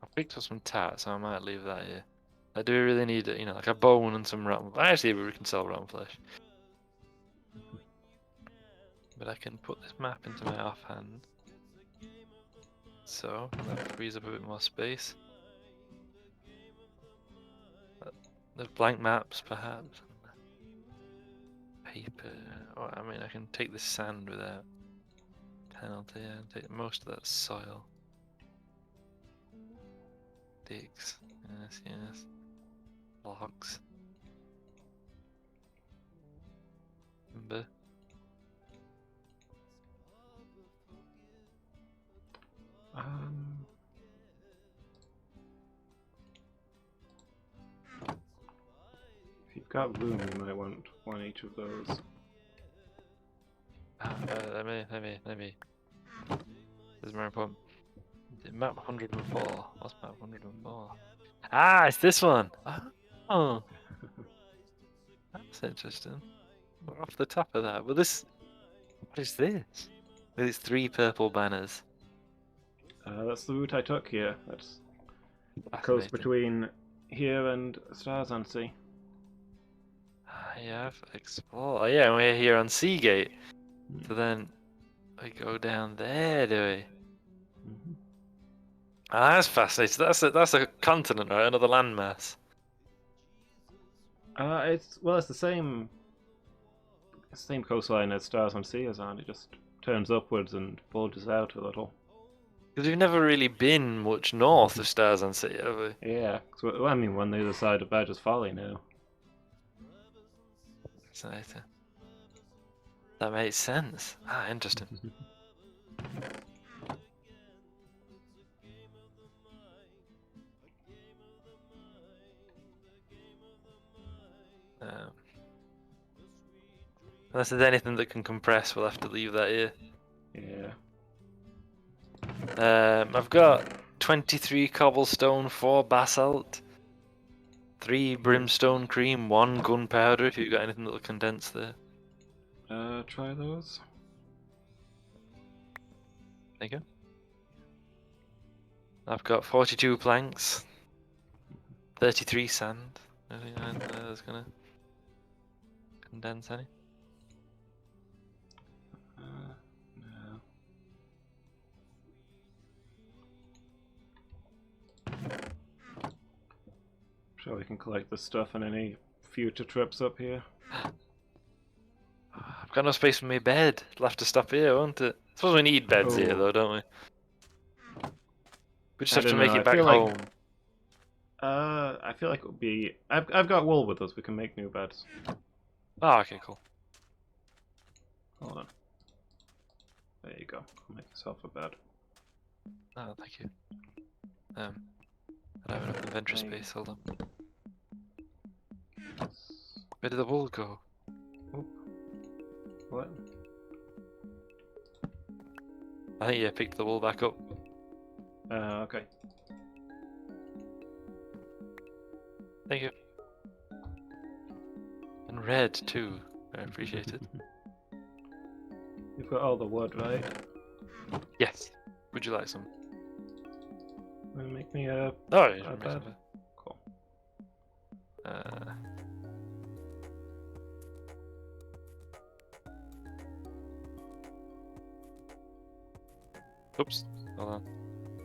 Speaker 2: I picked up some tat, so I might leave that here. I do really need, you know, like a bone and some rotten. Actually, we can sell rotten flesh. But I can put this map into my offhand. So that frees up a bit more space. The blank maps, perhaps. Paper. Oh, I mean, I can take the sand without penalty and take most of that soil. Digs. Yes, yes. Logs. Timber.
Speaker 1: If you've got room, you might want one each of those.
Speaker 2: Let me. This is more important. Map 104. What's map 104? Ah, it's this one. Oh, that's interesting. We're off the top of that. But this, what is this? With its 3 purple banners.
Speaker 1: That's the route I took here. That's the coast
Speaker 2: Fascinating.
Speaker 1: between here and Stars on Sea.
Speaker 2: Yeah, I've explored. Oh yeah, we're here on Seagate. So then we go down there, do we?
Speaker 1: Mhm.
Speaker 2: Ah, that's fascinating. That's a continent, right? Another landmass.
Speaker 1: It's the same coastline as Stars on Sea is on. It just turns upwards and bulges out a little.
Speaker 2: Because we've never really been much north of Stars on Sea, have we?
Speaker 1: Yeah, so, I mean, we're on the other side of Badger's Folly now.
Speaker 2: Fascinating. That makes sense. Ah, interesting. Unless there's anything that can compress, we'll have to leave that here.
Speaker 1: Yeah.
Speaker 2: I've got 23 cobblestone, 4 basalt, 3 brimstone cream, 1 gunpowder. If you've got anything that'll condense there.
Speaker 1: Try those.
Speaker 2: There you go. I've got 42 planks, 33 sand. Anything that's gonna condense any?
Speaker 1: No. Sure, we can collect the stuff on any future trips up here.
Speaker 2: I've got no space for my bed. It'll have to stop here, won't it? I suppose we need beds here,
Speaker 1: Oh.
Speaker 2: though, don't we? We just
Speaker 1: I
Speaker 2: have to
Speaker 1: don't
Speaker 2: make
Speaker 1: know,
Speaker 2: it
Speaker 1: I
Speaker 2: back
Speaker 1: feel like-
Speaker 2: home.
Speaker 1: I feel like it would be. I've got wool with us. We can make new beds.
Speaker 2: Oh, okay, cool.
Speaker 1: Hold on. There you go. I'll make yourself a bed.
Speaker 2: Oh, thank you. I don't have enough inventory
Speaker 1: Thank you.
Speaker 2: space. Hold on. Where did the wool go?
Speaker 1: What?
Speaker 2: I think you picked the wool back up.
Speaker 1: Okay.
Speaker 2: Thank you. And red too. I appreciate it.
Speaker 1: You've got all the wood, right?
Speaker 2: Yes. Would you like some?
Speaker 1: Make me a.
Speaker 2: Oh, yeah,
Speaker 1: Not
Speaker 2: make some.
Speaker 1: bad. Cool.
Speaker 2: Oops. Hold on.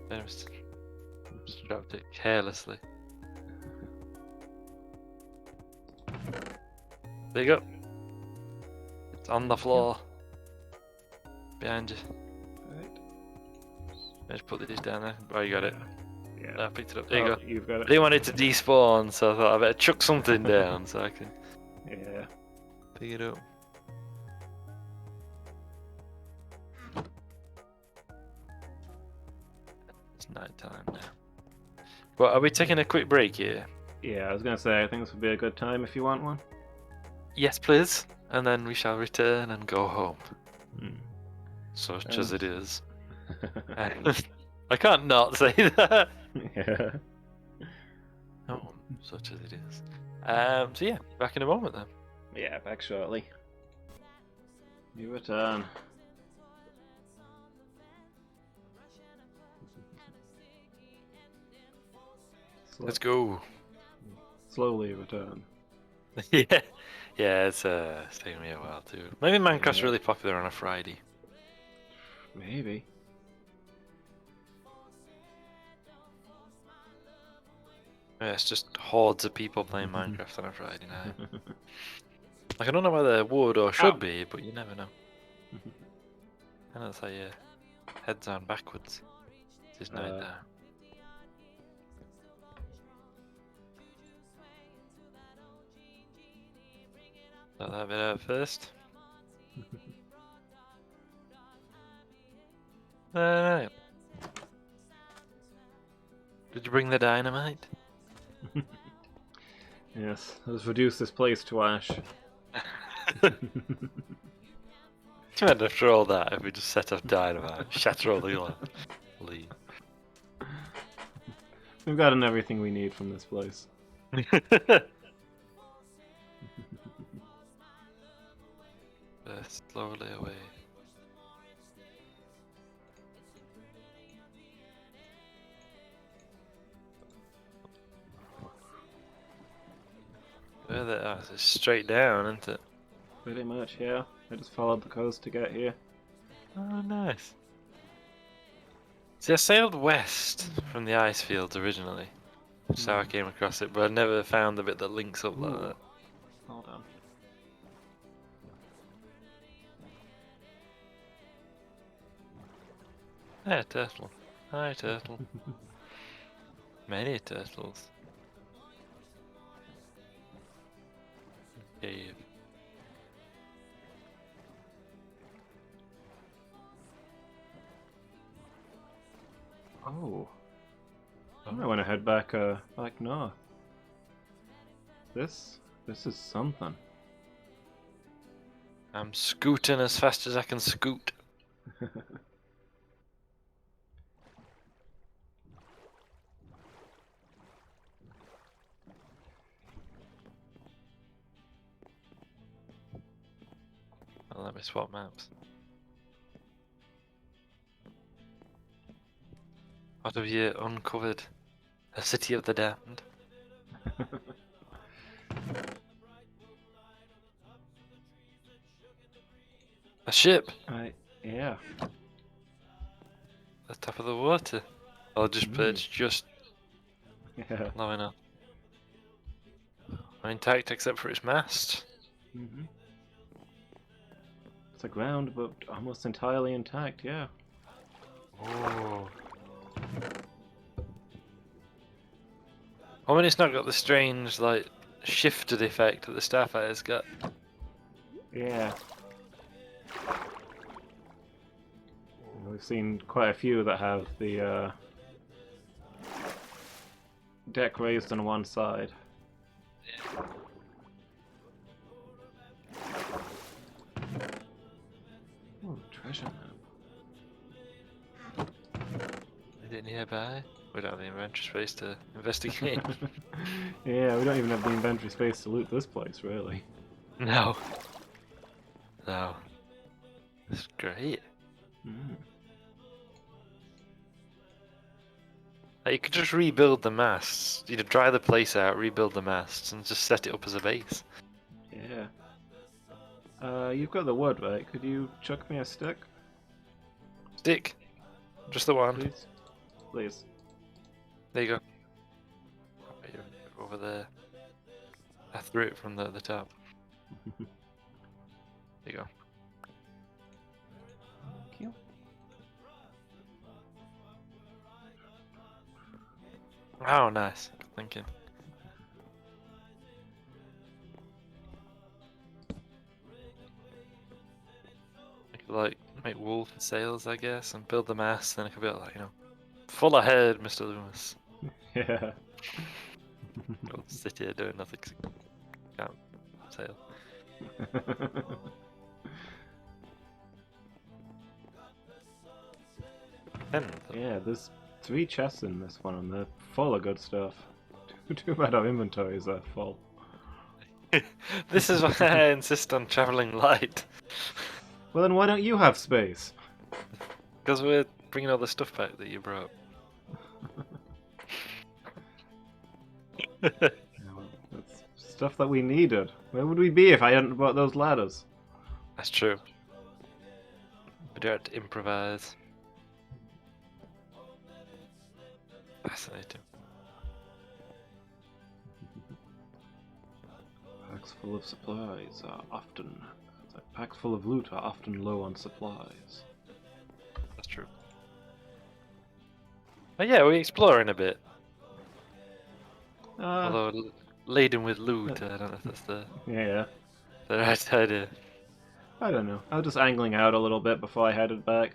Speaker 2: There, just dropped it carelessly. There you go. It's on the floor. Behind you.
Speaker 1: Right.
Speaker 2: Just put these down there. Oh, you got it.
Speaker 1: Yeah.
Speaker 2: I picked it up. There you go.
Speaker 1: You've got
Speaker 2: I
Speaker 1: it.
Speaker 2: didn't want it to despawn, so I thought I better chuck something down so I can
Speaker 1: Yeah.
Speaker 2: pick it up. It's night time now. Well, are we taking a quick break here?
Speaker 1: Yeah, I was gonna say, I think this would be a good time if you want one.
Speaker 2: Yes, please. And then we shall return and go home. Such as it is. I can't not say that.
Speaker 1: Yeah.
Speaker 2: Oh, such as it is. So yeah, back in a moment then.
Speaker 1: Yeah, back shortly. You return.
Speaker 2: Let's go.
Speaker 1: Slowly return.
Speaker 2: Yeah, yeah, it's taking me a while too. Maybe Minecraft's
Speaker 1: Yeah.
Speaker 2: really popular on a Friday.
Speaker 1: Maybe.
Speaker 2: Yeah, it's just hordes of people playing Minecraft on a Friday night. Like I don't know whether there would or should
Speaker 1: Ow.
Speaker 2: be, but you never know. And that's how your head's on backwards. It's night there. Got that bit out first. Alright. Did you bring the dynamite?
Speaker 1: Yes, let's reduce this place to ash.
Speaker 2: Imagine after all that, if we just set off dynamite, shatter all the glass, leave.
Speaker 1: We've gotten everything we need from this place.
Speaker 2: Slowly away. Where they are, it's straight down, isn't it?
Speaker 1: Pretty much, yeah. I just followed the coast to get here.
Speaker 2: Oh, nice. See, I sailed west from the ice fields originally. That's how I came across it, but I never found the bit that links up like
Speaker 1: Ooh.
Speaker 2: that.
Speaker 1: Hold on.
Speaker 2: Hi, turtle. Hi, turtle. Many turtles. Cave.
Speaker 1: Oh. I might want to head back north. This is something.
Speaker 2: I'm scooting as fast as I can scoot. Well, let me swap maps. What have you uncovered? A city of the damned? A ship!
Speaker 1: Yeah.
Speaker 2: At the top of the water. It's just
Speaker 1: Yeah.
Speaker 2: low enough. Intact except for its mast.
Speaker 1: Mm-hmm. It's aground, but almost entirely intact, yeah.
Speaker 2: Oh. I mean, it's not got the strange, like, shifted effect that the Starfire's got.
Speaker 1: Yeah. We've seen quite a few that have the deck raised on one side. Oh, treasure map.
Speaker 2: Is it nearby? We don't have the inventory space to investigate.
Speaker 1: Yeah, we don't even have the inventory space to loot this place, really.
Speaker 2: No. No. It's great.
Speaker 1: Mm.
Speaker 2: Like, you could just rebuild the masts. You could dry the place out, rebuild the masts, and just set it up as a base.
Speaker 1: Yeah. You've got the wood, right? Could you chuck me a stick,
Speaker 2: Stick. Just the one.
Speaker 1: please? Please.
Speaker 2: There you go. Over there. I threw it from the top. There you go.
Speaker 1: Thank you.
Speaker 2: Oh, nice. Good thinking. I could, like, make wool for sails, I guess, and build the mast, then I could be like, full ahead, Mr. Loomis.
Speaker 1: Yeah.
Speaker 2: I'll sit here doing nothing 'cause I can't sail.
Speaker 1: Yeah, there's 3 chests in this one, and they're full of good stuff. Too bad our inventories are full.
Speaker 2: This is why I insist on traveling light.
Speaker 1: Well, then why don't you have space?
Speaker 2: Because we're bringing all the stuff back that you brought.
Speaker 1: Yeah, well, that's stuff that we needed. Where would we be if I hadn't brought those ladders?
Speaker 2: That's true. We do have to improvise. Fascinating.
Speaker 1: Packs full of supplies are often... Packs full of loot are often low on supplies.
Speaker 2: That's true. But yeah, we're exploring a bit. Although laden with loot, I don't know if that's the
Speaker 1: Yeah.
Speaker 2: right idea.
Speaker 1: I don't know. I was just angling out a little bit before I headed back.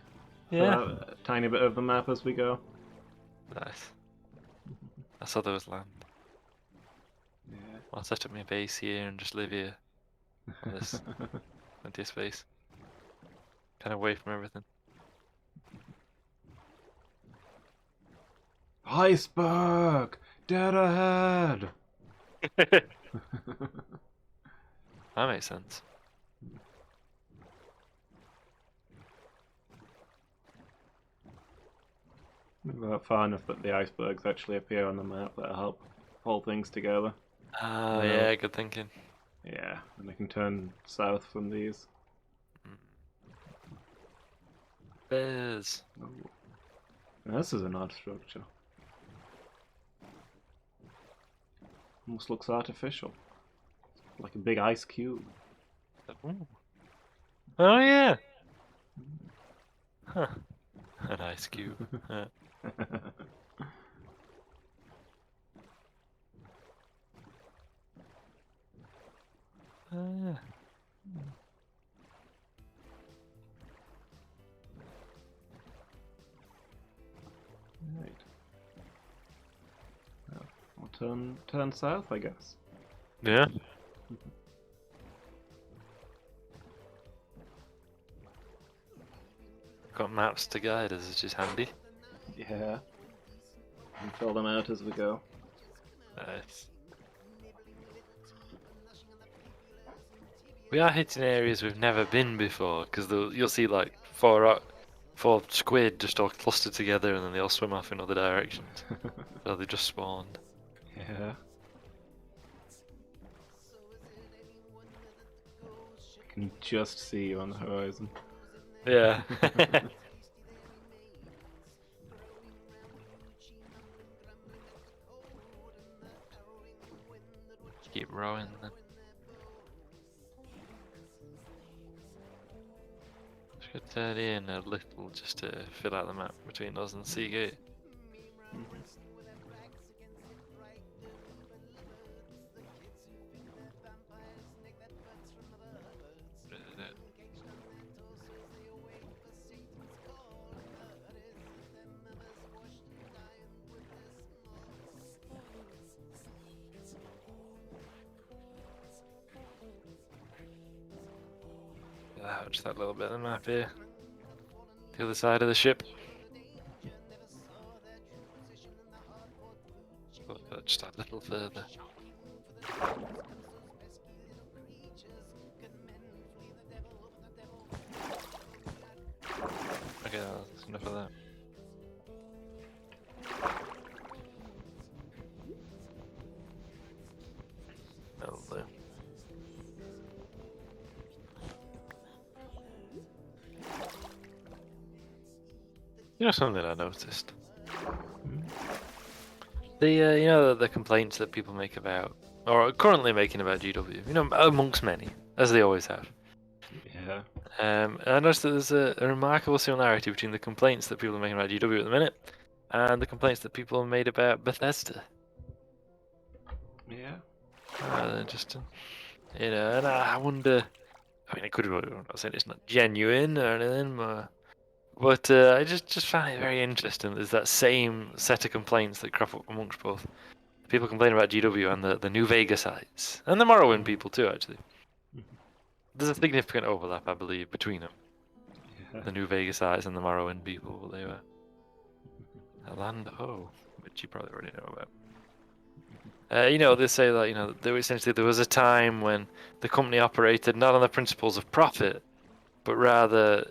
Speaker 2: Yeah.
Speaker 1: Fill out a tiny bit of the map as we go.
Speaker 2: Nice. I saw there was land.
Speaker 1: Yeah.
Speaker 2: I'll set up my base here and just live here. There's plenty of space. kind of away from everything.
Speaker 1: Iceberg! Dead ahead!
Speaker 2: That makes sense.
Speaker 1: About far enough that the icebergs actually appear on the map that help hold things together.
Speaker 2: Oh,
Speaker 1: No.
Speaker 2: yeah, good thinking.
Speaker 1: Yeah, and they can turn south from these.
Speaker 2: Bears.
Speaker 1: Oh. Now, this is an odd structure. Almost looks artificial. Like a big ice cube.
Speaker 2: Ooh. Oh, yeah. Huh. An ice cube. Yeah. Yeah.
Speaker 1: Right. I'll turn south, I guess.
Speaker 2: Yeah. Got maps to guide us, which is handy.
Speaker 1: Yeah. And fill them out as we go.
Speaker 2: Nice. We are hitting areas we've never been before, because you'll see like four squid just all clustered together, and then they all swim off in other directions. So they just spawned.
Speaker 1: Yeah. I can just see you on the horizon.
Speaker 2: Yeah. Keep rowing then. Should turn in a little just to fill out the map between us and Seagate. Just that little bit of the map here. The other side of the ship. Just that little further. Okay, that's enough of that. That'll do. You know something I noticed? The complaints that people make about, or are currently making about GW, amongst many, as they always have.
Speaker 1: Yeah.
Speaker 2: I noticed that there's a remarkable similarity between the complaints that people are making about GW at the minute and the complaints that people have made about Bethesda.
Speaker 1: Yeah.
Speaker 2: Interesting. And I wonder. I mean, it could be. I'm not saying it's not genuine or anything, but I just found it very interesting. There's that same set of complaints that crop up amongst both people complaining about GW and the New Vega sites, and the Morrowind people too, actually. There's a significant overlap, I believe, between them.
Speaker 1: Yeah.
Speaker 2: The New Vega sites and the Morrowind people. They were a land which you probably already know about. They say that there was a time when the company operated not on the principles of profit, but rather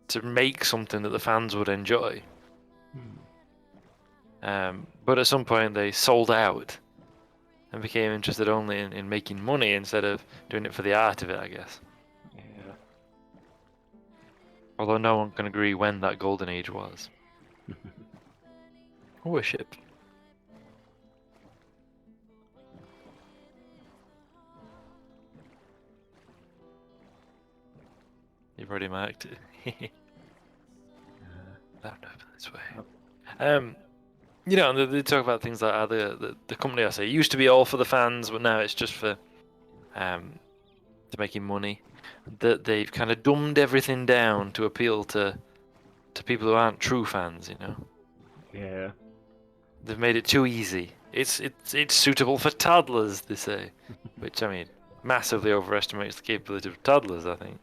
Speaker 2: to make something that the fans would enjoy. But at some point they sold out and became interested only in making money instead of doing it for the art of it, I guess.
Speaker 1: Yeah.
Speaker 2: Although no one can agree when that golden age was. Oh, a ship. You've already marked it. No, this way. And they talk about things like how the company, I say, used to be all for the fans, but now it's just for to making money. That they've kind of dumbed everything down to appeal to people who aren't true fans.
Speaker 1: Yeah.
Speaker 2: They've made it too easy. It's suitable for toddlers, they say, which I mean massively overestimates the capability of toddlers, I think.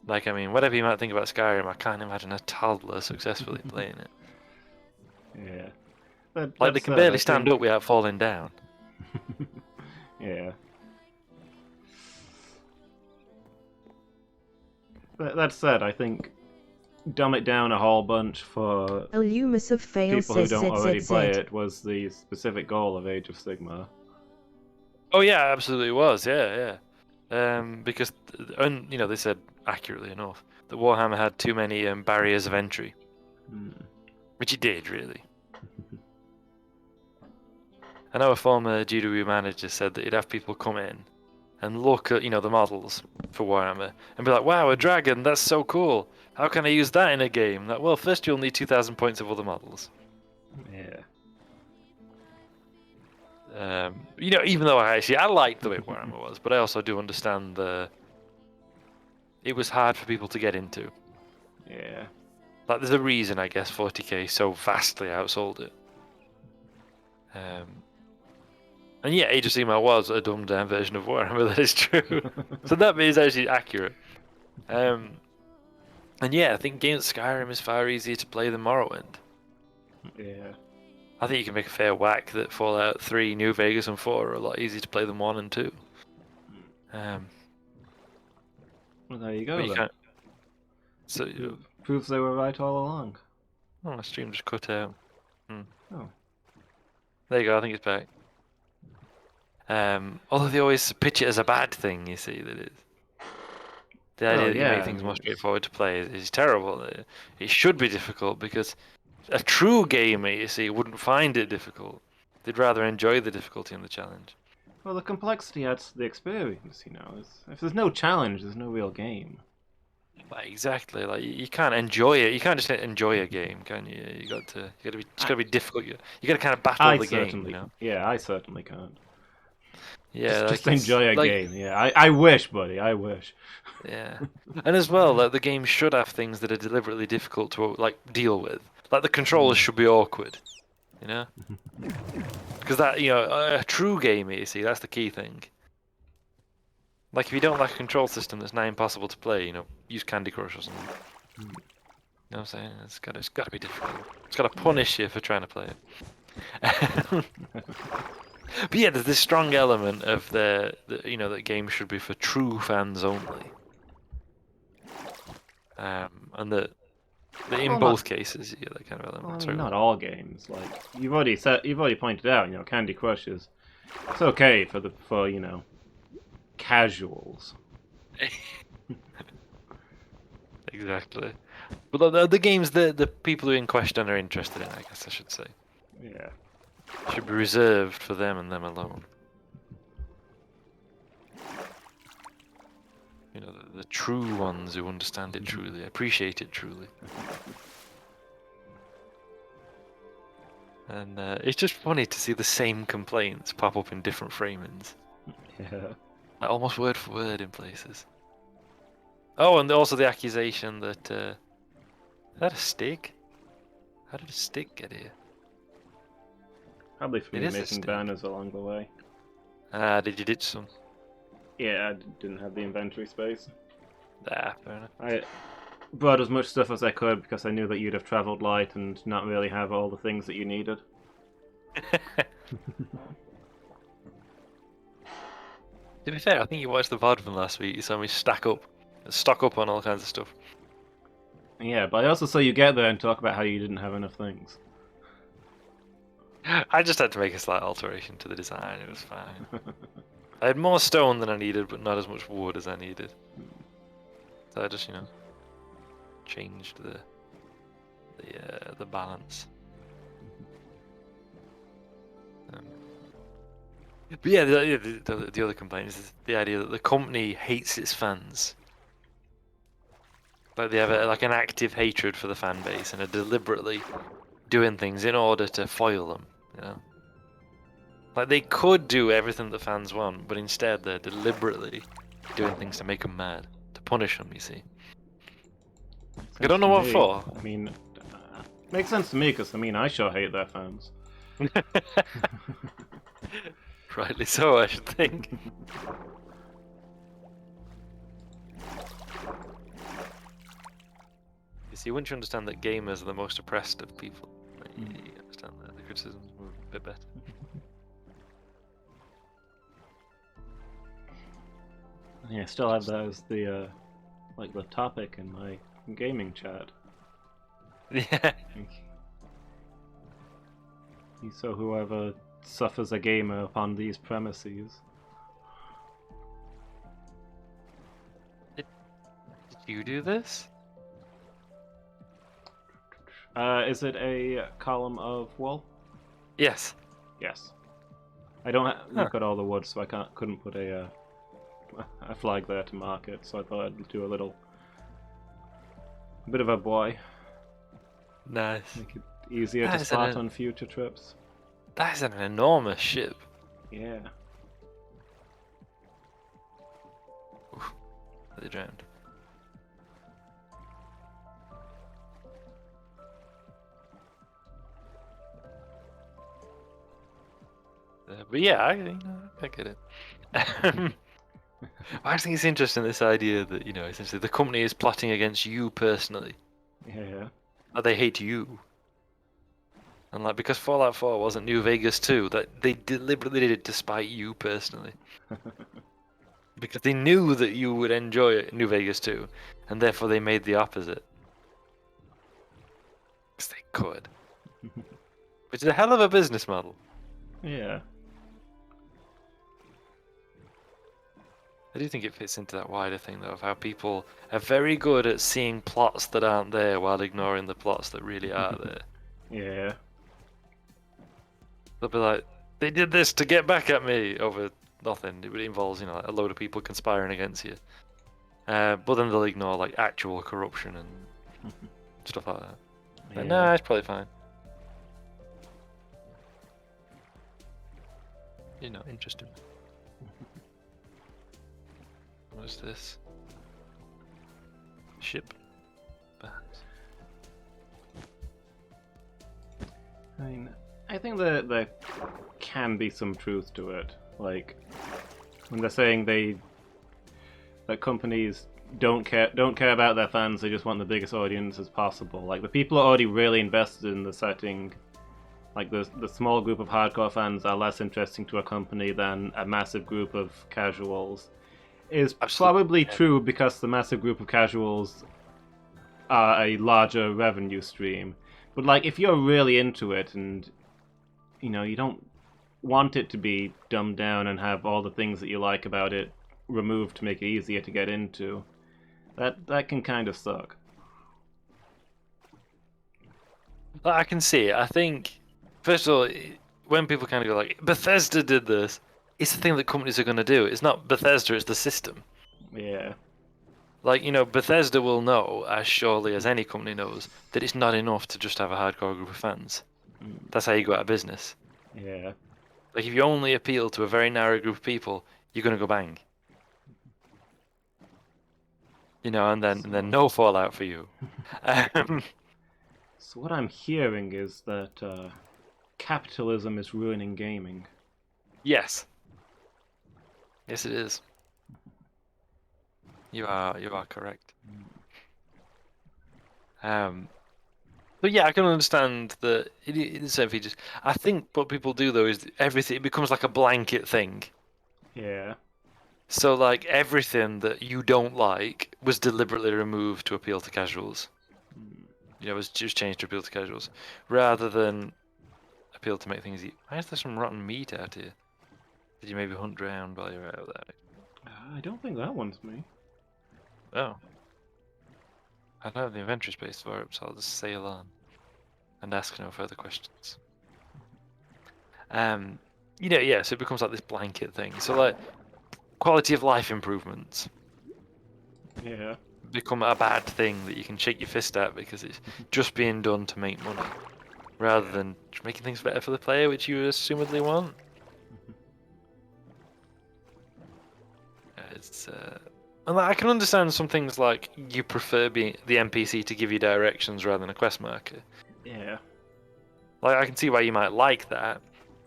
Speaker 2: Like, I mean, whatever you might think about Skyrim, I can't imagine a toddler successfully playing it.
Speaker 1: Yeah. But
Speaker 2: Like, they
Speaker 1: that
Speaker 2: can
Speaker 1: said,
Speaker 2: barely
Speaker 1: I
Speaker 2: stand
Speaker 1: think-
Speaker 2: up without falling down.
Speaker 1: Yeah. But that said, I think dumb it down a whole bunch for
Speaker 4: Illumus of Fail
Speaker 1: people who
Speaker 4: says
Speaker 1: don't already play
Speaker 4: ZZZ.
Speaker 1: it was the specific goal of Age of Sigmar.
Speaker 2: Oh yeah, absolutely was. Yeah, yeah. Because, and you know, they said accurately enough that Warhammer had too many barriers of entry,
Speaker 1: Hmm.
Speaker 2: which it did really. I know a former GW manager said that he'd have people come in and look at, you know, the models for Warhammer and be like, "Wow, a dragon! That's so cool! How can I use that in a game?" Like, well, first you'll need 2,000 points of other models.
Speaker 1: Yeah.
Speaker 2: You know, even though I liked the way Warhammer was, but I also do understand it was hard for people to get into.
Speaker 1: Yeah.
Speaker 2: Like, there's a reason, I guess, 40k so vastly outsold it. And yeah, Age of Sigmar was a dumbed down version of Warhammer, that is true. So that is actually accurate. And yeah, I think against Skyrim is far easier to play than Morrowind.
Speaker 1: Yeah.
Speaker 2: I think you can make a fair whack that Fallout 3, New Vegas, and 4 are a lot easier to play than 1 and 2.
Speaker 1: Well, there you
Speaker 2: But
Speaker 1: go
Speaker 2: you
Speaker 1: then.
Speaker 2: can't. So,
Speaker 1: Proves they were right all along.
Speaker 2: oh, my stream just cut out.
Speaker 1: Oh.
Speaker 2: There you go, I think it's back. Although they always pitch it as a bad thing, you see, that is. The idea
Speaker 1: Well,
Speaker 2: that you
Speaker 1: yeah,
Speaker 2: make
Speaker 1: I
Speaker 2: things
Speaker 1: mean,
Speaker 2: more
Speaker 1: it's-
Speaker 2: straightforward to play is terrible. It should be difficult because a true gamer, you see, wouldn't find it difficult. They'd rather enjoy the difficulty and the challenge.
Speaker 1: Well, the complexity adds to the experience, you know. If there's no challenge, there's no real game.
Speaker 2: Like, exactly, like you can't enjoy it. You can't just enjoy a game, can you? You got to be. It's got to be difficult. You got to kind of battle the game, you know.
Speaker 1: Yeah, I certainly can't.
Speaker 2: Yeah,
Speaker 1: Just
Speaker 2: like
Speaker 1: enjoy a
Speaker 2: like,
Speaker 1: game. Yeah, I wish, buddy. I wish.
Speaker 2: Yeah, and as well, like the game should have things that are deliberately difficult to like deal with. Like the controls should be awkward, you know. Because that, you know, a true gamer, you see, that's the key thing. Like if you don't like a control system that's nigh impossible to play, you know, use Candy Crush or something. You know what I'm saying? It's got to be difficult. It's got to punish you for trying to play it. But yeah, there's this strong element of you know, that games should be for true fans only. And that in
Speaker 1: Well,
Speaker 2: both cases, you get that kind of element.
Speaker 1: Well, I
Speaker 2: Sorry,
Speaker 1: mean, not
Speaker 2: what?
Speaker 1: all games. Like you've already pointed out. You know, Candy Crush is it's okay for you know casuals.
Speaker 2: Exactly. But the games that the people who are in question are interested in, I guess I should say,
Speaker 1: Yeah.
Speaker 2: should be reserved for them and them alone. You know, the true ones who understand it truly, appreciate it truly. And it's just funny to see the same complaints pop up in different framings,
Speaker 1: Yeah.
Speaker 2: like almost word for word in places. Oh, and also the accusation that is that a stick? How did a stick get here?
Speaker 1: Probably for
Speaker 2: It
Speaker 1: me
Speaker 2: is a
Speaker 1: making
Speaker 2: stick.
Speaker 1: banners along the way.
Speaker 2: Did you ditch some?
Speaker 1: Yeah, I didn't have the inventory space.
Speaker 2: Fair enough.
Speaker 1: I brought as much stuff as I could because I knew that you'd have travelled light and not really have all the things that you needed.
Speaker 2: To be fair, I think you watched the VOD from last week. You saw me stock up on all kinds of stuff.
Speaker 1: Yeah, but I also saw you get there and talk about how you didn't have enough things.
Speaker 2: I just had to make a slight alteration to the design. It was fine. I had more stone than I needed, but not as much wood as I needed. So I just, you know, changed the balance. But yeah, the other complaint is the idea that the company hates its fans. Like they have like an active hatred for the fan base and are deliberately doing things in order to foil them, you know? Like they could do everything the fans want, but instead they're deliberately doing things to make them mad, to punish them, you see. I don't know what for.
Speaker 1: I mean, makes sense to me because I mean I sure hate their fans.
Speaker 2: Rightly so, I should think. See, once you understand that gamers are the most oppressed of people, you understand that the criticisms were a bit better.
Speaker 1: Yeah, I still have that as the like the topic in my gaming chat.
Speaker 2: Yeah.
Speaker 1: So whoever suffers a gamer upon these premises.
Speaker 2: Did you do this?
Speaker 1: Is it a column of wool?
Speaker 2: Yes.
Speaker 1: Yes. I don't
Speaker 2: Huh.
Speaker 1: look at all the wood, so I couldn't put a flag there to mark it. So I thought I'd do a bit of a boy,
Speaker 2: Nice.
Speaker 1: make it easier
Speaker 2: That
Speaker 1: to
Speaker 2: is
Speaker 1: spot
Speaker 2: an-
Speaker 1: on future trips.
Speaker 2: That is an enormous ship.
Speaker 1: Yeah.
Speaker 2: They drowned. But yeah, I get it. I just think it's interesting, this idea that, essentially the company is plotting against you personally.
Speaker 1: Yeah.
Speaker 2: Or they hate you. And like, because Fallout 4 wasn't New Vegas 2, that they deliberately did it despite you personally. Because they knew that you would enjoy New Vegas 2, and therefore they made the opposite. Because they could. Which is a hell of a business model.
Speaker 1: Yeah.
Speaker 2: I do think it fits into that wider thing, though, of how people are very good at seeing plots that aren't there while ignoring the plots that really are there.
Speaker 1: Yeah.
Speaker 2: They'll be like, they did this to get back at me over nothing. It involves, like a load of people conspiring against you. But then they'll ignore like actual corruption and stuff like that. But
Speaker 1: Yeah.
Speaker 2: nah, it's probably fine. Interesting. What is this? Ship? Perhaps.
Speaker 1: I mean, I think that there can be some truth to it. Like when they're saying that companies don't care about their fans, they just want the biggest audience as possible. Like the people are already really invested in the setting. Like the small group of hardcore fans are less interesting to a company than a massive group of casuals. Is
Speaker 2: Absolutely,
Speaker 1: probably
Speaker 2: yeah.
Speaker 1: true because the massive group of casuals are a larger revenue stream. But like if you're really into it and you don't want it to be dumbed down and have all the things that you like about it removed to make it easier to get into, that can kind of suck.
Speaker 2: I can see it. I think, first of all, when people kind of go like, Bethesda did this, it's the thing that companies are going to do. It's not Bethesda, it's the system.
Speaker 1: Yeah.
Speaker 2: Like, Bethesda will know, as surely as any company knows, that it's not enough to just have a hardcore group of fans. That's how you go out of business.
Speaker 1: Yeah.
Speaker 2: Like, if you only appeal to a very narrow group of people, you're going to go bang. And then no Fallout for you.
Speaker 1: So what I'm hearing is that capitalism is ruining gaming.
Speaker 2: Yes. Yes, it is. You are correct. But yeah, I can understand that it is certain features. I think what people do though is everything, it becomes like a blanket thing.
Speaker 1: Yeah.
Speaker 2: So like everything that you don't like was deliberately removed to appeal to casuals. It was just changed to appeal to casuals, rather than appeal to make things. Why is there some rotten meat out here? Did you maybe hunt around while you were out there?
Speaker 1: I don't think that one's me.
Speaker 2: Oh. I don't have the inventory space for it, so I'll just sail on and ask no further questions. Yeah, so it becomes like this blanket thing. So like quality of life improvements
Speaker 1: Yeah.
Speaker 2: become a bad thing that you can shake your fist at because it's just being done to make money, rather than making things better for the player, which you assumedly want. And like, I can understand some things like you prefer being the NPC to give you directions rather than a quest marker.
Speaker 1: Yeah.
Speaker 2: Like, I can see why you might like that,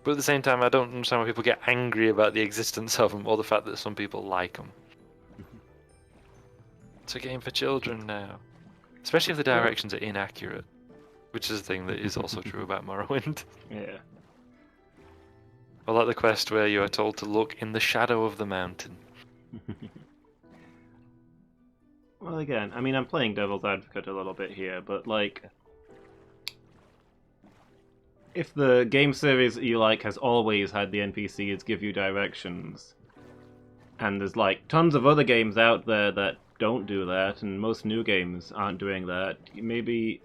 Speaker 2: but at the same time, I don't understand why people get angry about the existence of them or the fact that some people like them. It's a game for children now. Especially if the directions are inaccurate, which is a thing that is also true about Morrowind.
Speaker 1: Yeah.
Speaker 2: Or like the quest where you are told to look in the shadow of the mountain.
Speaker 1: Well, again, I mean, I'm playing devil's advocate a little bit here, but like, if the game series that you like has always had the NPCs give you directions, and there's like tons of other games out there that don't do that, and most new games aren't doing that, maybe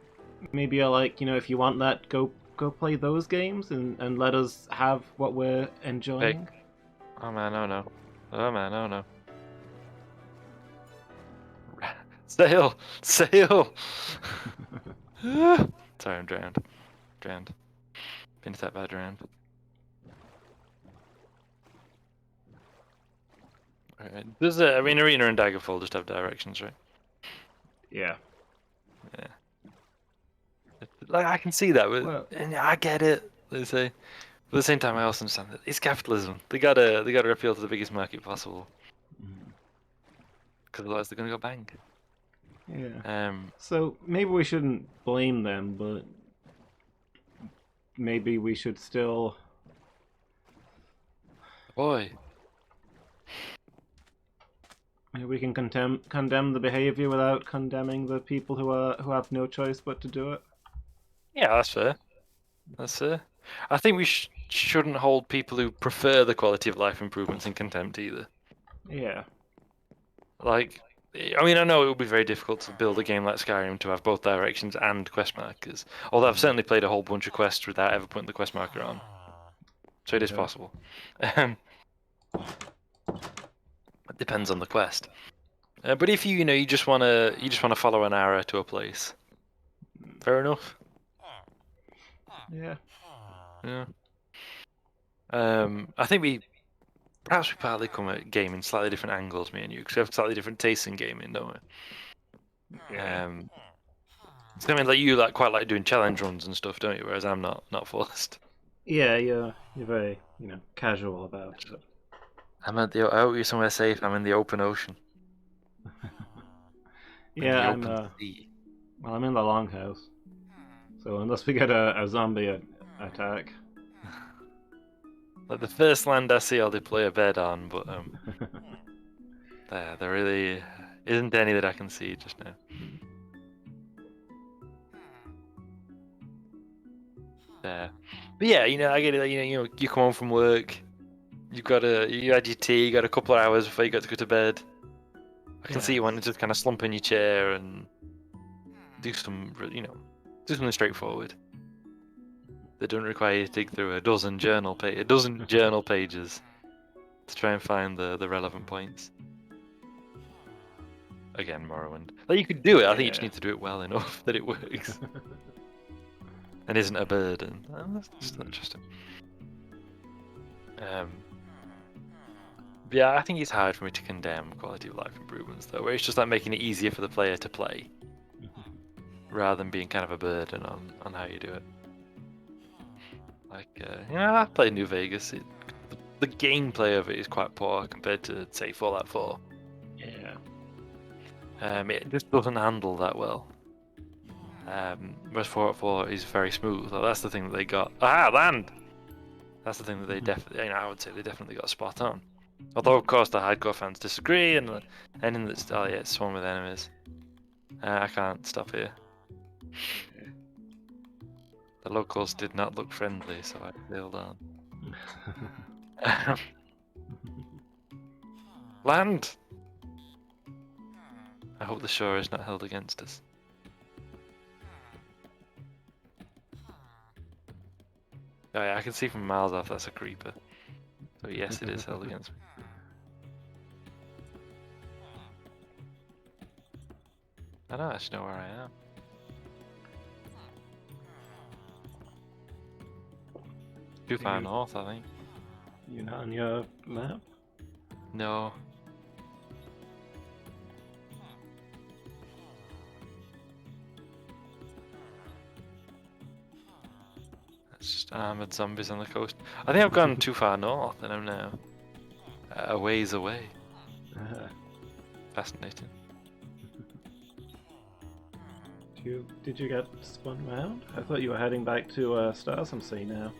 Speaker 1: you're like, if you want that, go play those games and let us have what we're enjoying.
Speaker 2: Oh man, oh no. Oh man, oh no. Sail! Sail! Sorry, I'm drowned. Drowned. Been attacked by a drowned. Alright. Does Arena and Daggerfall just have directions, right?
Speaker 1: Yeah.
Speaker 2: Yeah. Like, I can see that,
Speaker 1: Well-
Speaker 2: and I get it, they say. But at the same time, I also understand that it's capitalism. They gotta appeal to the biggest market possible. Because otherwise they're gonna go bang.
Speaker 1: Yeah. So maybe we shouldn't blame them, but maybe we should still.
Speaker 2: Boy.
Speaker 1: Maybe we can condemn the behavior without condemning the people who have no choice but to do it.
Speaker 2: Yeah, that's fair. That's fair. I think we shouldn't hold people who prefer the quality of life improvements in contempt either.
Speaker 1: Yeah.
Speaker 2: Like, I mean, I know it would be very difficult to build a game like Skyrim to have both directions and quest markers. Although I've certainly played a whole bunch of quests without ever putting the quest marker on. So it is
Speaker 1: Yeah.
Speaker 2: possible. It depends on the quest. But if you just wanna follow an arrow to a place, fair enough.
Speaker 1: Yeah.
Speaker 2: Yeah. I think perhaps we partly come at gaming slightly different angles, me and you, because we have slightly different tastes in gaming, don't we?
Speaker 1: Yeah.
Speaker 2: So I mean, like you quite like doing challenge runs and stuff, don't you? Whereas I'm not forced.
Speaker 1: Yeah. You're very casual about it.
Speaker 2: I hope you're somewhere safe. I'm in the open ocean.
Speaker 1: Yeah.
Speaker 2: In the open sea.
Speaker 1: Well, I'm in the longhouse. So unless we get a zombie attack.
Speaker 2: Like the first land I see, I'll deploy a bed on, but there really isn't any that I can see just now. There, but yeah, I get it. You come home from work, you had your tea, you got a couple of hours before you got to go to bed. I can see you wanting to just kind of slump in your chair and do something straightforward. That don't require you to dig through a dozen journal pages to try and find the relevant points. Again, Morrowind. Like, you could do it. I think you just need to do it well enough that it works and isn't a burden. That's just interesting. But yeah, I think it's hard for me to condemn quality of life improvements though, where it's just like making it easier for the player to play, rather than being kind of a burden on how you do it. Like, I played New Vegas. The gameplay of it is quite poor compared to, say, Fallout 4.
Speaker 1: Yeah.
Speaker 2: It just doesn't handle that well. Whereas Fallout 4 is very smooth. So that's the thing that they got. Ah, land! That's the thing that they definitely, I would say they definitely got spot on. Although, of course, the hardcore fans disagree, and anything that's, it's swarmed with enemies. I can't stop here. The locals did not look friendly, so I sailed on. Land! I hope the shore is not held against us. Oh yeah, I can see from miles off that's a creeper. So yes, it is held against me. I don't actually know where I am. Too far north, I think.
Speaker 1: You're not on your map?
Speaker 2: No. It's just armored zombies on the coast. I think I've gone too far north and I'm now a ways away. Fascinating.
Speaker 1: Did you get spun round? I thought you were heading back to Stars on Sea now.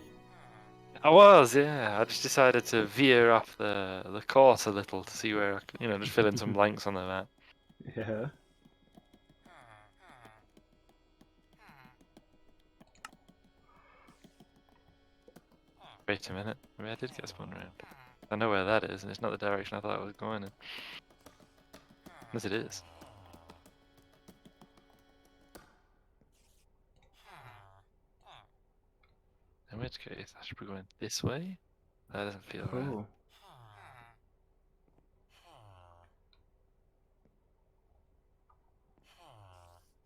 Speaker 2: I was, yeah. I just decided to veer off the course a little to see where I could, just fill in some blanks on the map.
Speaker 1: Yeah.
Speaker 2: Wait a minute. Maybe I did get spun around. I know where that is, and it's not the direction I thought I was going in. Yes, it is. In which case, I should be going this way? That doesn't feel right.
Speaker 1: Oh.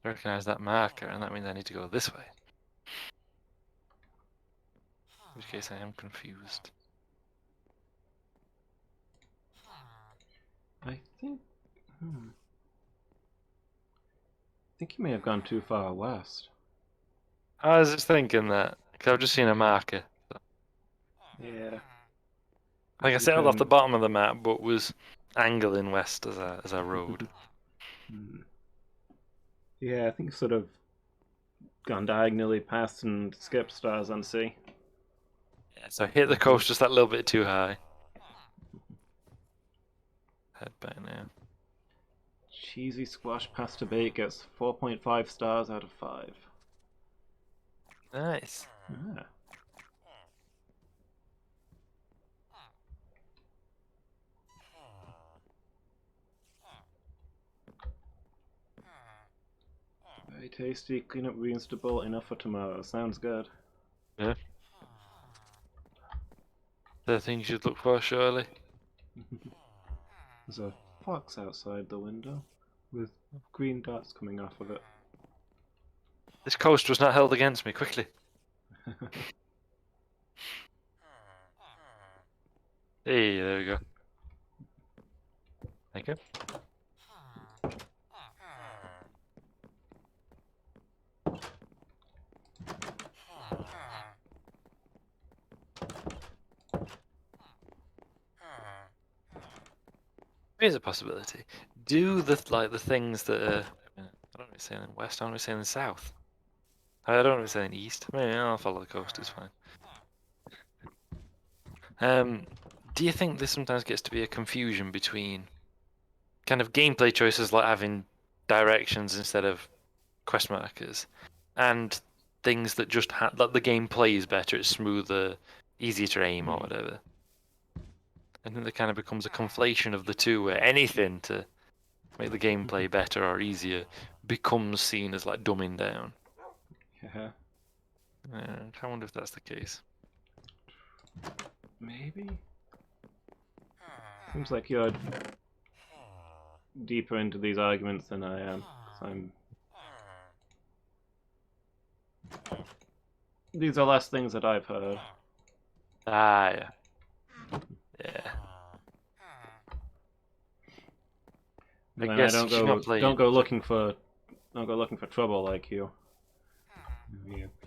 Speaker 2: I recognize that marker, and that means I need to go this way. In which case, I am confused.
Speaker 1: I think. I think you may have gone too far west.
Speaker 2: I was just thinking that, because I've just seen a marker.
Speaker 1: Yeah.
Speaker 2: Like I
Speaker 1: You
Speaker 2: settled off the
Speaker 1: can-
Speaker 2: bottom of the map, but was angling west as I rode.
Speaker 1: Hmm. Yeah, I think sort of gone diagonally past and skipped Stars on Sea.
Speaker 2: Yeah, so I hit the coast just that little bit too high. Head back now.
Speaker 1: Cheesy squash pasta bake gets 4.5 stars out of 5.
Speaker 2: Nice.
Speaker 1: Ah. Very tasty, clean up reinstable, enough for tomorrow. Sounds good.
Speaker 2: Yeah. The thing you should look for, surely.
Speaker 1: There's a fox outside the window with green dots coming off of it.
Speaker 2: This coast was not held against me. Quickly. Hey, there we go. Thank you. Here's a possibility. Do the things that are. I don't want to say in the west. I want to say in the south. I don't want to say in the east. Maybe I'll follow the coast. It's fine. Do you think this sometimes gets to be a confusion between kind of gameplay choices like having directions instead of quest markers, and things that just like the game plays better, it's smoother, easier to aim or whatever? I think there kind of becomes a conflation of the two, where anything to make the gameplay better or easier becomes seen as like dumbing down.
Speaker 1: Yeah,
Speaker 2: I wonder if that's the case.
Speaker 1: maybe? Seems like you're deeper into these arguments than I am. 'Cause These are less things that I've heard.
Speaker 2: Ah, yeah. Yeah.
Speaker 1: And then
Speaker 2: guess
Speaker 1: I
Speaker 2: if you've not played-
Speaker 1: don't go looking for trouble like you.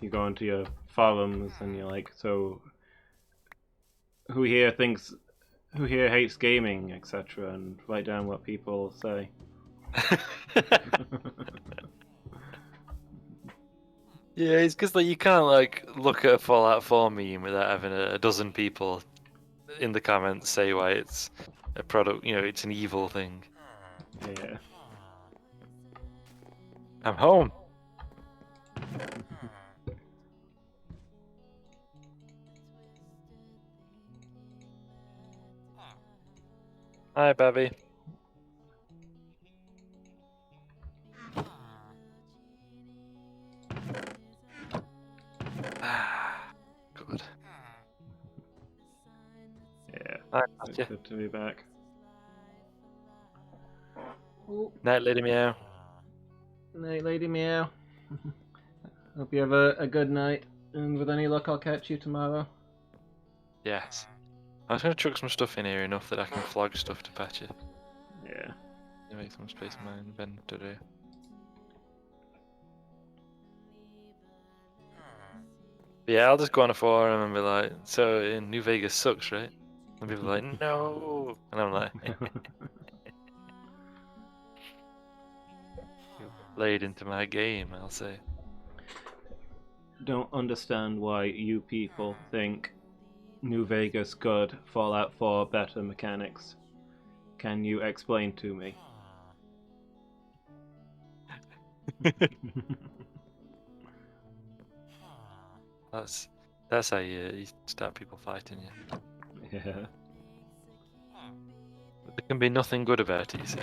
Speaker 1: You go into your forums and you're like, so who here hates gaming, etc., and write down what people say.
Speaker 2: Yeah, it's because like you can't like look at a Fallout 4 meme without having a dozen people in the comments say why it's a product, it's an evil thing.
Speaker 1: Yeah.
Speaker 2: I'm home. Hi, Babby. Good.
Speaker 1: Yeah.
Speaker 2: Hi,
Speaker 1: It's
Speaker 2: gotcha.
Speaker 1: good to be back.
Speaker 2: Night, Lady Meow.
Speaker 1: Night, Lady Meow. Hope you have a good night, and with any luck, I'll catch you tomorrow.
Speaker 2: Yes. I was going to chuck some stuff in here enough that I can flog stuff to patch it.
Speaker 1: Yeah.
Speaker 2: Make some space in my inventory. Yeah, I'll just go on a forum and be like, so in New Vegas sucks, right? And people are like, no! And I'm like, laid into my game, I'll say.
Speaker 1: Don't understand why you people think New Vegas good, Fallout 4 better mechanics. Can you explain to me?
Speaker 2: That's how you start people fighting you.
Speaker 1: Yeah.
Speaker 2: There can be nothing good about it, you see.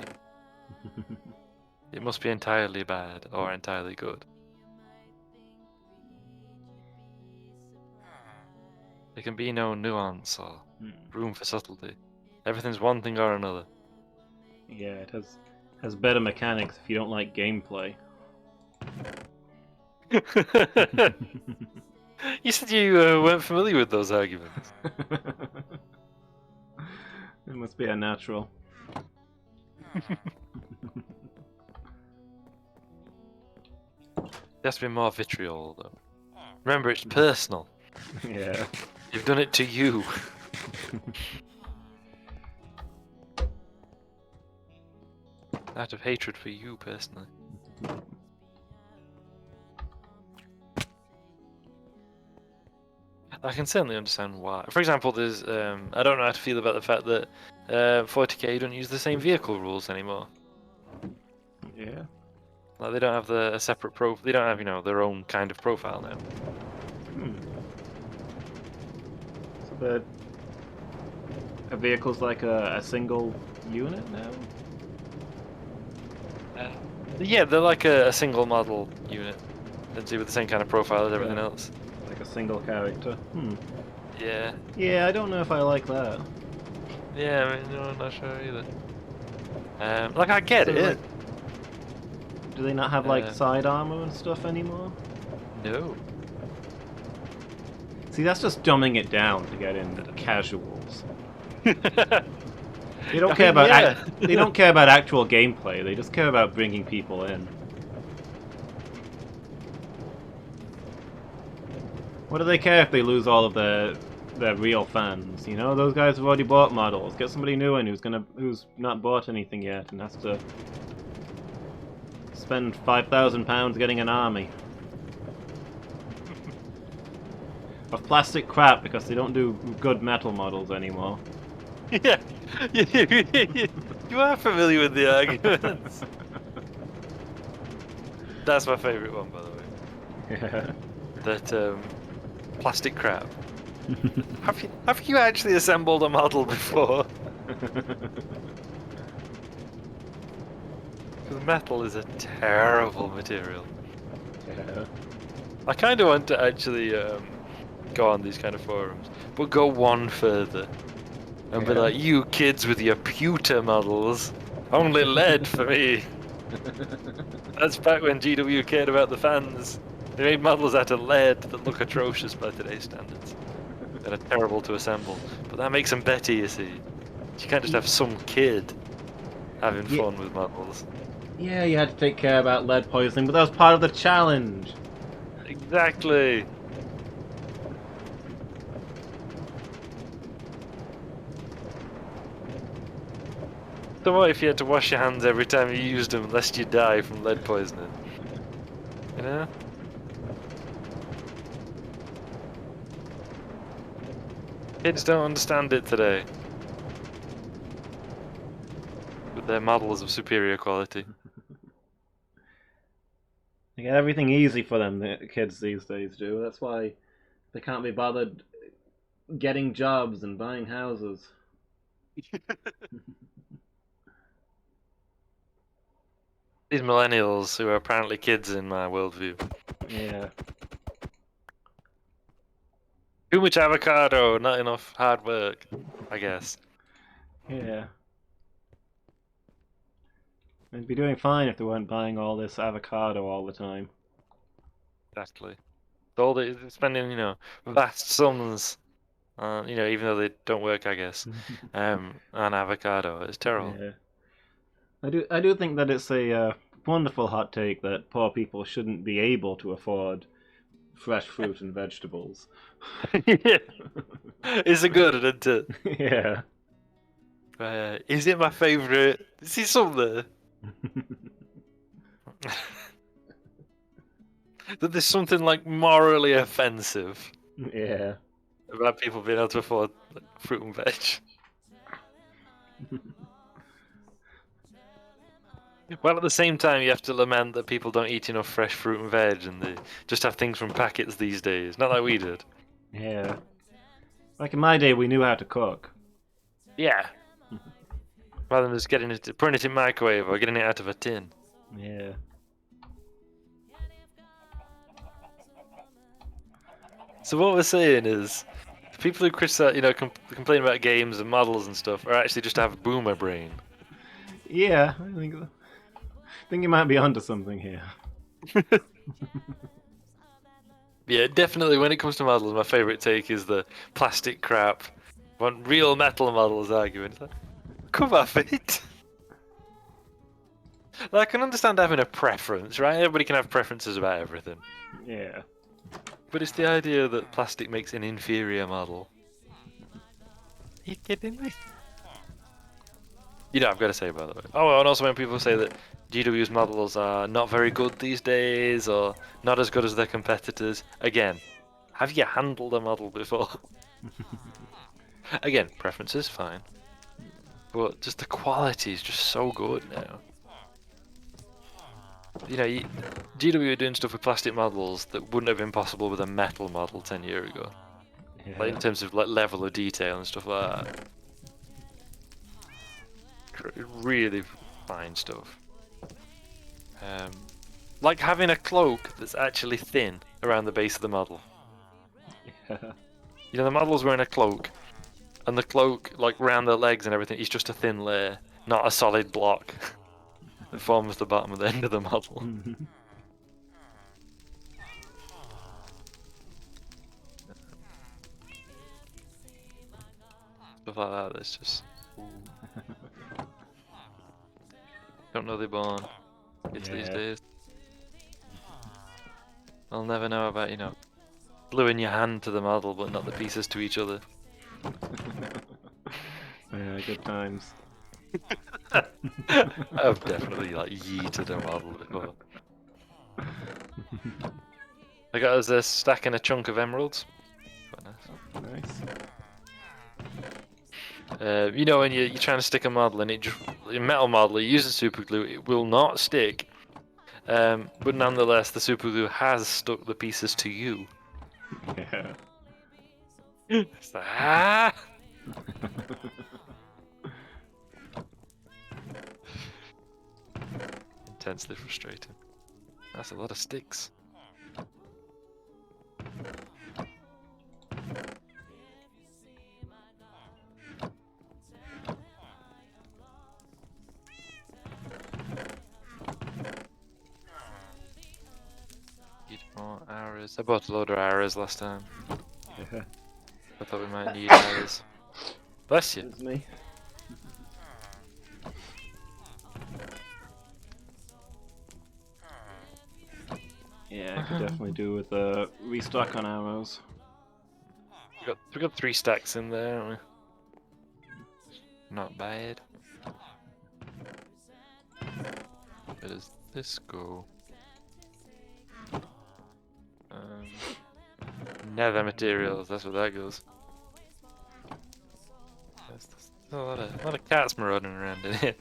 Speaker 2: It must be entirely bad or entirely good. There can be no nuance or room for subtlety. Everything's one thing or another.
Speaker 1: Yeah, it has better mechanics if you don't like gameplay.
Speaker 2: You said you weren't familiar with those arguments.
Speaker 1: It must be unnatural.
Speaker 2: There has to be more vitriol, though. Remember, it's personal.
Speaker 1: Yeah.
Speaker 2: You've done it to you. Out of hatred for you personally. I can certainly understand why. For example, there's I don't know how to feel about the fact that 40k don't use the same vehicle rules anymore.
Speaker 1: Yeah.
Speaker 2: Like they don't have a separate profile. They don't have their own kind of profile now.
Speaker 1: So a vehicle's like a single unit now?
Speaker 2: Yeah, they're like a single model unit. With the same kind of profile as everything
Speaker 1: Yeah.
Speaker 2: else.
Speaker 1: Like a single character.
Speaker 2: Yeah.
Speaker 1: Yeah, I don't know if I like that.
Speaker 2: Yeah, I mean, no, I'm not sure either. Like I get
Speaker 1: So,
Speaker 2: it.
Speaker 1: like, do they not have like
Speaker 2: Uh,
Speaker 1: side armor and stuff anymore?
Speaker 2: No.
Speaker 1: See, that's just dumbing it down to get in casuals. They don't
Speaker 2: I
Speaker 1: care
Speaker 2: mean,
Speaker 1: about
Speaker 2: yeah.
Speaker 1: they don't care about actual gameplay. They just care about bringing people in. What do they care if they lose all of their real fans? You know, those guys have already bought models. Get somebody new in who's not bought anything yet and has to spend £5,000 getting an army of plastic crap because they don't do good metal models anymore.
Speaker 2: Yeah. You are familiar with the arguments. That's my favourite one, by the way.
Speaker 1: Yeah.
Speaker 2: That plastic crap. Have you actually assembled a model before? Because metal is a terrible material.
Speaker 1: Yeah.
Speaker 2: I kind of want to actually go on these kind of forums, but go one further and be
Speaker 1: Yeah.
Speaker 2: like, you kids with your pewter models, only lead for me. That's back when GW cared about the fans. They made models out of lead that look atrocious by today's standards. And are terrible to assemble. But that makes them better, you see. You can't just have some kid having
Speaker 1: Yeah.
Speaker 2: fun with models.
Speaker 1: Yeah, you had to take care about lead poisoning, but that was part of the challenge.
Speaker 2: Exactly. So what if you had to wash your hands every time you used them lest you die from lead poisoning? You know? Kids don't understand it today. With their models of superior quality.
Speaker 1: They get everything easy for them, the kids these days do. That's why they can't be bothered getting jobs and buying houses.
Speaker 2: These millennials who are apparently kids in my worldview.
Speaker 1: Yeah.
Speaker 2: Too much avocado, not enough hard work, I guess.
Speaker 1: Yeah. They'd be doing fine if they weren't buying all this avocado all the time.
Speaker 2: Exactly. All the spending, vast sums, even though they don't work, I guess, on avocado. It's terrible.
Speaker 1: Yeah. I do think that it's a wonderful hot take that poor people shouldn't be able to afford fresh fruit and vegetables.
Speaker 2: Yeah. It's a good, isn't it?
Speaker 1: Yeah.
Speaker 2: Is it my favourite? See something there? that there's something like morally offensive
Speaker 1: Yeah.
Speaker 2: about people being able to afford like, fruit and veg. Well, at the same time, you have to lament that people don't eat enough fresh fruit and veg, and they just have things from packets these days. Not like we did.
Speaker 1: Yeah. Like in my day, we knew how to cook.
Speaker 2: Yeah. Rather than just putting it in microwave or getting it out of a tin.
Speaker 1: Yeah.
Speaker 2: So what we're saying is, people who criticize, complain about games and models and stuff, are actually just have boomer brain.
Speaker 1: Yeah, I think you might be onto something here.
Speaker 2: Yeah, definitely. When it comes to models, my favorite take is the plastic crap. Want real metal models arguing. It's like, come off it. Like, I can understand having a preference, right? Everybody can have preferences about everything.
Speaker 1: Yeah.
Speaker 2: But it's the idea that plastic makes an inferior model. Are you kidding me? I've got to say, by the way. Oh, and also when people say that GW's models are not very good these days, or not as good as their competitors, again, have you handled a model before? Again, preferences, fine. But just the quality is just so good now. GW are doing stuff with plastic models that wouldn't have been possible with a metal model 10 years ago.
Speaker 1: Yeah.
Speaker 2: Like in terms of like level of detail and stuff like that. Really fine stuff. Like having a cloak that's actually thin around the base of the model.
Speaker 1: Yeah.
Speaker 2: The model's wearing a cloak, and the cloak, like round the legs and everything, is just a thin layer, not a solid block that forms the bottom of the end of the model. Stuff like that, that's just... Don't know they're born. Kids these
Speaker 1: Yeah.
Speaker 2: days. I'll never know about, gluing your hand to the model but not the pieces to each other.
Speaker 1: Yeah, good times.
Speaker 2: I've definitely like yeeted a model before. I got us a stack and a chunk of emeralds. Quite nice.
Speaker 1: Nice.
Speaker 2: When you're trying to stick a model and a metal model, you use a super glue, it will not stick. But nonetheless, the super glue has stuck the pieces to you.
Speaker 1: Yeah.
Speaker 2: It's like, ah! Intensely frustrating. That's a lot of sticks. Need more arrows. I bought a load of arrows last time.
Speaker 1: Yeah.
Speaker 2: I thought we might need arrows. Bless you.
Speaker 1: It's me. Yeah, I could definitely do with a restock on arrows.
Speaker 2: We got 3 stacks in there, haven't we? Not bad. Where does this go? Nether materials, that's where that goes. There's a lot of cats marauding around in here.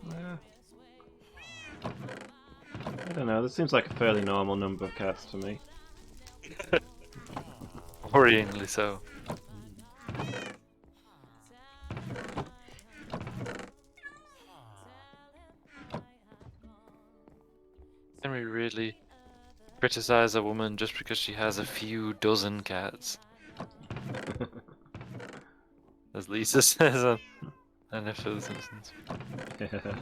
Speaker 1: Yeah. I don't know, this seems like a fairly normal number of cats to me.
Speaker 2: Worryingly so. Can we really criticize a woman just because she has a few dozen cats? As Lisa says on an episode of The Simpsons.
Speaker 1: Yeah.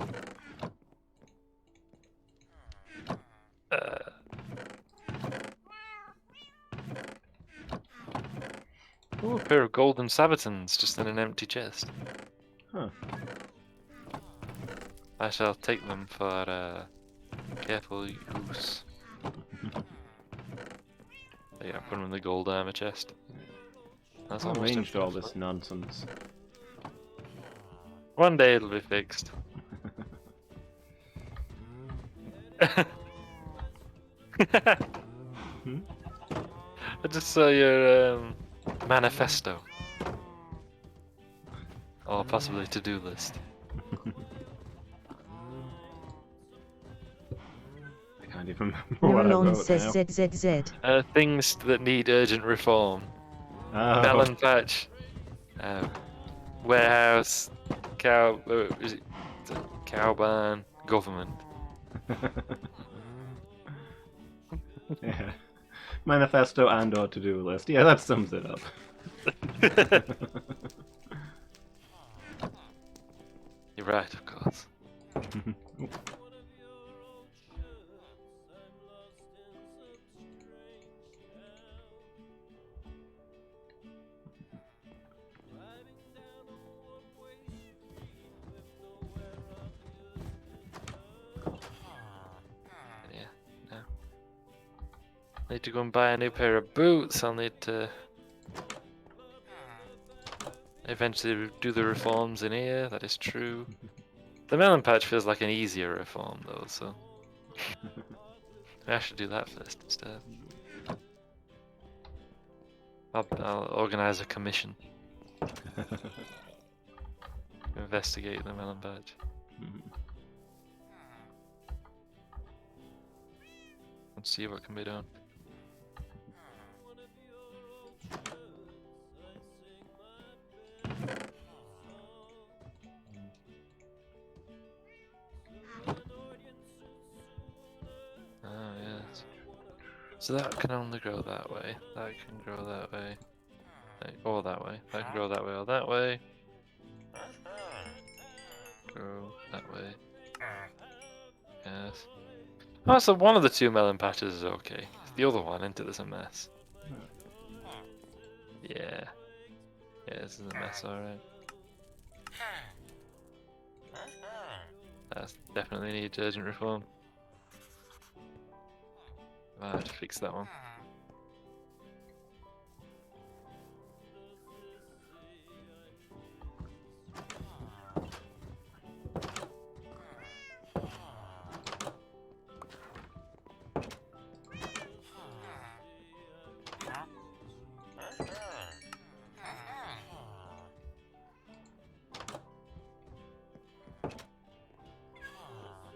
Speaker 2: Ooh, a pair of golden sabatons just in an empty chest.
Speaker 1: Huh.
Speaker 2: I shall take them for careful use. Yeah, put them in the gold armor chest. That's
Speaker 1: I
Speaker 2: almost
Speaker 1: arranged all
Speaker 2: infinite.
Speaker 1: this nonsense.
Speaker 2: One day it'll be fixed.
Speaker 1: Hmm?
Speaker 2: I just saw your manifesto. Or possibly to-do list.
Speaker 1: I can't even remember what I
Speaker 4: Nurlon
Speaker 1: wrote
Speaker 4: says
Speaker 1: now.
Speaker 4: ZZZ.
Speaker 2: Things that need urgent reform.
Speaker 1: Oh.
Speaker 2: Melon patch. Warehouse. Cow... is it cow barn? Government.
Speaker 1: Yeah. Manifesto and or to-do list. Yeah, that sums it up.
Speaker 2: You're right, of course. Yeah, no. Need to go and buy a new pair of boots. I'll need to eventually do the reforms in here. That is true. The melon patch feels like an easier reform though, so I should do that first instead. I'll organize a commission to investigate the melon patch. And see what can be done. Oh yes. So that can only grow that way. That can grow that way. Or that way. That can grow that way or that way. Grow that way. Yes. Oh, so one of the two melon patches is okay. The other one into this a mess. Yeah. Yeah, this is a mess, alright. That definitely needs urgent reform. I have to fix that one.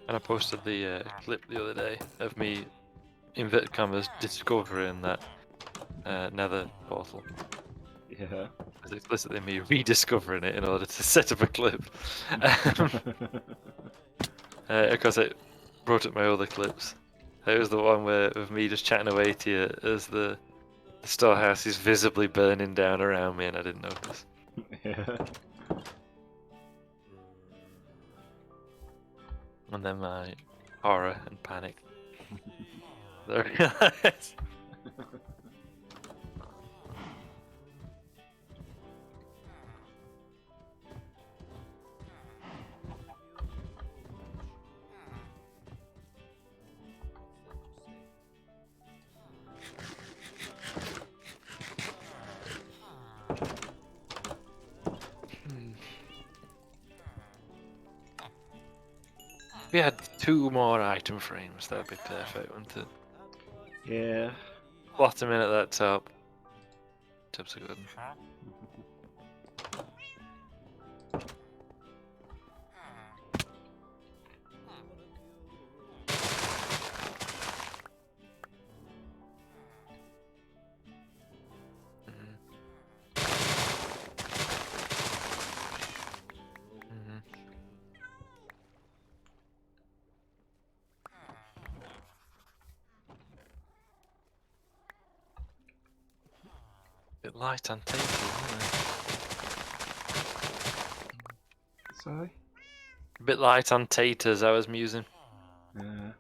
Speaker 2: And I posted the clip the other day of me, inverted commas, discovering that nether portal.
Speaker 1: Yeah.
Speaker 2: It's explicitly me rediscovering it in order to set up a clip. Because it brought up my other clips. It was the one where of me just chatting away to you as the storehouse is visibly burning down around me and I didn't notice.
Speaker 1: Yeah.
Speaker 2: And then my horror and panic. There it is. If we had 2 more item frames, that'd be perfect, wouldn't it?
Speaker 1: Yeah.
Speaker 2: Slot them in at that top. Top's a good one. Bit light on tape, isn't it?
Speaker 1: Sorry?
Speaker 2: A bit light on taters, I was musing.
Speaker 1: Yeah.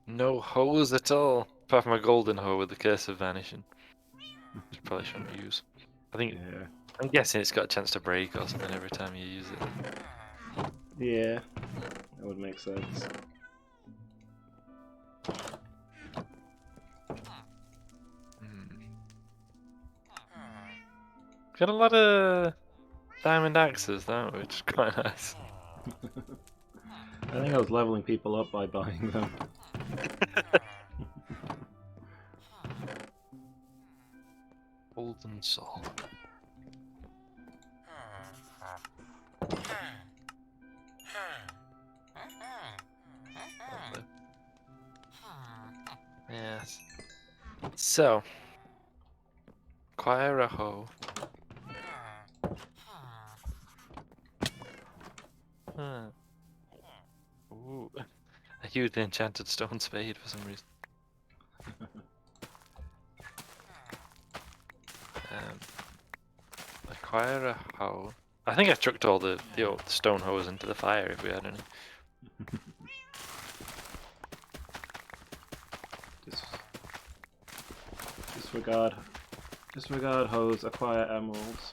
Speaker 2: No hose at all, apart from a golden hoe with the curse of vanishing. Which I probably shouldn't use. I think
Speaker 1: Yeah.
Speaker 2: I'm guessing it's got a chance to break or something every time you use it.
Speaker 1: Yeah. That would make sense.
Speaker 2: Got a lot of diamond axes, don't we? Which is quite nice.
Speaker 1: I think I was leveling people up by buying them.
Speaker 2: Golden soul. Lovely. Yes. So, acquire a hoe. Huh. Ooh. I used the enchanted stone spade for some reason. Acquire a hoe. I think I chucked all the old stone hoes into the fire if we had any.
Speaker 1: Disregard hose, acquire emeralds.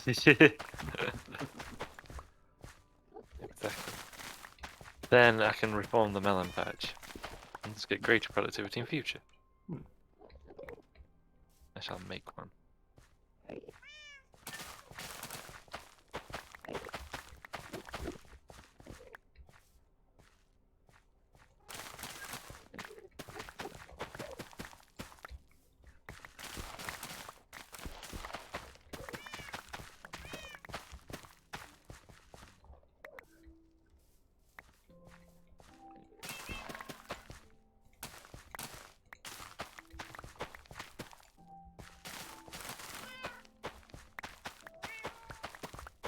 Speaker 2: Exactly. Then I can reform the melon patch. And let's get greater productivity in future. I shall make one.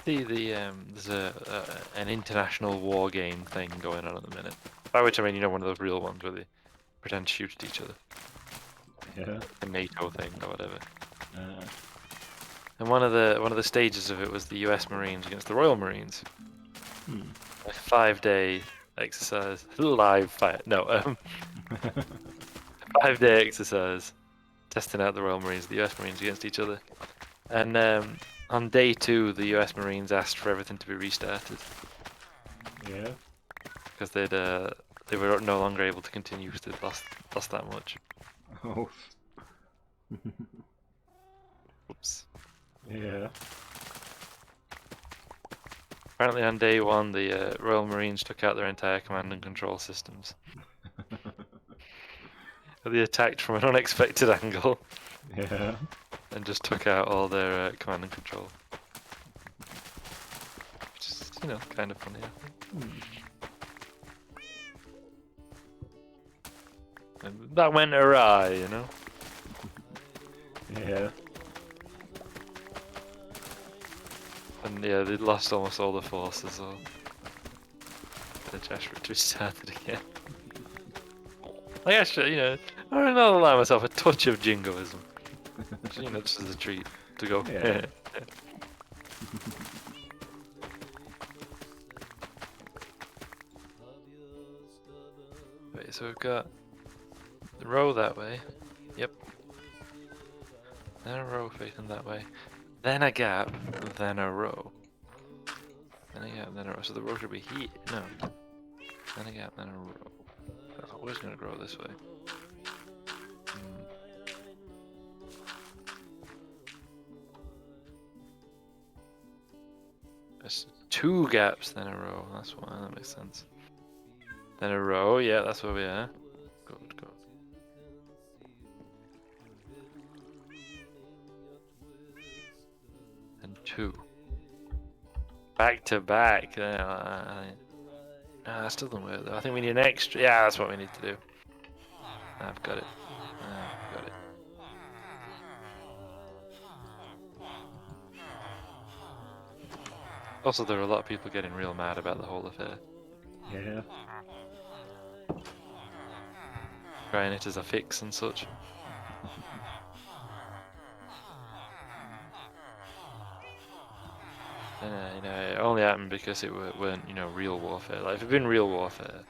Speaker 2: See, there's an international war game thing going on at the minute. By which I mean, you know, one of those real ones where they pretend to shoot at each other.
Speaker 1: Yeah.
Speaker 2: A NATO thing or whatever.
Speaker 1: Uh,
Speaker 2: And one of the stages of it was the U.S. Marines against the Royal Marines. A 5-day exercise, live fire. No, 5-day exercise, testing out the Royal Marines, the U.S. Marines against each other. And on day 2, the U.S. Marines asked for everything to be restarted
Speaker 1: yeah.
Speaker 2: because they were no longer able to continue because they'd lost that much.
Speaker 1: Oh.
Speaker 2: Oops.
Speaker 1: Yeah.
Speaker 2: Apparently on day 1, the Royal Marines took out their entire command and control systems. They attacked from an unexpected angle
Speaker 1: Yeah.
Speaker 2: and just took out all their command and control. Which is, you know, kind of funny, I think. And that went awry, you know?
Speaker 1: Yeah.
Speaker 2: And yeah, they'd lost almost all the forces, so they just restarted again. Like, actually, you know, I'm not allow myself a touch of jingoism. You know, just as a treat to go.
Speaker 1: Yeah.
Speaker 2: Wait, so we've got the row that way. Yep. Then a row facing that way. Then a gap. Then a row. Then a gap. Then a row. So the row should be here. No. Then a gap. Then a row. That's always going to grow this way. There's 2 gaps, then a row. That's why that makes sense. Then a row. Yeah, that's where we are. Good, good. And 2. Back to back. Nah, that still doesn't work though. I think we need an extra. Yeah, that's what we need to do. I've got it. I've got it. Also, there are a lot of people getting real mad about the whole affair.
Speaker 1: Yeah.
Speaker 2: Trying it as a fix and such. And, you know, it only happened because it weren't, you know, real warfare. Like, if it had been real warfare,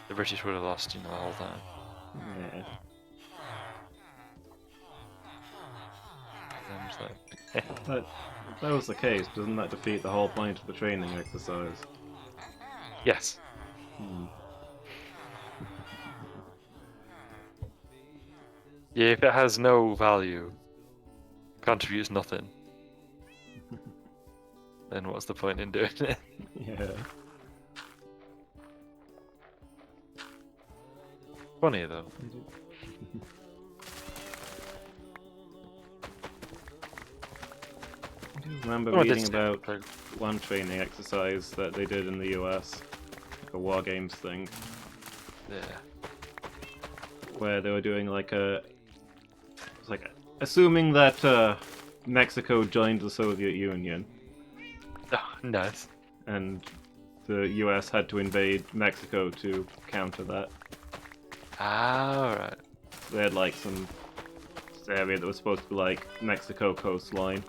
Speaker 2: the British would have lost, you know, the whole time.
Speaker 1: Yeah.
Speaker 2: And I'm just like,
Speaker 1: But if that was the case, doesn't that defeat the whole point of the training exercise?
Speaker 2: yes. Yeah, if it has no value, contributes nothing, then what's the point in doing it?
Speaker 1: Yeah.
Speaker 2: Funny though.
Speaker 1: I do remember
Speaker 2: Oh, I did
Speaker 1: reading
Speaker 2: see
Speaker 1: about
Speaker 2: it.
Speaker 1: one training exercise that they did in the US, like a war games thing,
Speaker 2: Yeah.
Speaker 1: where they were doing like it's like assuming that Mexico joined the Soviet Union
Speaker 2: Oh, nice.
Speaker 1: and the US had to invade Mexico to counter that.
Speaker 2: Ah, alright.
Speaker 1: They had like some area that was supposed to be like Mexico coastline,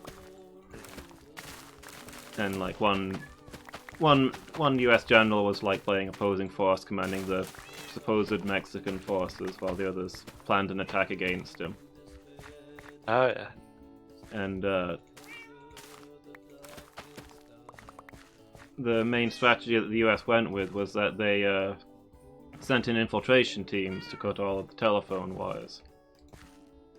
Speaker 1: and like one US general was like playing opposing force, commanding the supposed Mexican forces, while the others planned an attack against him.
Speaker 2: Oh, yeah.
Speaker 1: And the main strategy that the US went with was that they sent in infiltration teams to cut all of the telephone wires.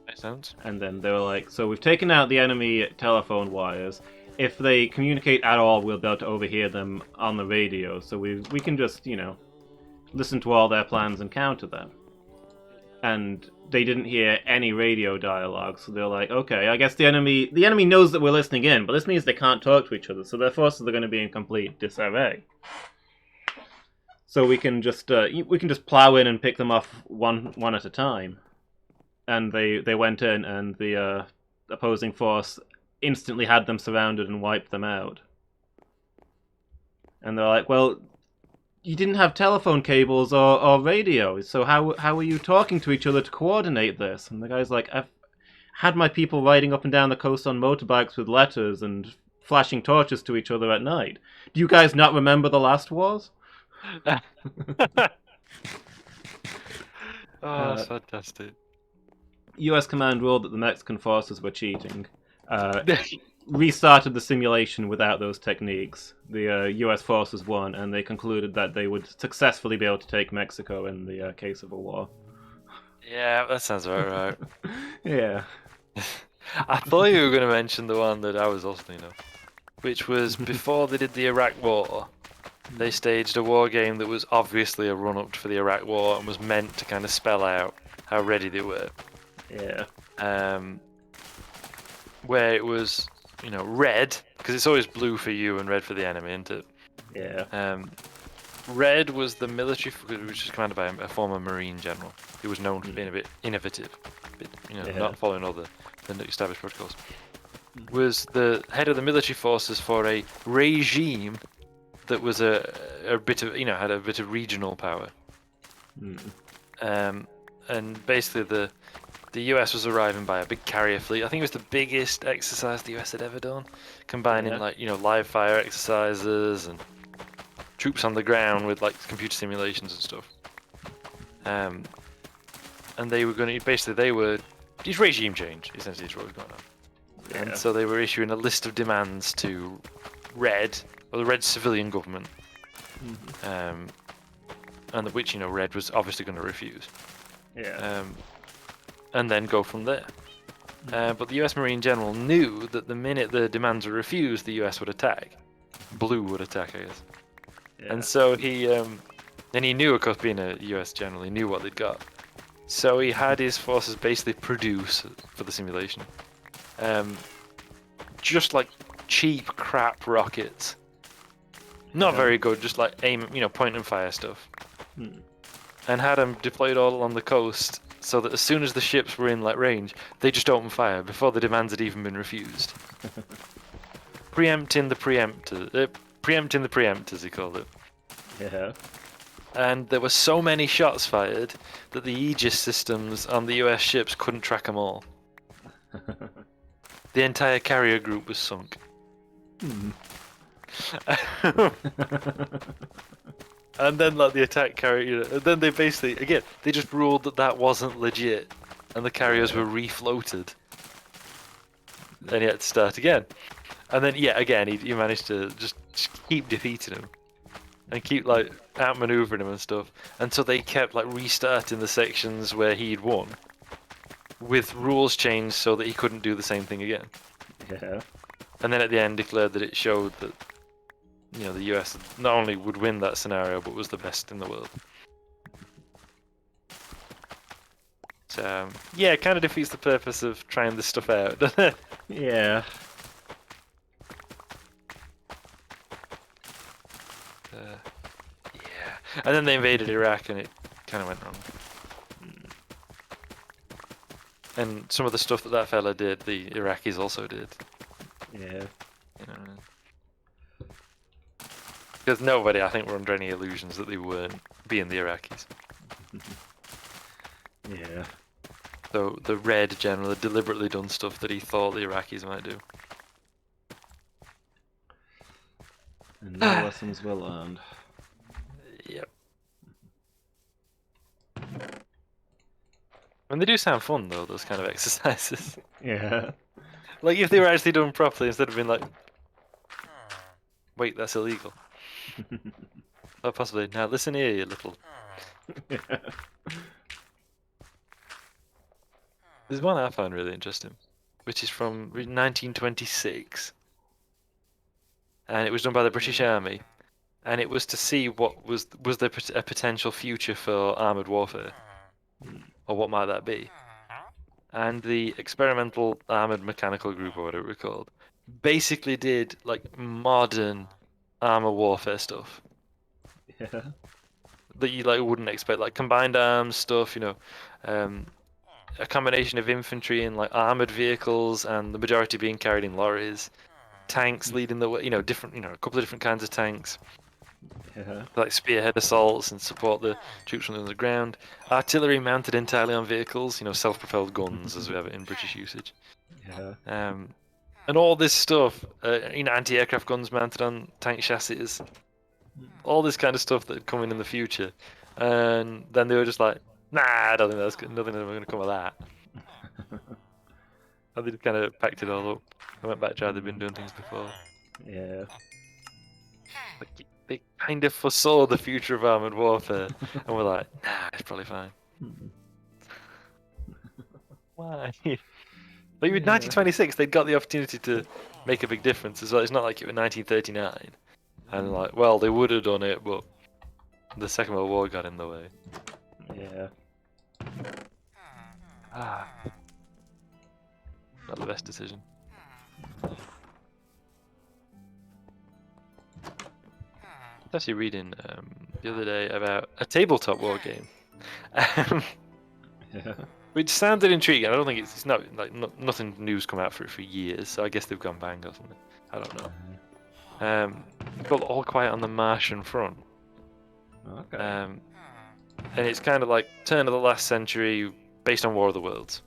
Speaker 2: Makes sense.
Speaker 1: And then they were like, so we've taken out the enemy telephone wires. If they communicate at all, we'll be able to overhear them on the radio. So we can just, listen to all their plans and counter them. And they didn't hear any radio dialogue, so they're like, okay, I guess the enemy knows that we're listening in, but this means they can't talk to each other, so their forces are going to be in complete disarray. So we can just plow in and pick them off one at a time. And they went in, and the opposing force instantly had them surrounded and wiped them out. And they're like, well, you didn't have telephone cables or radio, so how were you talking to each other to coordinate this? And the guy's like, I've had my people riding up and down the coast on motorbikes with letters and flashing torches to each other at night. Do you guys not remember the last wars?
Speaker 2: Oh, that's fantastic.
Speaker 1: US command ruled that the Mexican forces were cheating. Restarted the simulation without those techniques. The US forces won, and they concluded that they would successfully be able to take Mexico in the case of a war.
Speaker 2: Yeah, that sounds about right.
Speaker 1: Yeah.
Speaker 2: I thought you were going to mention the one that I was also thinking of, which was before they did the Iraq War. They staged a war game that was obviously a run-up for the Iraq War and was meant to kind of spell out how ready they were.
Speaker 1: Yeah.
Speaker 2: Where it was, red, because it's always blue for you and red for the enemy, isn't it?
Speaker 1: Yeah.
Speaker 2: Red was the military, which was commanded by a former Marine general who was known for being a bit innovative, not following all the established protocols. Was the head of the military forces for a regime that was a bit of, had a bit of regional power. And basically the US was arriving by a big carrier fleet. I think it was the biggest exercise the US had ever done, combining live fire exercises and troops on the ground with like computer simulations and stuff. And they were going to it's regime change essentially is what was going on.
Speaker 1: Yeah.
Speaker 2: And so they were issuing a list of demands to the Red civilian government, and which Red was obviously going to refuse.
Speaker 1: Yeah.
Speaker 2: And then go from there. But the US Marine General knew that the minute the demands were refused, the US would attack. Blue would attack, I guess.
Speaker 1: Yeah.
Speaker 2: And so he knew, of course, being a US general, he knew what they'd got. So he had his forces basically produce for the simulation, just like cheap crap rockets. Not very good, just like aim, point and fire stuff. And had them deployed all along the coast, so that as soon as the ships were in range, they just opened fire before the demands had even been refused. Preempting the preemptors, he called it.
Speaker 1: Yeah.
Speaker 2: And there were so many shots fired that the Aegis systems on the US ships couldn't track them all. The entire carrier group was sunk. And then the attack carrier, and then they basically, again, they just ruled that wasn't legit, and the carriers were refloated. Then he had to start again. And then, again, he managed to just keep defeating him. And keep, outmaneuvering him and stuff. Until they kept, restarting the sections where he'd won. With rules changed so that he couldn't do the same thing again.
Speaker 1: Yeah.
Speaker 2: and then at the end declared that it showed that the US not only would win that scenario but was the best in the world. So yeah, it kind of defeats the purpose of trying this stuff out, doesn't it?
Speaker 1: Yeah.
Speaker 2: Yeah, and then they invaded Iraq and it kind of went wrong. And some of the stuff that fella did, the Iraqis also did.
Speaker 1: Yeah.
Speaker 2: You know, because nobody, I think, were under any illusions that they weren't being the Iraqis.
Speaker 1: Yeah.
Speaker 2: So the Red General had deliberately done stuff that he thought the Iraqis might do.
Speaker 1: And no lessons were learned.
Speaker 2: Yep. And they do sound fun though, those kind of exercises.
Speaker 1: Yeah.
Speaker 2: Like if they were actually done properly, instead of being like, wait, that's illegal. Or possibly, now listen here, you little.
Speaker 1: Yeah.
Speaker 2: There's one I found really interesting, which is from 1926. And it was done by the British Army. And it was to see what was there a potential future for armoured warfare? Or what might that be? And the Experimental Armoured Mechanical Group, or whatever it was called, basically did like modern armour warfare stuff
Speaker 1: Yeah.
Speaker 2: that you like wouldn't expect, like combined arms stuff, a combination of infantry and like armoured vehicles, and the majority being carried in lorries, tanks leading the way, different, a couple of different kinds of tanks.
Speaker 1: Yeah.
Speaker 2: Like spearhead assaults and support the troops from the ground. Artillery mounted entirely on vehicles, self-propelled guns as we have it in British usage.
Speaker 1: Yeah.
Speaker 2: And all this stuff, anti-aircraft guns mounted on tank chassis, all this kind of stuff that would come in the future. And then they were just like, nah, I don't think that's good. Nothing ever going to come of that. And they just kind of packed it all up. I went back to how they'd been doing things before.
Speaker 1: Yeah.
Speaker 2: Like, they kind of foresaw the future of armoured warfare, and were like, nah, it's probably fine. Why? Like with 1926, they'd got the opportunity to make a big difference as well. It's not like it was 1939, and like, well, they would have done it, but the Second World War got in the way.
Speaker 1: Yeah.
Speaker 2: Not the best decision. I was actually reading the other day about a tabletop war game,
Speaker 1: Yeah.
Speaker 2: which sounded intriguing. I don't think it's not like nothing new's come out for it for years, so I guess they've gone bang or something. I don't know. It's called All Quiet on the Martian Front.
Speaker 1: Okay.
Speaker 2: And it's kind of like turn of the last century, based on War of the Worlds.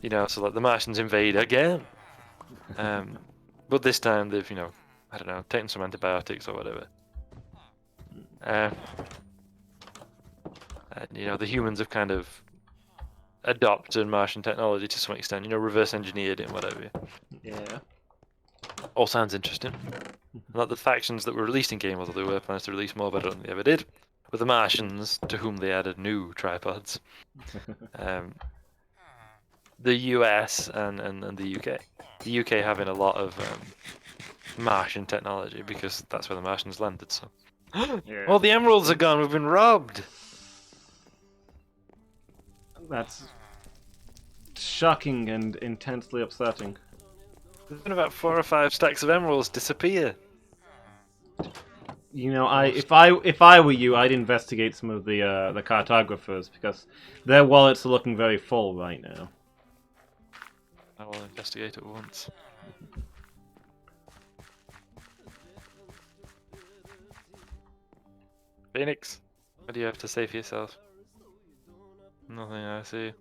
Speaker 2: So like the Martians invade again. But this time they've, I don't know, taken some antibiotics or whatever. And, the humans have kind of adopted Martian technology to some extent, reverse engineered it and whatever.
Speaker 1: Yeah.
Speaker 2: All sounds interesting. Like the factions that were released in game, although there were plans to release more, but I don't think they ever did, were the Martians, to whom they added new tripods. The US and the UK. The UK having a lot of Martian technology because that's where the Martians landed. So,
Speaker 1: Yeah.
Speaker 2: all the emeralds are gone. We've been robbed.
Speaker 1: That's shocking and intensely upsetting.
Speaker 2: There's been about 4 or 5 stacks of emeralds disappear.
Speaker 1: If I were you, I'd investigate some of the cartographers because their wallets are looking very full right now.
Speaker 2: I will investigate at once. Phoenix, what do you have to say for yourself? Nothing I see.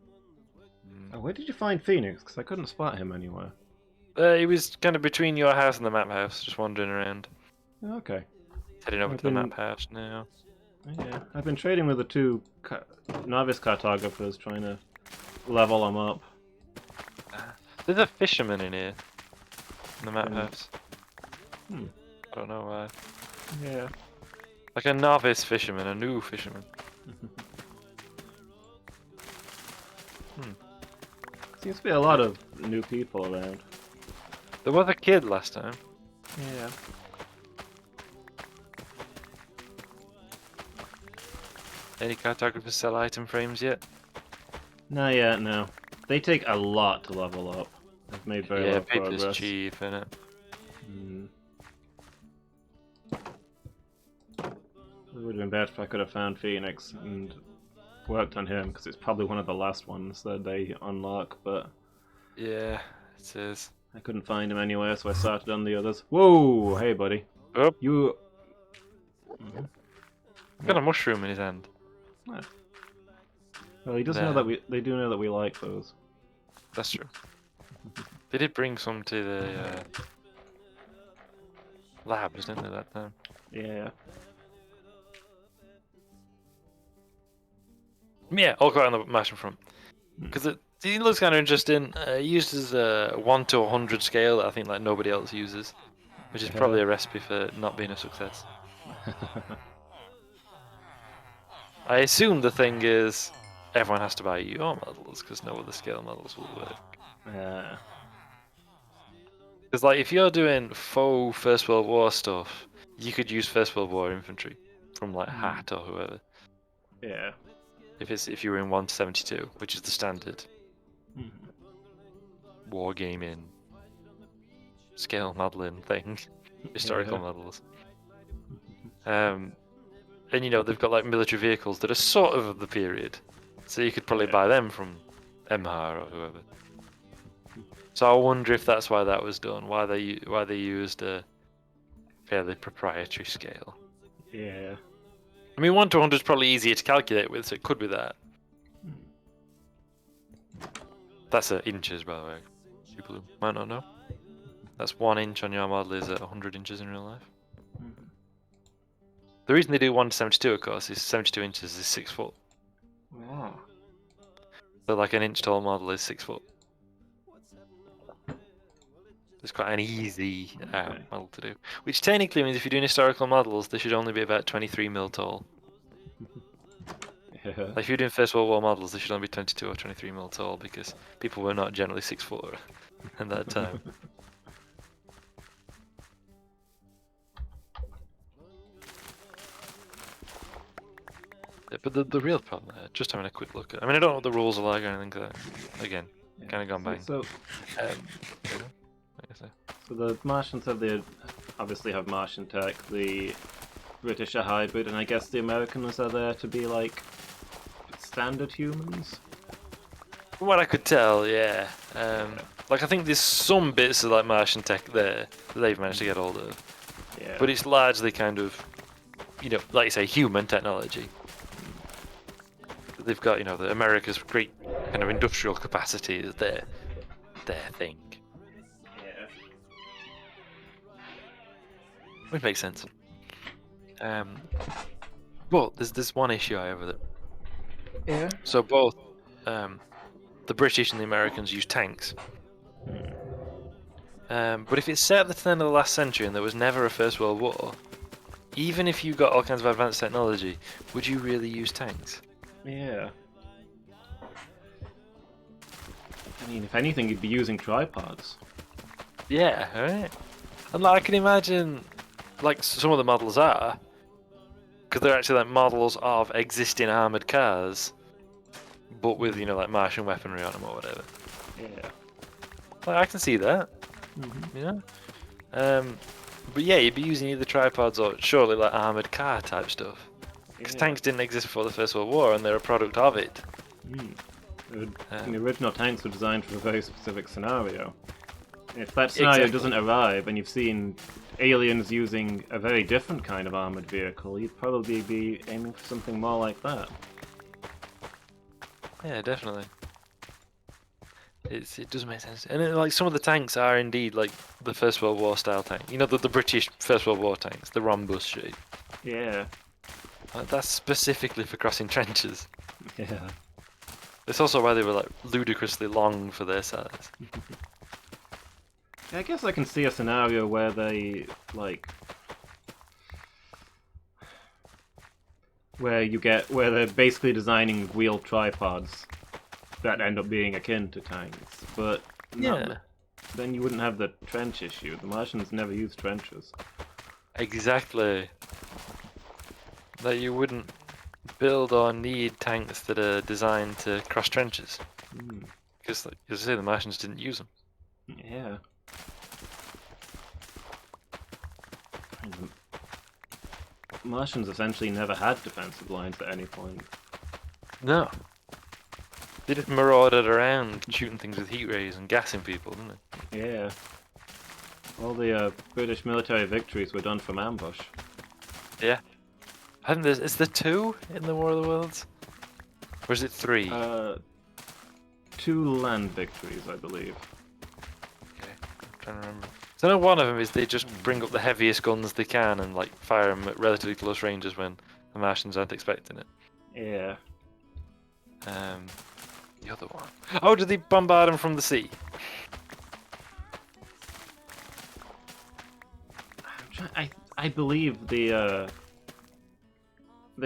Speaker 1: Oh, where did you find Phoenix? Because I couldn't spot him anywhere.
Speaker 2: He was kind of between your house and the map house, just wandering around.
Speaker 1: Okay.
Speaker 2: Heading over to the map house now.
Speaker 1: Yeah, I've been trading with the two novice cartographers, trying to level them up.
Speaker 2: There's a fisherman in here. In the map house.
Speaker 1: Hmm.
Speaker 2: I don't know why.
Speaker 1: Yeah.
Speaker 2: Like a novice fisherman, a new fisherman.
Speaker 1: Seems to be a lot of new people around.
Speaker 2: There was a kid last time.
Speaker 1: Yeah.
Speaker 2: Any cartographers sell item frames yet?
Speaker 1: Not yet, no. They take a lot to level up. I've made very
Speaker 2: Yeah,
Speaker 1: little
Speaker 2: paper's
Speaker 1: progress.
Speaker 2: cheap, innit?
Speaker 1: Mm. It would have been better if I could have found Phoenix and worked on him, because it's probably one of the last ones that they unlock, but
Speaker 2: Yeah, it is.
Speaker 1: I couldn't find him anywhere, so I started on the others. Whoa! Hey, buddy.
Speaker 2: Oh,
Speaker 1: You...
Speaker 2: got a mushroom in his hand.
Speaker 1: Ah. Well, he does know
Speaker 2: There.
Speaker 1: that they do know that we like those.
Speaker 2: That's true. They did bring some to the labs, didn't they, that time?
Speaker 1: Yeah.
Speaker 2: Yeah, all quite on the mushroom front. Because it looks kind of interesting. It uses a 1 to 100 scale that I think like nobody else uses, which is probably a recipe for not being a success. I assume the thing is everyone has to buy your models because no other scale models will work.
Speaker 1: Yeah.
Speaker 2: Because like if you're doing faux First World War stuff, you could use First World War infantry from like Hat or whoever.
Speaker 1: Yeah.
Speaker 2: If you were in 1 to 72, which is the standard wargaming scale modeling thing, historical models. And you know they've got like military vehicles that are sort of the period, so you could probably buy them from Emhar or whoever. So I wonder if that's why that was done, why they used a fairly proprietary scale.
Speaker 1: Yeah.
Speaker 2: I mean, 1 to 100 is probably easier to calculate with, so it could be that. That's inches, by the way. People who might not know. That's 1 inch on your model is 100 inches in real life. The reason they do 1 to 72, of course, is 72 inches is 6 foot.
Speaker 1: Wow.
Speaker 2: So like an inch tall model is 6 foot. It's quite an easy model to do. Which technically means if you're doing historical models, they should only be about 23 mil tall.
Speaker 1: Yeah.
Speaker 2: Like if you're doing First World War models, they should only be 22 or 23 mil tall because people were not generally 6 foot at that time. Yeah, but the real problem there, just having a quick look at, I mean, I don't know what the rules are like or anything like that. Again, kind of gone bang.
Speaker 1: So,
Speaker 2: You know, like I say.
Speaker 1: so the Martians obviously have Martian tech. The British are hybrid, and I guess the Americans are there to be like standard humans.
Speaker 2: From what I could tell, yeah. Like I think there's some bits of like Martian tech there that they've managed to get hold of,
Speaker 1: Yeah.
Speaker 2: but it's largely kind of, you know, like you say, human technology. They've got, you know, the America's great kind of industrial capacity is their thing,
Speaker 1: Yeah.
Speaker 2: which makes sense. Well, there's one issue I have with it.
Speaker 1: Yeah.
Speaker 2: So both the British and the Americans use tanks. But if it's set at the end of the last century and there was never a First World War, even if you got all kinds of advanced technology, would you really use tanks?
Speaker 1: Yeah. I mean, if anything, you'd be using tripods.
Speaker 2: Yeah, right. And like, I can imagine, like some of the models are, because they're actually like models of existing armored cars, but with, you know, like Martian weaponry on them or whatever.
Speaker 1: Yeah.
Speaker 2: Like, I can see that. Yeah. But yeah, you'd be using either tripods or surely like armored car type stuff. Because tanks didn't exist before the First World War, and they're a product of it.
Speaker 1: The original tanks were designed for a very specific scenario. If that scenario doesn't arrive, and you've seen aliens using a very different kind of armored vehicle, you'd probably be aiming for something more like that.
Speaker 2: Yeah, definitely. It does make sense, and like some of the tanks are indeed like the First World War style tank. You know, the British First World War tanks, the rhombus shape.
Speaker 1: Yeah.
Speaker 2: That's specifically for crossing trenches.
Speaker 1: Yeah.
Speaker 2: It's also why they were like ludicrously long for their size.
Speaker 1: I guess I can see a scenario where they, like... where they're basically designing wheeled tripods that end up being akin to tanks, but
Speaker 2: Yeah.
Speaker 1: then you wouldn't have the trench issue. The Martians never used trenches.
Speaker 2: Exactly. That you wouldn't build or need tanks that are designed to cross trenches.
Speaker 1: Hmm.
Speaker 2: Because, like, as I say, the Martians didn't use them.
Speaker 1: Yeah. And the Martians essentially never had defensive lines at any point.
Speaker 2: No. They just marauded around shooting things with heat rays and gassing people, didn't they?
Speaker 1: Yeah. All the British military victories were done from ambush.
Speaker 2: Yeah. I think is there 2 in the War of the Worlds? Or is it 3?
Speaker 1: 2 land victories, I believe.
Speaker 2: Okay, I'm trying to remember. So I know one of them is they just bring up the heaviest guns they can and like fire them at relatively close ranges when the Martians aren't expecting it.
Speaker 1: Yeah.
Speaker 2: The other one. Oh, did they bombard them from the sea?
Speaker 1: I believe they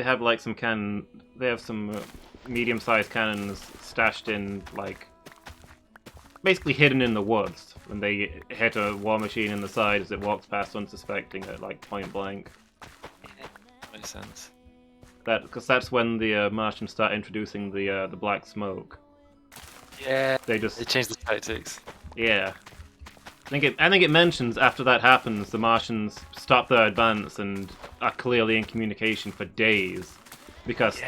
Speaker 1: have like some they have some medium-sized cannons stashed in like basically hidden in the woods when they hit a war machine in the side as it walks past unsuspecting at like point blank.
Speaker 2: Makes sense.
Speaker 1: Because that's when the Martians start introducing the black smoke.
Speaker 2: Yeah.
Speaker 1: They
Speaker 2: changed the tactics.
Speaker 1: yeah. I think it mentions after that happens, the Martians stop their advance and are clearly in communication for days, because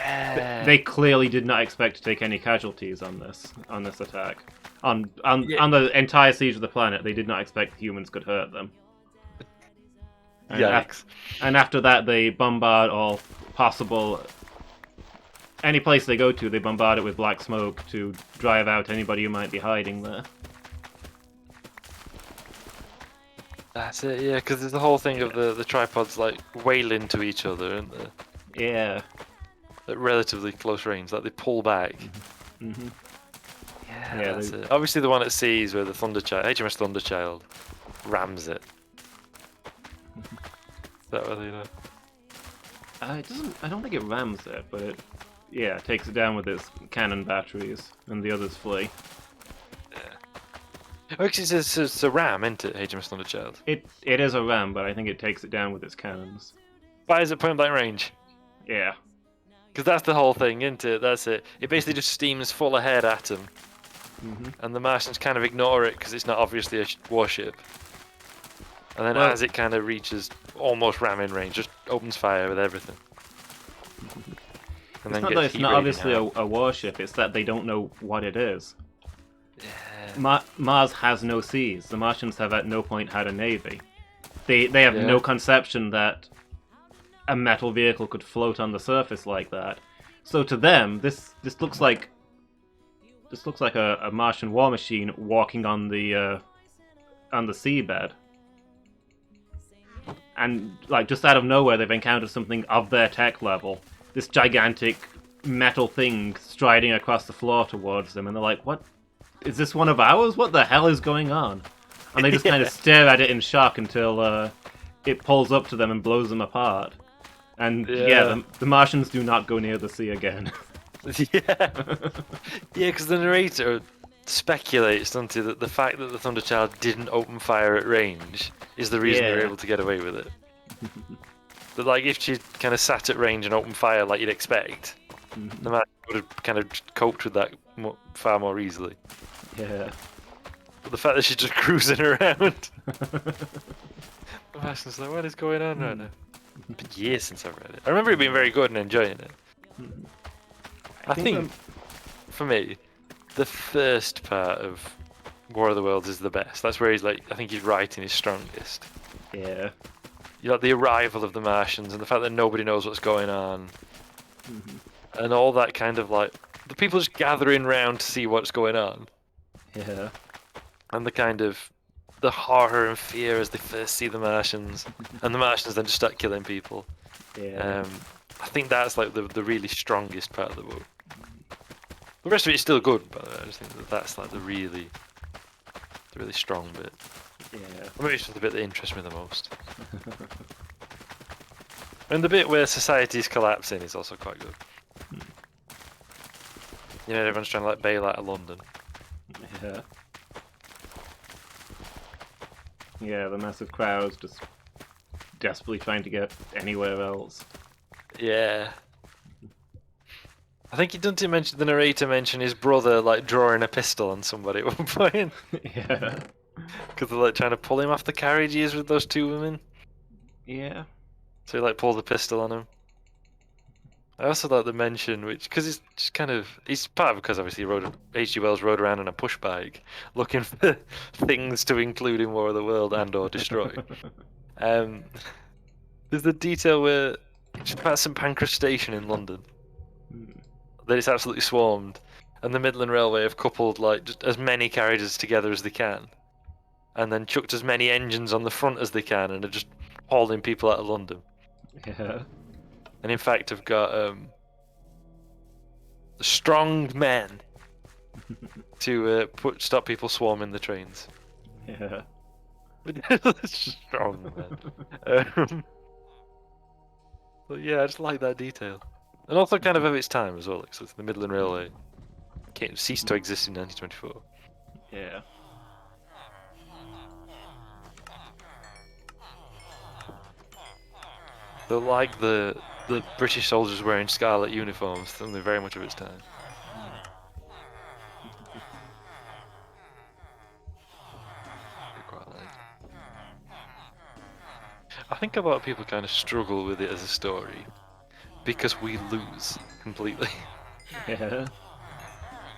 Speaker 1: they clearly did not expect to take any casualties on this attack. On the entire siege of the planet, they did not expect humans could hurt them. And
Speaker 2: Yikes.
Speaker 1: and after that, they bombard all possible. Any place they go to, they bombard it with black smoke to drive out anybody who might be hiding there.
Speaker 2: That's it, yeah, because there's the whole thing of the tripods like wailing to each other and
Speaker 1: Yeah.
Speaker 2: at relatively close range, like they pull back.
Speaker 1: Mm-hmm.
Speaker 2: Yeah, that's it. Obviously the one at sea is where the HMS Thunderchild rams it. Is that what they do?
Speaker 1: It doesn't. I don't think it rams it, but it takes it down with its cannon batteries, and the others flee.
Speaker 2: Oh, actually, it's a ram, isn't it, HMS Thunderchild?
Speaker 1: It is a ram, but I think it takes it down with its cannons.
Speaker 2: Fires at point blank range.
Speaker 1: Yeah.
Speaker 2: Because that's the whole thing, isn't it? That's it. It basically just steams full ahead at them.
Speaker 1: Mm-hmm.
Speaker 2: And the Martians kind of ignore it because it's not obviously a warship. And then
Speaker 1: Well,
Speaker 2: as it kind of reaches almost ramming range, just opens fire with everything. And
Speaker 1: it's not that it's not obviously a warship, it's that they don't know what it is.
Speaker 2: Yeah.
Speaker 1: Mars has no seas. The Martians have at no point had a navy. They have no conception that a metal vehicle could float on the surface like that. So to them, this looks like a Martian war machine walking on the seabed. And like just out of nowhere, they've encountered something of their tech level. This gigantic metal thing striding across the floor towards them, and they're like, "What? Is this one of ours? What the hell is going on?" And they just kind of stare at it in shock until it pulls up to them and blows them apart. And the Martians do not go near the sea again.
Speaker 2: Yeah, because the narrator speculates, doesn't he, that the fact that the Thunderchild didn't open fire at range is the reason they're able to get away with it. But like, if she kind of sat at range and opened fire like you'd expect, the Martians would have kind of coped with that far more easily.
Speaker 1: Yeah.
Speaker 2: But the fact that she's just cruising around, the Martians like, what is going on right now? It's been years since I've read it. I remember it being very good and enjoying it. I think for me, the first part of War of the Worlds is the best. That's where he's like, I think he's writing his strongest.
Speaker 1: Yeah.
Speaker 2: You know, the arrival of the Martians and the fact that nobody knows what's going on, and all that kind of like the people just gathering round to see what's going on.
Speaker 1: Yeah.
Speaker 2: And the kind of the horror and fear as they first see the Martians, and the Martians then just start killing people.
Speaker 1: Yeah.
Speaker 2: I think that's like the really strongest part of the book. The rest of it is still good, but I just think that's like the really strong bit.
Speaker 1: Yeah.
Speaker 2: Maybe it's just the bit that interests me the most. And the bit where society's collapsing is also quite good. You know, everyone's trying to like bail out of London.
Speaker 1: Yeah. Yeah, the massive crowds just desperately trying to get anywhere else.
Speaker 2: Yeah. I think he doesn't mention the narrator mention his brother like drawing a pistol on somebody at one point
Speaker 1: Yeah.
Speaker 2: because they're like trying to pull him off the carriage he is with those two women.
Speaker 1: Yeah.
Speaker 2: So he like pulls a pistol on him. I also like the mention, which because it's just kind of he's part of because obviously H.G. Wells rode around on a push bike looking for things to include in War of the World and or destroy. There's the detail where it's about St Pancras Station in London. That it's absolutely swarmed, and the Midland Railway have coupled like just as many carriages together as they can, and then chucked as many engines on the front as they can, and are just hauling people out of London.
Speaker 1: Yeah.
Speaker 2: And in fact, have got strong men to stop people swarming the trains.
Speaker 1: Yeah.
Speaker 2: Strong men. But yeah, I just like that detail, and also kind of its time as well. Like, so the Midland Railway ceased to exist in 1924.
Speaker 1: Yeah.
Speaker 2: They're like the British soldiers wearing scarlet uniforms, something very much of its time. Quite like. I think a lot of people kind of struggle with it as a story because we lose completely.
Speaker 1: Yeah.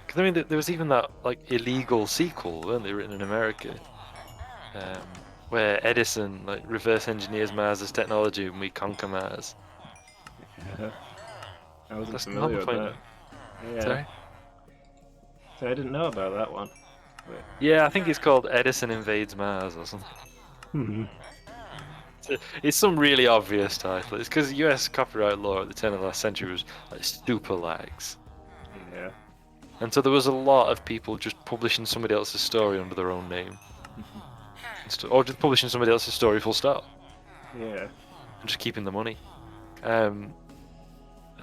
Speaker 2: Because I mean, there was even that like illegal sequel, weren't they, written in America, where Edison like reverse engineers Mars's technology and we conquer Mars.
Speaker 1: Yeah. I wasn't
Speaker 2: That's
Speaker 1: familiar
Speaker 2: not
Speaker 1: with
Speaker 2: the
Speaker 1: that.
Speaker 2: point.
Speaker 1: Yeah.
Speaker 2: Sorry.
Speaker 1: So I didn't know about that one.
Speaker 2: Yeah, I think it's called Edison Invades Mars or something.
Speaker 1: Hmm.
Speaker 2: It's some really obvious title. It's because US copyright law at the turn of the last century was like super lax.
Speaker 1: Yeah.
Speaker 2: And so there was a lot of people just publishing somebody else's story under their own name. Or just publishing somebody else's story full stop.
Speaker 1: Yeah.
Speaker 2: And just keeping the money. And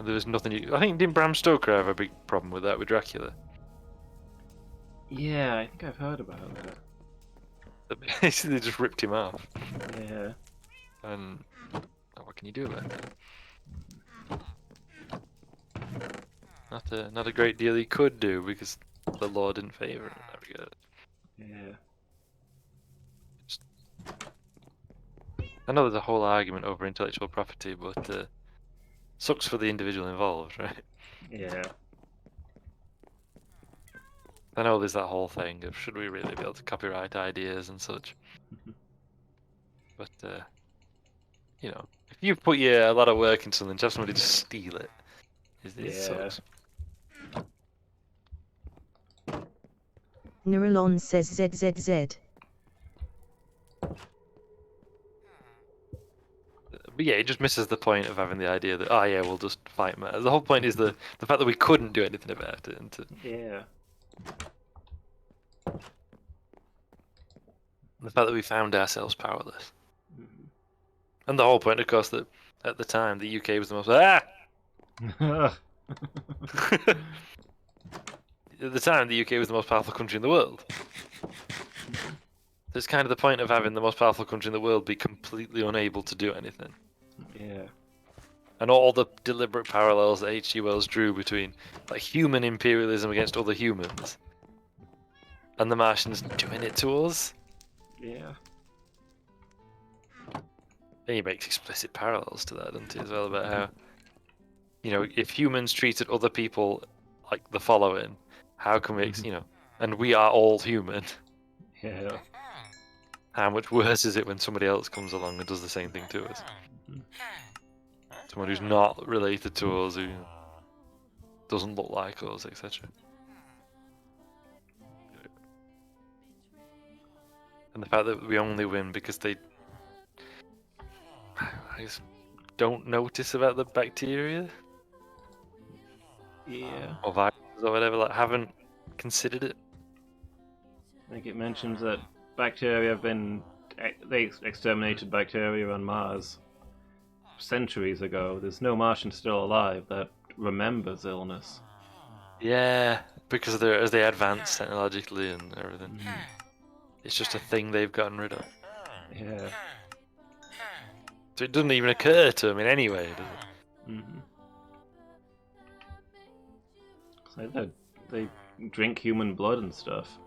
Speaker 2: there was nothing I think didn't Bram Stoker have a big problem with that with Dracula?
Speaker 1: Yeah, I think I've heard about that.
Speaker 2: Basically just ripped him off.
Speaker 1: Yeah.
Speaker 2: And what can you do about that? Not a great deal he could do because the law didn't favour him in that regard.
Speaker 1: Yeah.
Speaker 2: I know there's a whole argument over intellectual property, but sucks for the individual involved, right?
Speaker 1: Yeah.
Speaker 2: I know there's that whole thing of should we really be able to copyright ideas and such. But you know, if you put a lot of work into something, to have somebody just steal it, it sucks.
Speaker 4: Neuralon says ZZZ.
Speaker 2: But yeah, it just misses the point of having the idea that we'll just fight Mars. The whole point is the fact that we couldn't do anything about it, and
Speaker 1: Yeah.
Speaker 2: the fact that we found ourselves powerless. And the whole point, of course, that at the time the UK was the most At the time, the UK was the most powerful country in the world. It's kind of the point of having the most powerful country in the world be completely unable to do anything.
Speaker 1: Yeah.
Speaker 2: And all the deliberate parallels that H.G. Wells drew between like human imperialism against other humans and the Martians doing it to us.
Speaker 1: Yeah.
Speaker 2: And he makes explicit parallels to that, doesn't he, as well, about how, if humans treated other people like the following, how can we, and we are all human.
Speaker 1: Yeah.
Speaker 2: How much worse is it when somebody else comes along and does the same thing to us? Someone who's not related to us, who doesn't look like us, etc. And the fact that we only win because they I guess, don't notice about the bacteria
Speaker 1: Yeah.
Speaker 2: or viruses or whatever, like haven't considered it.
Speaker 1: I think it mentions that bacteria have been... They exterminated bacteria on Mars centuries ago. There's no Martian still alive that remembers illness.
Speaker 2: Yeah, because as they advance technologically and everything. It's just a thing they've gotten rid of.
Speaker 1: Yeah.
Speaker 2: So it doesn't even occur to him in any way, does it?
Speaker 1: Mm-hmm. So they drink human blood and stuff.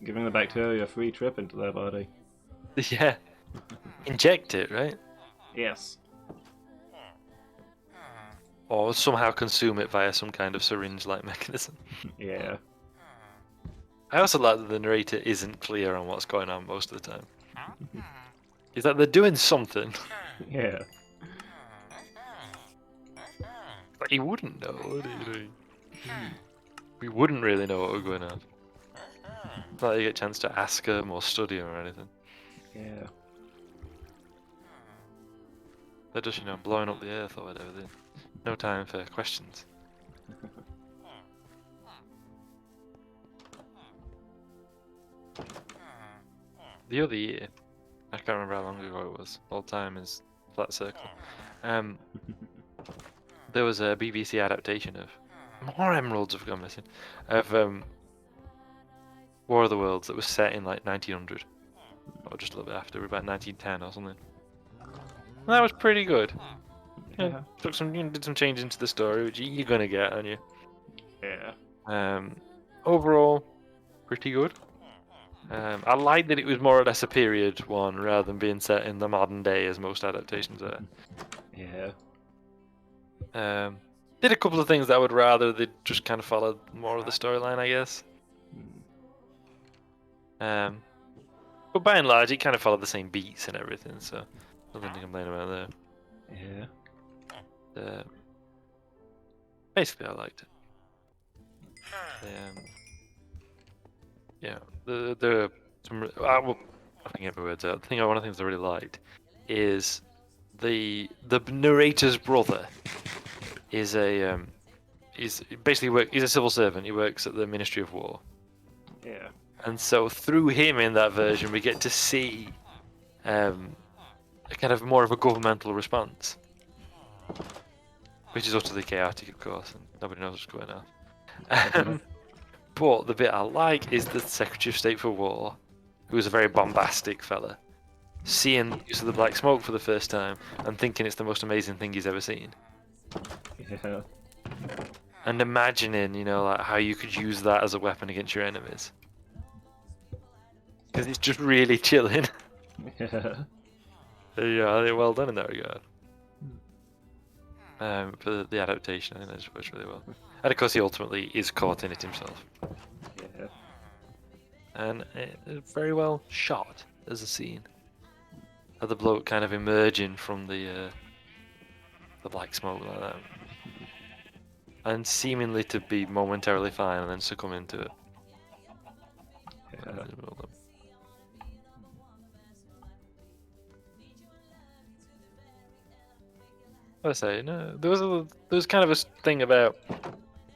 Speaker 1: Giving the bacteria a free trip into their body.
Speaker 2: Yeah. Inject it, right?
Speaker 1: Yes.
Speaker 2: Or somehow consume it via some kind of syringe-like mechanism.
Speaker 1: Yeah.
Speaker 2: I also like that the narrator isn't clear on what's going on most of the time. He's like, they're doing something.
Speaker 1: Yeah.
Speaker 2: Like, he wouldn't know, would he? We wouldn't really know what was going on. Not that you get a chance to ask him or study him or anything.
Speaker 1: Yeah.
Speaker 2: They're just, blowing up the earth or whatever. No time for questions. The other year, I can't remember how long ago it was. All time is flat circle. There was a BBC adaptation of more emeralds have gone missing of War of the Worlds that was set in like 1900 or just a little bit after, about 1910 or something. And that was pretty good.
Speaker 1: Yeah.
Speaker 2: Did some change into the story, which you're gonna get, aren't you?
Speaker 1: Yeah.
Speaker 2: Overall, pretty good. I like that it was more or less a period one rather than being set in the modern day as most adaptations are.
Speaker 1: Yeah.
Speaker 2: Did a couple of things that I would rather they just kind of followed more of the storyline, I guess. But by and large, it kind of followed the same beats and everything, so nothing to complain about there.
Speaker 1: Yeah.
Speaker 2: Basically, I liked it. Yeah, I can get my words out. One of the things I really liked is the narrator's brother is he's a civil servant. He works at the Ministry of War.
Speaker 1: Yeah.
Speaker 2: And so through him in that version, we get to see a kind of more of a governmental response, which is utterly chaotic, of course, and nobody knows what's going on. But the bit I like is the Secretary of State for War, who is a very bombastic fella, seeing the use of the black smoke for the first time and thinking it's the most amazing thing he's ever seen.
Speaker 1: Yeah.
Speaker 2: And imagining, like how you could use that as a weapon against your enemies. Because it's just really chilling.
Speaker 1: Yeah.
Speaker 2: Yeah, they're well done in that regard. For the adaptation, I think that works really well. And of course, he ultimately is caught in it himself.
Speaker 1: Yeah.
Speaker 2: And it's very well shot as a scene. Of the bloke kind of emerging from the black smoke like that. And seemingly to be momentarily fine and then succumbing to it.
Speaker 1: Yeah.
Speaker 2: Well done. I say no. There was kind of a thing about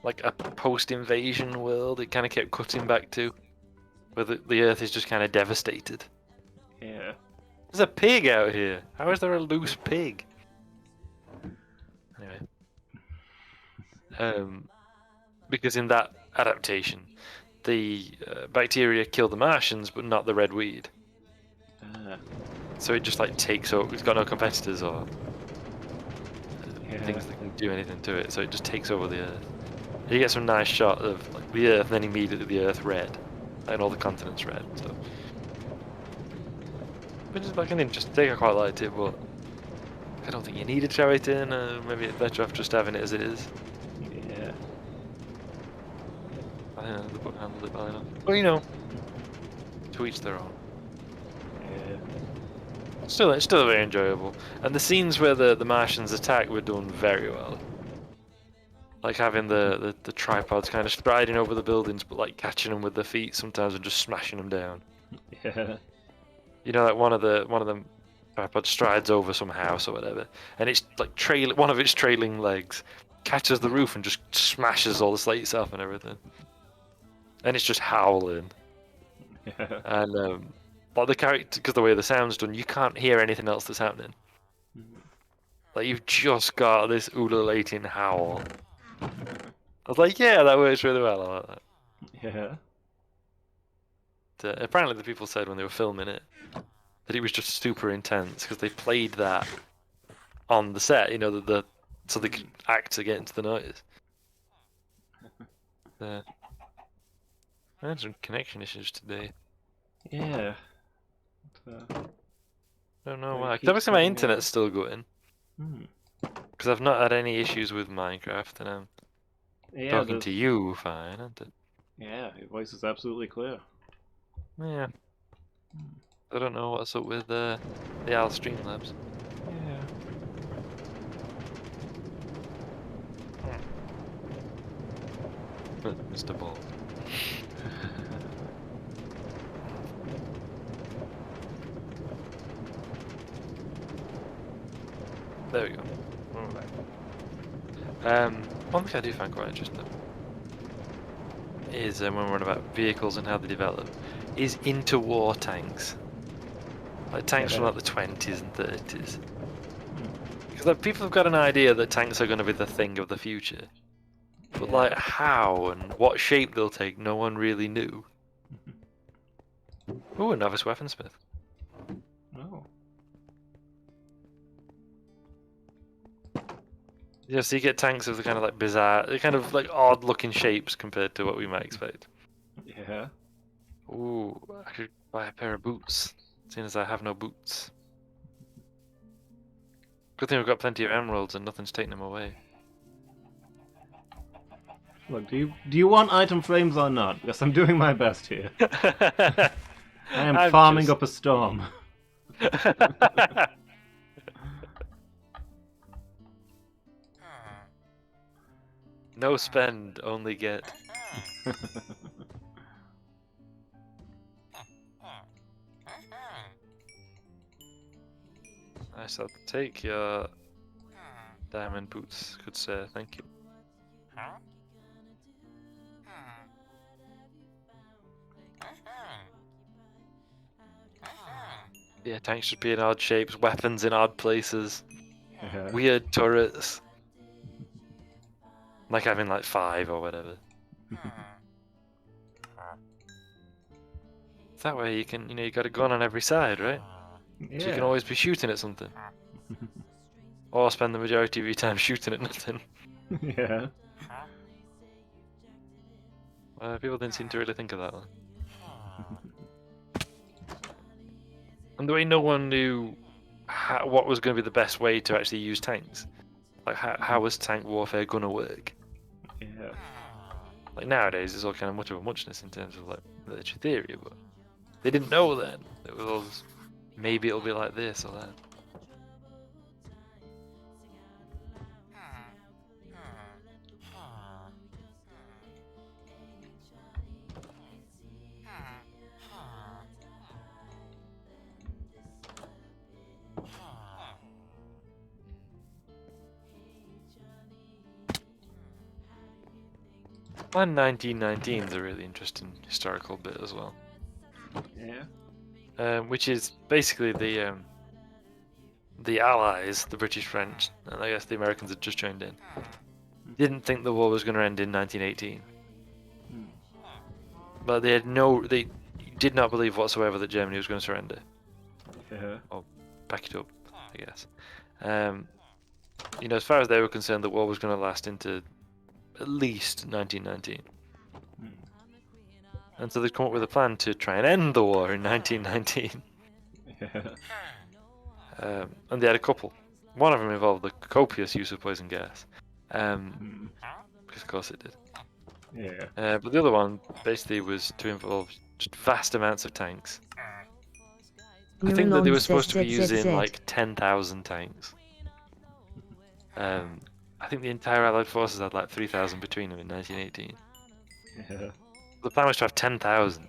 Speaker 2: like a post-invasion world. It kind of kept cutting back to where the Earth is just kind of devastated.
Speaker 1: Yeah.
Speaker 2: There's a pig out here. How is there a loose pig? Anyway, because in that adaptation, the bacteria kill the Martians, but not the red weed. So it just like takes over. It's got no competitors or things that can do anything to it. So it just takes over the Earth. You get some nice shot of like the Earth, and then immediately the Earth red, and all the continents red. So, which is like an interesting thing. I quite liked it, but I don't think you needed to show it in. Maybe it's better off just having it as it is.
Speaker 1: Yeah.
Speaker 2: I think the book handled it well enough. But to each their own.
Speaker 1: Yeah.
Speaker 2: It's still very enjoyable. And the scenes where the Martians attack were done very well. Like having the tripods kind of striding over the buildings, but like catching them with their feet sometimes and just smashing them down.
Speaker 1: Yeah.
Speaker 2: Like one of them tripods strides over some house or whatever, and it's like one of its trailing legs catches the roof and just smashes all the slates off and everything. And it's just howling.
Speaker 1: Yeah.
Speaker 2: And like the character, because the way the sound's done, you can't hear anything else that's happening. Like you've just got this ululating howl. I was like, yeah, that works really well. I like that.
Speaker 1: Yeah.
Speaker 2: apparently the people said when they were filming it that it was just super intense because they played that on the set, you know, so they could act to get into the noise. I had some connection issues today.
Speaker 1: Yeah.
Speaker 2: Don't know
Speaker 1: So it
Speaker 2: why. 'Cause
Speaker 1: keeps
Speaker 2: obviously my
Speaker 1: cutting
Speaker 2: internet's
Speaker 1: out.
Speaker 2: still going.
Speaker 1: Hmm.
Speaker 2: Because I've not had any issues with Minecraft, and I'm
Speaker 1: Yeah,
Speaker 2: talking
Speaker 1: there's...
Speaker 2: to you fine, aren't it?
Speaker 1: Yeah, your voice is absolutely clear.
Speaker 2: Yeah. I don't know what's up with the Al Streamlabs.
Speaker 1: Yeah.
Speaker 2: Mr. Ball. There we go. Alright. One thing I do find quite interesting is when we're on about vehicles and how they develop, is interwar tanks. Like tanks from like the 20s and 30s. Because like, people have got an idea that tanks are going to be the thing of the future. But
Speaker 1: Yeah.
Speaker 2: like how and what shape they'll take, no one really knew. Ooh, a novice weaponsmith.
Speaker 1: Oh.
Speaker 2: Yeah, so you get tanks of the kind of like bizarre, the kind of like odd looking shapes compared to what we might expect.
Speaker 1: Yeah.
Speaker 2: Ooh, I should buy a pair of boots, seeing as I have no boots. Good thing we've got plenty of emeralds and nothing's taking them away.
Speaker 1: Look, do you want item frames or not? Because I'm doing my best here. I am
Speaker 2: I'm
Speaker 1: farming
Speaker 2: just-
Speaker 1: up a storm.
Speaker 2: No spend, only get. I shall take your diamond boots, good sir, thank you. Yeah, tanks should be in odd shapes, weapons in odd places,
Speaker 1: Yeah.
Speaker 2: weird turrets. Like having like 5 or whatever. That way you can, you got a gun on every side, right? So you can always be shooting at something. Or spend the majority of your time shooting at nothing.
Speaker 1: Yeah.
Speaker 2: People didn't seem to really think of that one. And the way no one knew what was going to be the best way to actually use tanks. Like, how was tank warfare going to work?
Speaker 1: Yeah.
Speaker 2: Like, nowadays, it's all kind of much of a muchness in terms of, like, military theory, but they didn't know then. It was all just, maybe it'll be like this or that. And 1919 is a really interesting historical bit as well.
Speaker 1: Yeah.
Speaker 2: Which is basically the Allies, the British, French, and I guess the Americans had just joined in, didn't think the war was going to end in 1918. But they did not believe whatsoever that Germany was going to surrender.
Speaker 1: Yeah.
Speaker 2: Or back it up, I guess. As far as they were concerned, the war was going to last into at least 1919. And so they'd come up with a plan to try and end the war in 1919.
Speaker 1: Yeah.
Speaker 2: And they had a couple. One of them involved the copious use of poison gas. Because of course it did.
Speaker 1: Yeah.
Speaker 2: But the other one basically was to involve just vast amounts of tanks. I think that they were supposed to be using like 10,000 tanks. I think the entire Allied forces had like 3,000 between them in 1918.
Speaker 1: Yeah.
Speaker 2: The plan was to have 10,000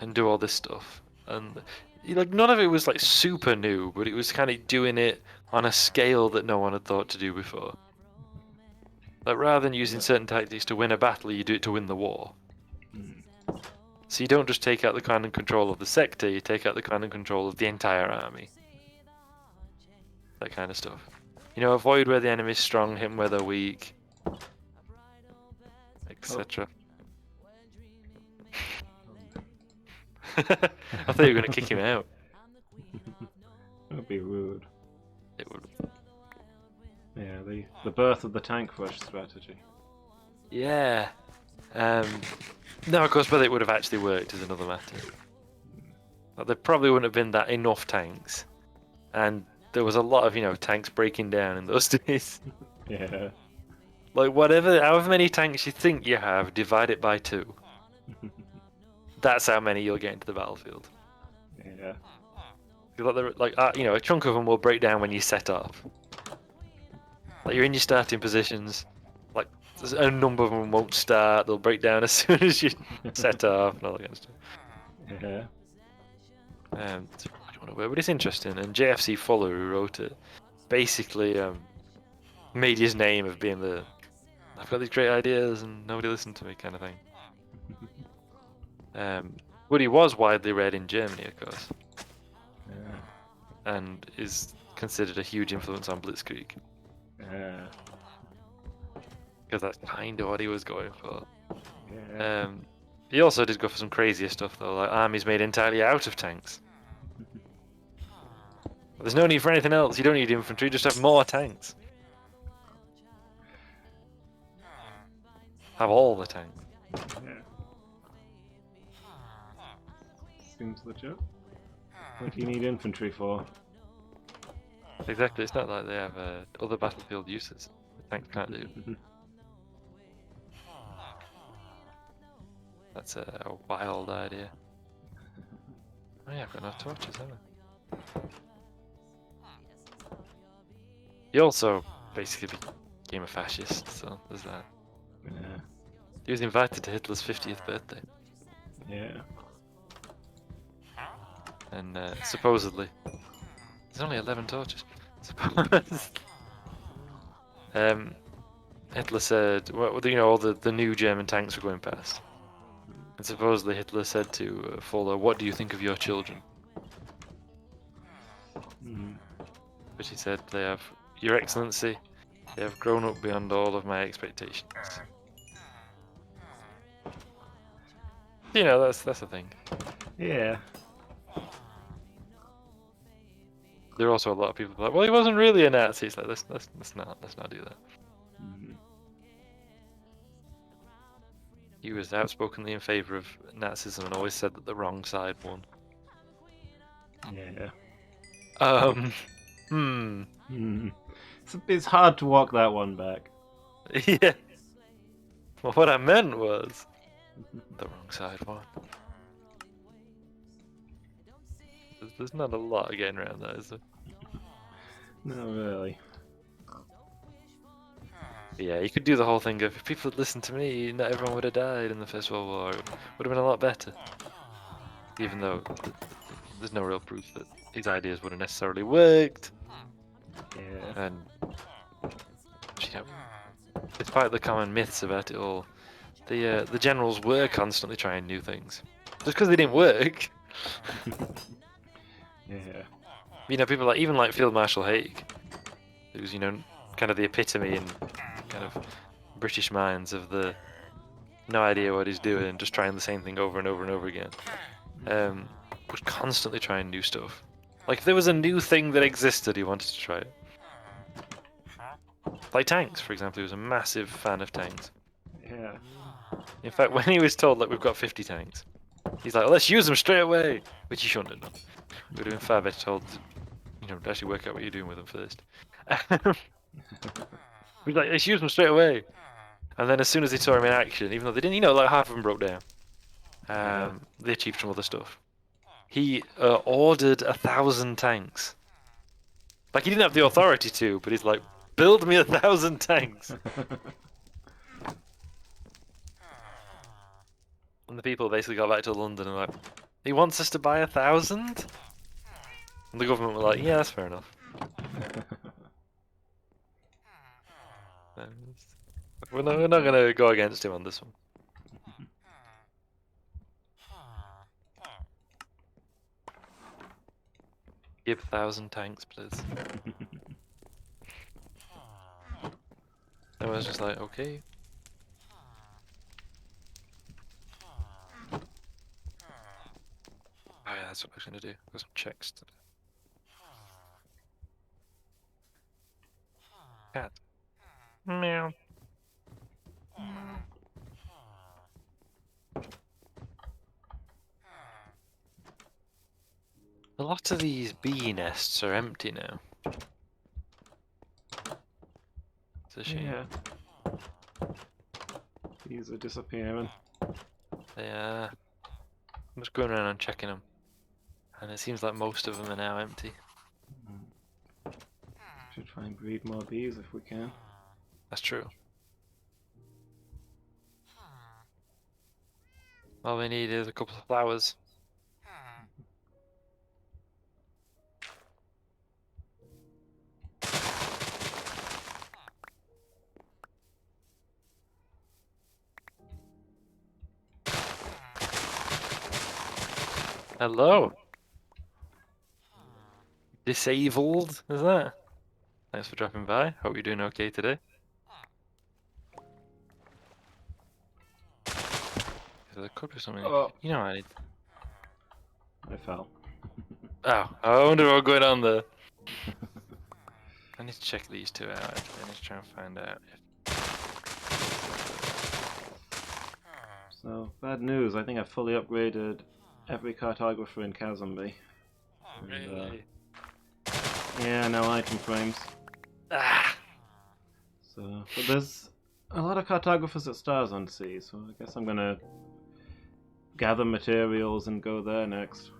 Speaker 2: and do all this stuff. And none of it was like super new, but it was kind of doing it on a scale that no one had thought to do before. Like rather than using certain tactics to win a battle, you do it to win the war. So you don't just take out the command and control of the sector, you take out the command and control of the entire army. That kind of stuff. Avoid where the enemy's strong, hit them where they're weak, etc. I thought you were going to kick him out.
Speaker 1: That would be rude.
Speaker 2: It would.
Speaker 1: Yeah, the birth of the tank rush strategy.
Speaker 2: Yeah. No, of course, whether it would have actually worked is another matter. Like, there probably wouldn't have been that enough tanks, and there was a lot of tanks breaking down in those days.
Speaker 1: Yeah.
Speaker 2: Like however many tanks you think you have, divide it by 2. That's how many you'll get into the battlefield.
Speaker 1: Yeah.
Speaker 2: A chunk of them will break down when you set off. Like you're in your starting positions. Like a number of them won't start. They'll break down as soon as you set off and all that kind of stuff.
Speaker 1: Yeah.
Speaker 2: But it's interesting. And JFC Fuller, who wrote it, basically made his name of being I've got these great ideas and nobody listened to me kind of thing. But he was widely read in Germany, of course,
Speaker 1: Yeah.
Speaker 2: and is considered a huge influence on Blitzkrieg,
Speaker 1: Yeah.
Speaker 2: because that's kind of what he was going for.
Speaker 1: Yeah.
Speaker 2: He also did go for some crazier stuff though, like armies made entirely out of tanks. There's no need for anything else. You don't need infantry, just have more tanks. Have all the tanks.
Speaker 1: Yeah. Seems legit. What do you need infantry for?
Speaker 2: Exactly, it's not like they have other battlefield uses. The tanks can't do. That's a wild idea. Oh yeah, I've got no torches, haven't I? He also basically became a fascist, so there's that.
Speaker 1: Yeah.
Speaker 2: He was invited to Hitler's 50th birthday,
Speaker 1: Yeah.
Speaker 2: and supposedly there's only 11 torches. Hitler said, all the new German tanks were going past, and supposedly Hitler said to Fuller, "What do you think of your children?"
Speaker 1: Mm.
Speaker 2: But he said, "They have, Your Excellency, they have grown up beyond all of my expectations." That's the thing.
Speaker 1: Yeah.
Speaker 2: There are also a lot of people who are like, well, he wasn't really a Nazi. It's like, let's not do that.
Speaker 1: Mm.
Speaker 2: He was outspokenly in favor of Nazism and always said that the wrong side won.
Speaker 1: Yeah.
Speaker 2: Hmm.
Speaker 1: It's hard to walk that one back.
Speaker 2: Yeah. Well, what I meant was the wrong side won. There's not a lot of getting around that, is there?
Speaker 1: No, really.
Speaker 2: Yeah, you could do the whole thing of, if people had listened to me, not everyone would have died in the First World War. It would have been a lot better. Even though there's no real proof that his ideas would have necessarily worked.
Speaker 1: Yeah.
Speaker 2: And, despite the common myths about it all, the generals were constantly trying new things. Just because they didn't work.
Speaker 1: Yeah.
Speaker 2: People like Field Marshal Haig, who's kind of the epitome in kind of British minds of the no idea what he's doing, just trying the same thing over and over and over again. Was constantly trying new stuff. Like if there was a new thing that existed, he wanted to try it. Like tanks, for example, he was a massive fan of tanks.
Speaker 1: Yeah.
Speaker 2: In fact, when he was told that we've got 50 tanks, he's like, well, let's use them straight away, which he shouldn't have done. It would have been far better told to actually work out what you're doing with them first. He's like, let's use them straight away. And then as soon as they saw him in action, even though they didn't, like half of them broke down, they achieved some other stuff. He ordered 1,000 tanks. Like he didn't have the authority to, but he's like, build me 1,000 tanks. And the people basically got back to London and like, he wants us to buy 1,000? And the government were like, yeah, that's fair enough. We're not going to go against him on this one. Give 1,000 tanks, please. And I was just like, okay. that's what I was gonna do. Got some checks to do. Cat. Meow. A lot of these bee nests are empty now. It's a shame.
Speaker 1: Yeah. These are disappearing.
Speaker 2: They I'm just going around and checking them, and it seems like most of them are now empty.
Speaker 1: Should try and breed more bees if we can.
Speaker 2: That's true. All we need is a couple of flowers. Hello. Disabled, is that? Thanks for dropping by. Hope you're doing okay today. There could be something.
Speaker 1: Oh.
Speaker 2: You know, I need.
Speaker 1: I fell.
Speaker 2: Oh, I wonder what's going on there. I need to check these two out. I need to try and find out.
Speaker 1: So, bad news. I think I fully upgraded every cartographer in Kazumbi.
Speaker 2: Really?
Speaker 1: Yeah, no item frames.
Speaker 2: Ah!
Speaker 1: So, but there's a lot of cartographers at Stars on Sea, so I guess I'm gonna gather materials and go there next.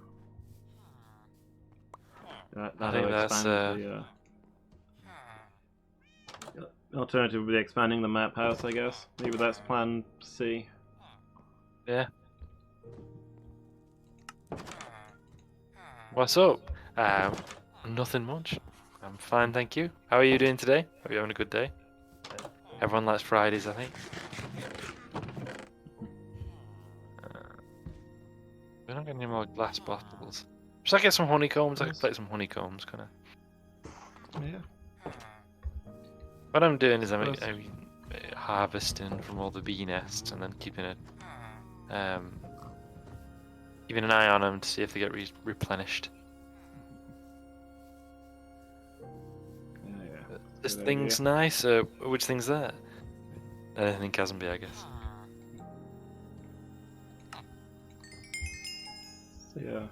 Speaker 1: That'll
Speaker 2: think that's,
Speaker 1: expand the alternative would be expanding the map house, I guess. Maybe that's plan C.
Speaker 2: Yeah. What's up? Nothing much. I'm fine, thank you. How are you doing today? Are you having a good day? Everyone likes Fridays, I think. We're not getting any more glass bottles. Should I get some honeycombs? I could play some honeycombs, kind of.
Speaker 1: Yeah.
Speaker 2: What I'm doing is I'm harvesting from all the bee nests and then keeping an eye on them to see if they get replenished.
Speaker 1: Yeah.
Speaker 2: This
Speaker 1: Good
Speaker 2: thing's
Speaker 1: idea.
Speaker 2: nice. Which thing's that? Anything Kazumbi, I guess.
Speaker 1: So yeah,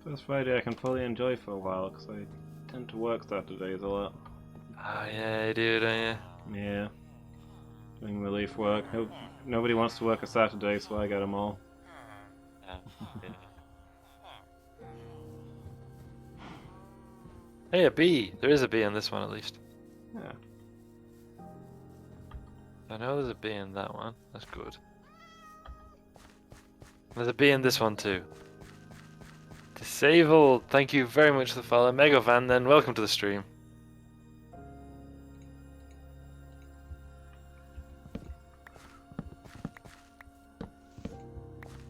Speaker 1: first Friday I can fully enjoy for a while because I tend to work Saturdays a lot.
Speaker 2: Oh yeah, I do, don't you?
Speaker 1: Yeah, doing relief work. Nobody wants to work a Saturday, so I get them all.
Speaker 2: Hey, a bee. There is a bee in this one at least.
Speaker 1: Yeah.
Speaker 2: I know there's a bee in that one. That's good. There's a bee in this one too. Disabled. Thank you very much for the follow. Megavan, then welcome to the stream.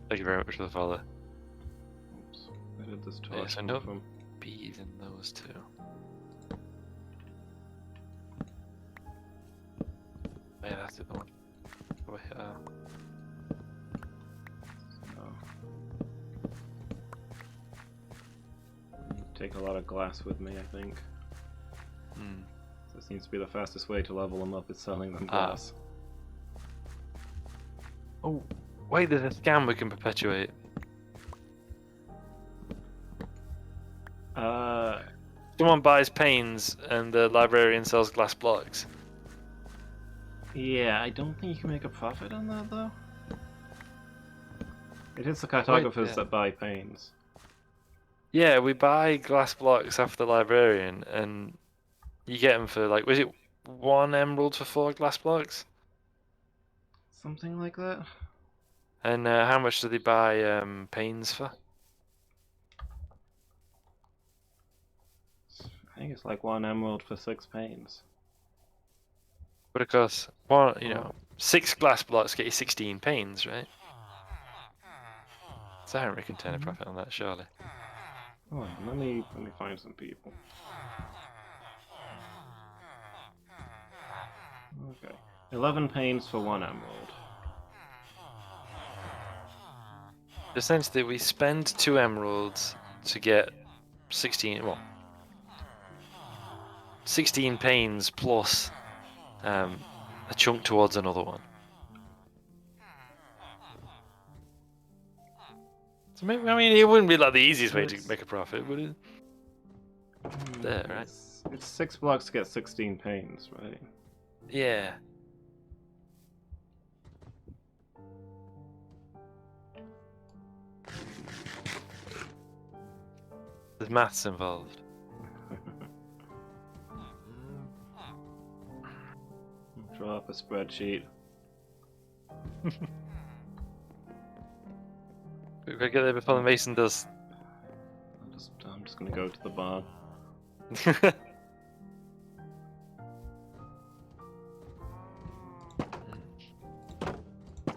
Speaker 2: Thank you very much for the follow.
Speaker 1: Oops. Where did this torch
Speaker 2: Yes, I
Speaker 1: come
Speaker 2: know.
Speaker 1: from?
Speaker 2: Bees in those two. Yeah, that's the one. Over here.
Speaker 1: Take a lot of glass with me, I think.
Speaker 2: Hmm.
Speaker 1: So it seems to be the fastest way to level them up is selling them glass.
Speaker 2: Oh, wait, there's a scam we can perpetuate. Someone buys panes and the librarian sells glass blocks.
Speaker 1: Yeah, I don't think you can make a profit on that though. It is the cartographers
Speaker 2: yeah.
Speaker 1: that buy panes.
Speaker 2: Yeah, we buy glass blocks off the librarian, and you get them for like, was it 1 emerald for 4 glass blocks?
Speaker 1: Something like that.
Speaker 2: And how much do they buy panes for?
Speaker 1: I think it's like 1 emerald for 6 panes.
Speaker 2: But of course, one, 6 glass blocks get you 16 panes, right? So Henry can turn a profit on that, surely.
Speaker 1: Hold on, let me find some people. Okay. 11 panes for 1 emerald.
Speaker 2: Essentially, we spend 2 emeralds to get 16. Well, 16 panes plus a chunk towards another one. So maybe, I mean, it wouldn't be like the easiest way to make a profit, would it? There, right?
Speaker 1: It's 6 blocks to get 16 panes, right?
Speaker 2: Yeah. There's maths involved.
Speaker 1: Draw up a spreadsheet.
Speaker 2: We gotta get there before the mason does.
Speaker 1: I'm just gonna go to the barn.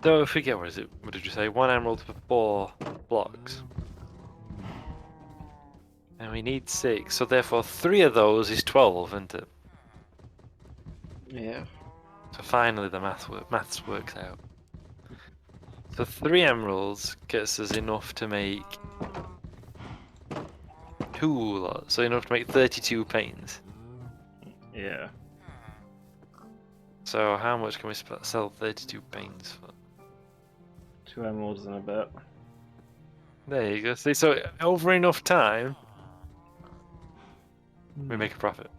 Speaker 2: So if we get, what is it? What did you say? 1 emerald for 4 blocks. And we need 6, so therefore 3 of those is 12, isn't it?
Speaker 1: Yeah.
Speaker 2: So finally the maths works out. So 3 emeralds gets us enough to make 2 lots, so enough to make 32 panes.
Speaker 1: Yeah.
Speaker 2: So how much can we sell 32 panes for?
Speaker 1: 2 emeralds and a bit.
Speaker 2: There you go. See, so over enough time, we make a profit.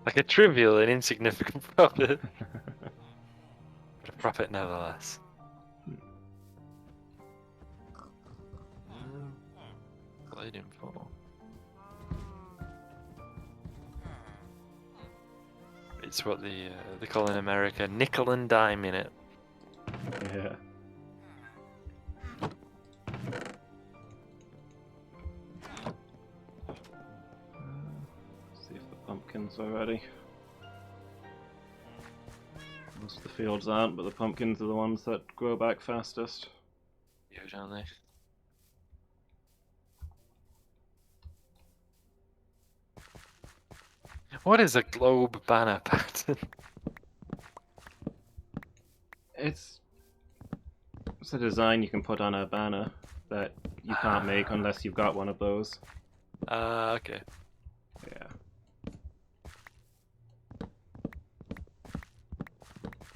Speaker 2: Like a trivial and insignificant profit, but a profit nevertheless. Played him for. It's what they call in America nickel and dime in it.
Speaker 1: Yeah. See if the pumpkins are ready. Most of the fields aren't, but the pumpkins are the ones that grow back fastest.
Speaker 2: Huge, aren't they? What is a globe banner pattern?
Speaker 1: It's a design you can put on a banner that you can't make unless you've got one of those.
Speaker 2: Okay.
Speaker 1: Yeah.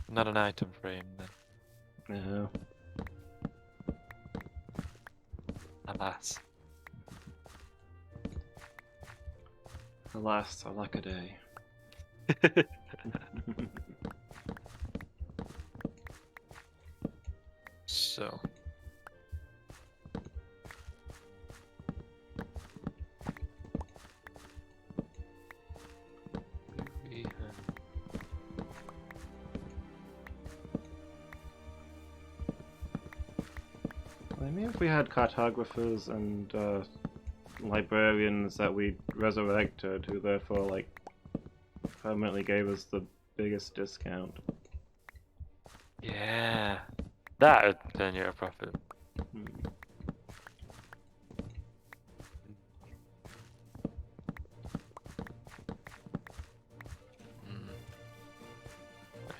Speaker 2: Not an item frame then.
Speaker 1: No.
Speaker 2: Alas.
Speaker 1: Alas, alack a day.
Speaker 2: So.
Speaker 1: I mean, if we had cartographers and librarians that we resurrected, who therefore like permanently gave us the biggest discount.
Speaker 2: Yeah. That would turn you a profit.
Speaker 1: Hmm.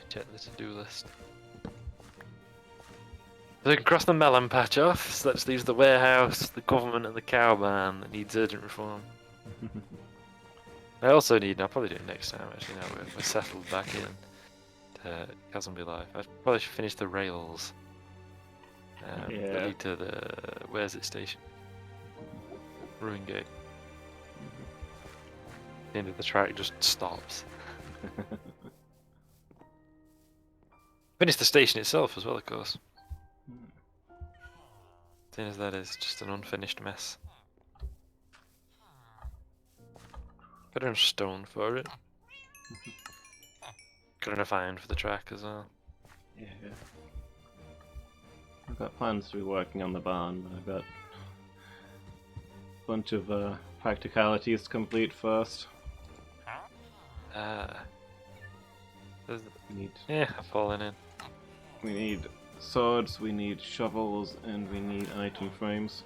Speaker 2: Check the to-do list. So we can cross the melon patch off, so that just leaves the warehouse, the government and the cow barn that needs urgent reform. I also need, and I'll probably do it next time actually, now we're settled back in to Casumby Life. I probably should finish the rails that
Speaker 1: Yeah.
Speaker 2: lead to the, where's it station? Ruin Gate. The end of the track just stops. Finish the station itself as well, of course. Seeing as that is just an unfinished mess. Got enough stone for it. Got enough iron for the track as well.
Speaker 1: Yeah. I've got plans to be working on the barn, but I've got a bunch of practicalities to complete first.
Speaker 2: There's-
Speaker 1: We need
Speaker 2: Yeah, I've fallen in.
Speaker 1: we need swords, we need shovels, and we need item frames.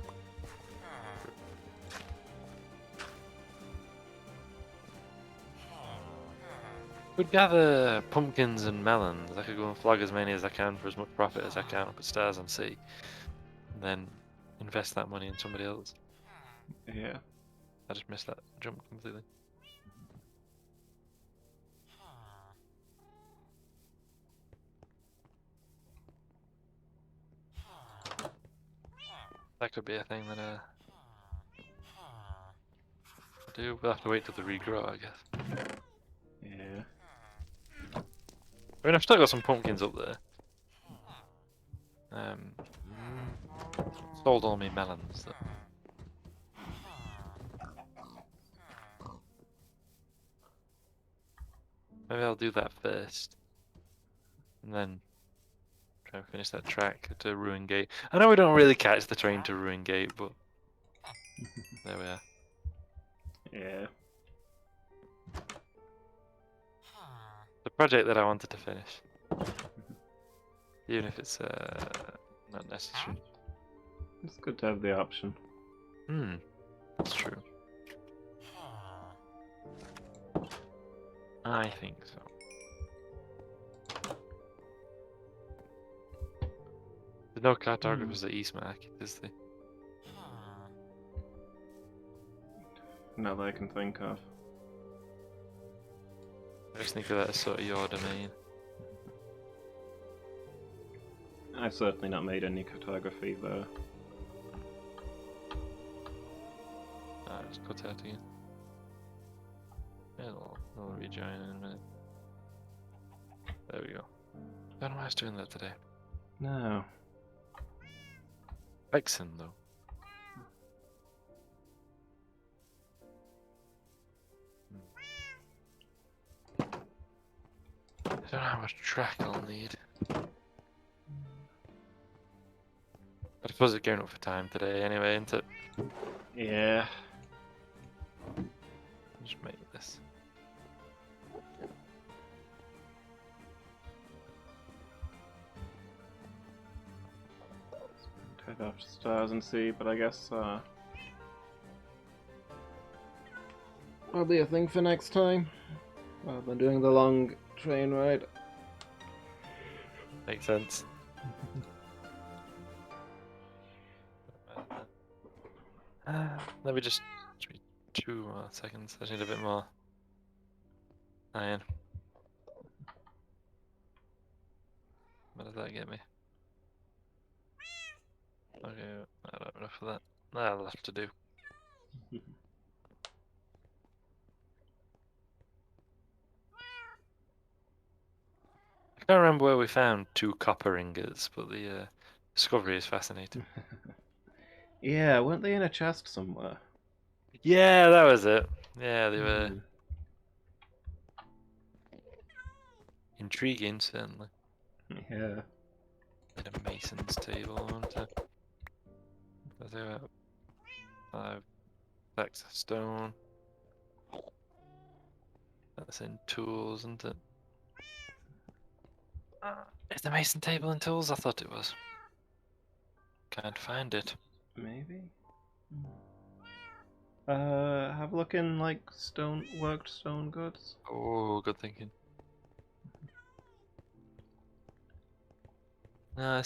Speaker 2: Could gather pumpkins and melons. I could go and flag as many as I can for as much profit as I can up at Stars on Sea. And then invest that money in somebody else.
Speaker 1: Yeah.
Speaker 2: I just missed that jump completely. That could be a thing that I'll do. We'll have to wait till they regrow, I guess.
Speaker 1: Yeah.
Speaker 2: I mean, I've still got some pumpkins up there. Sold all my melons. Though. Maybe I'll do that first, and then try and finish that track to Ruin Gate. I know we don't really catch the train to Ruin Gate, but there we are.
Speaker 1: Yeah.
Speaker 2: The project that I wanted to finish, even if it's not necessary.
Speaker 1: It's good to have the option.
Speaker 2: That's true. I think so. There's no cartographers at East Market, is there?
Speaker 1: Not that I can think of.
Speaker 2: I just think of that as sort of your domain.
Speaker 1: I've certainly not made any cartography though.
Speaker 2: Just cut out again. It'll rejoin in a minute. There we go. I don't know why I was doing that today.
Speaker 1: No.
Speaker 2: Vexen though. I don't know how much track I'll need. I suppose it's going up for time today anyway, isn't it?
Speaker 1: Yeah.
Speaker 2: Just make this.
Speaker 1: Head off to Stars and Sea, but I guess probably a thing for next time. Rather than doing the long train ride.
Speaker 2: Makes sense. Let me just 2 more seconds. I just need a bit more iron. What does that get me? Okay, I don't have enough of that. That'll have to do. I can't remember where we found 2 copper ingots, but the discovery is fascinating.
Speaker 1: Yeah, weren't they in a chest somewhere?
Speaker 2: Yeah, that was it. Yeah, they were intriguing, certainly.
Speaker 1: Yeah.
Speaker 2: Bit of Mason's table, wasn't it? They were 5 stacks of stone. That's in tools, isn't it? Is the Mason table in tools? I thought it was. Can't find it.
Speaker 1: Maybe? Have a look in, like, worked stone goods.
Speaker 2: Oh, good thinking. There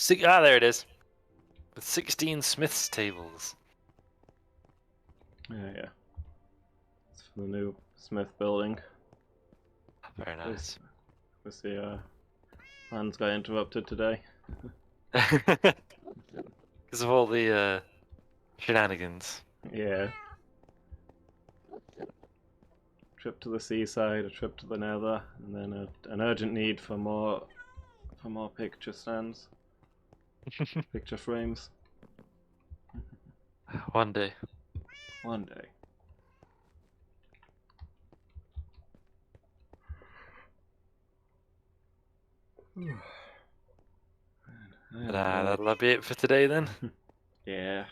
Speaker 2: it is. With 16 Smith's tables.
Speaker 1: Yeah. It's for the new Smith building.
Speaker 2: Very nice.
Speaker 1: The plans got interrupted today.
Speaker 2: Because of all the shenanigans.
Speaker 1: Yeah. Trip to the seaside, a trip to the nether, and then an urgent need for more picture stands. Picture frames.
Speaker 2: One day.
Speaker 1: One day.
Speaker 2: That'll be it for today then.
Speaker 1: Yeah.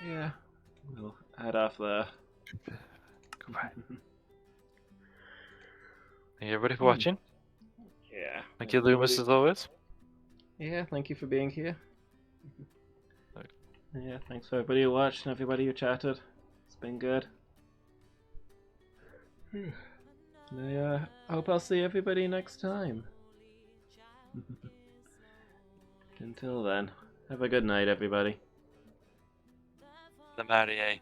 Speaker 1: Yeah. We'll head off there.
Speaker 2: Goodbye. Thank you everybody for watching.
Speaker 1: Yeah.
Speaker 2: Thank you, Loomis, as always.
Speaker 1: Yeah, thank you for being here.
Speaker 2: Okay.
Speaker 1: Yeah, thanks for everybody who watched and everybody who chatted. It's been good. I hope I'll see everybody next time. Until then, have a good night, everybody.
Speaker 2: The Marie.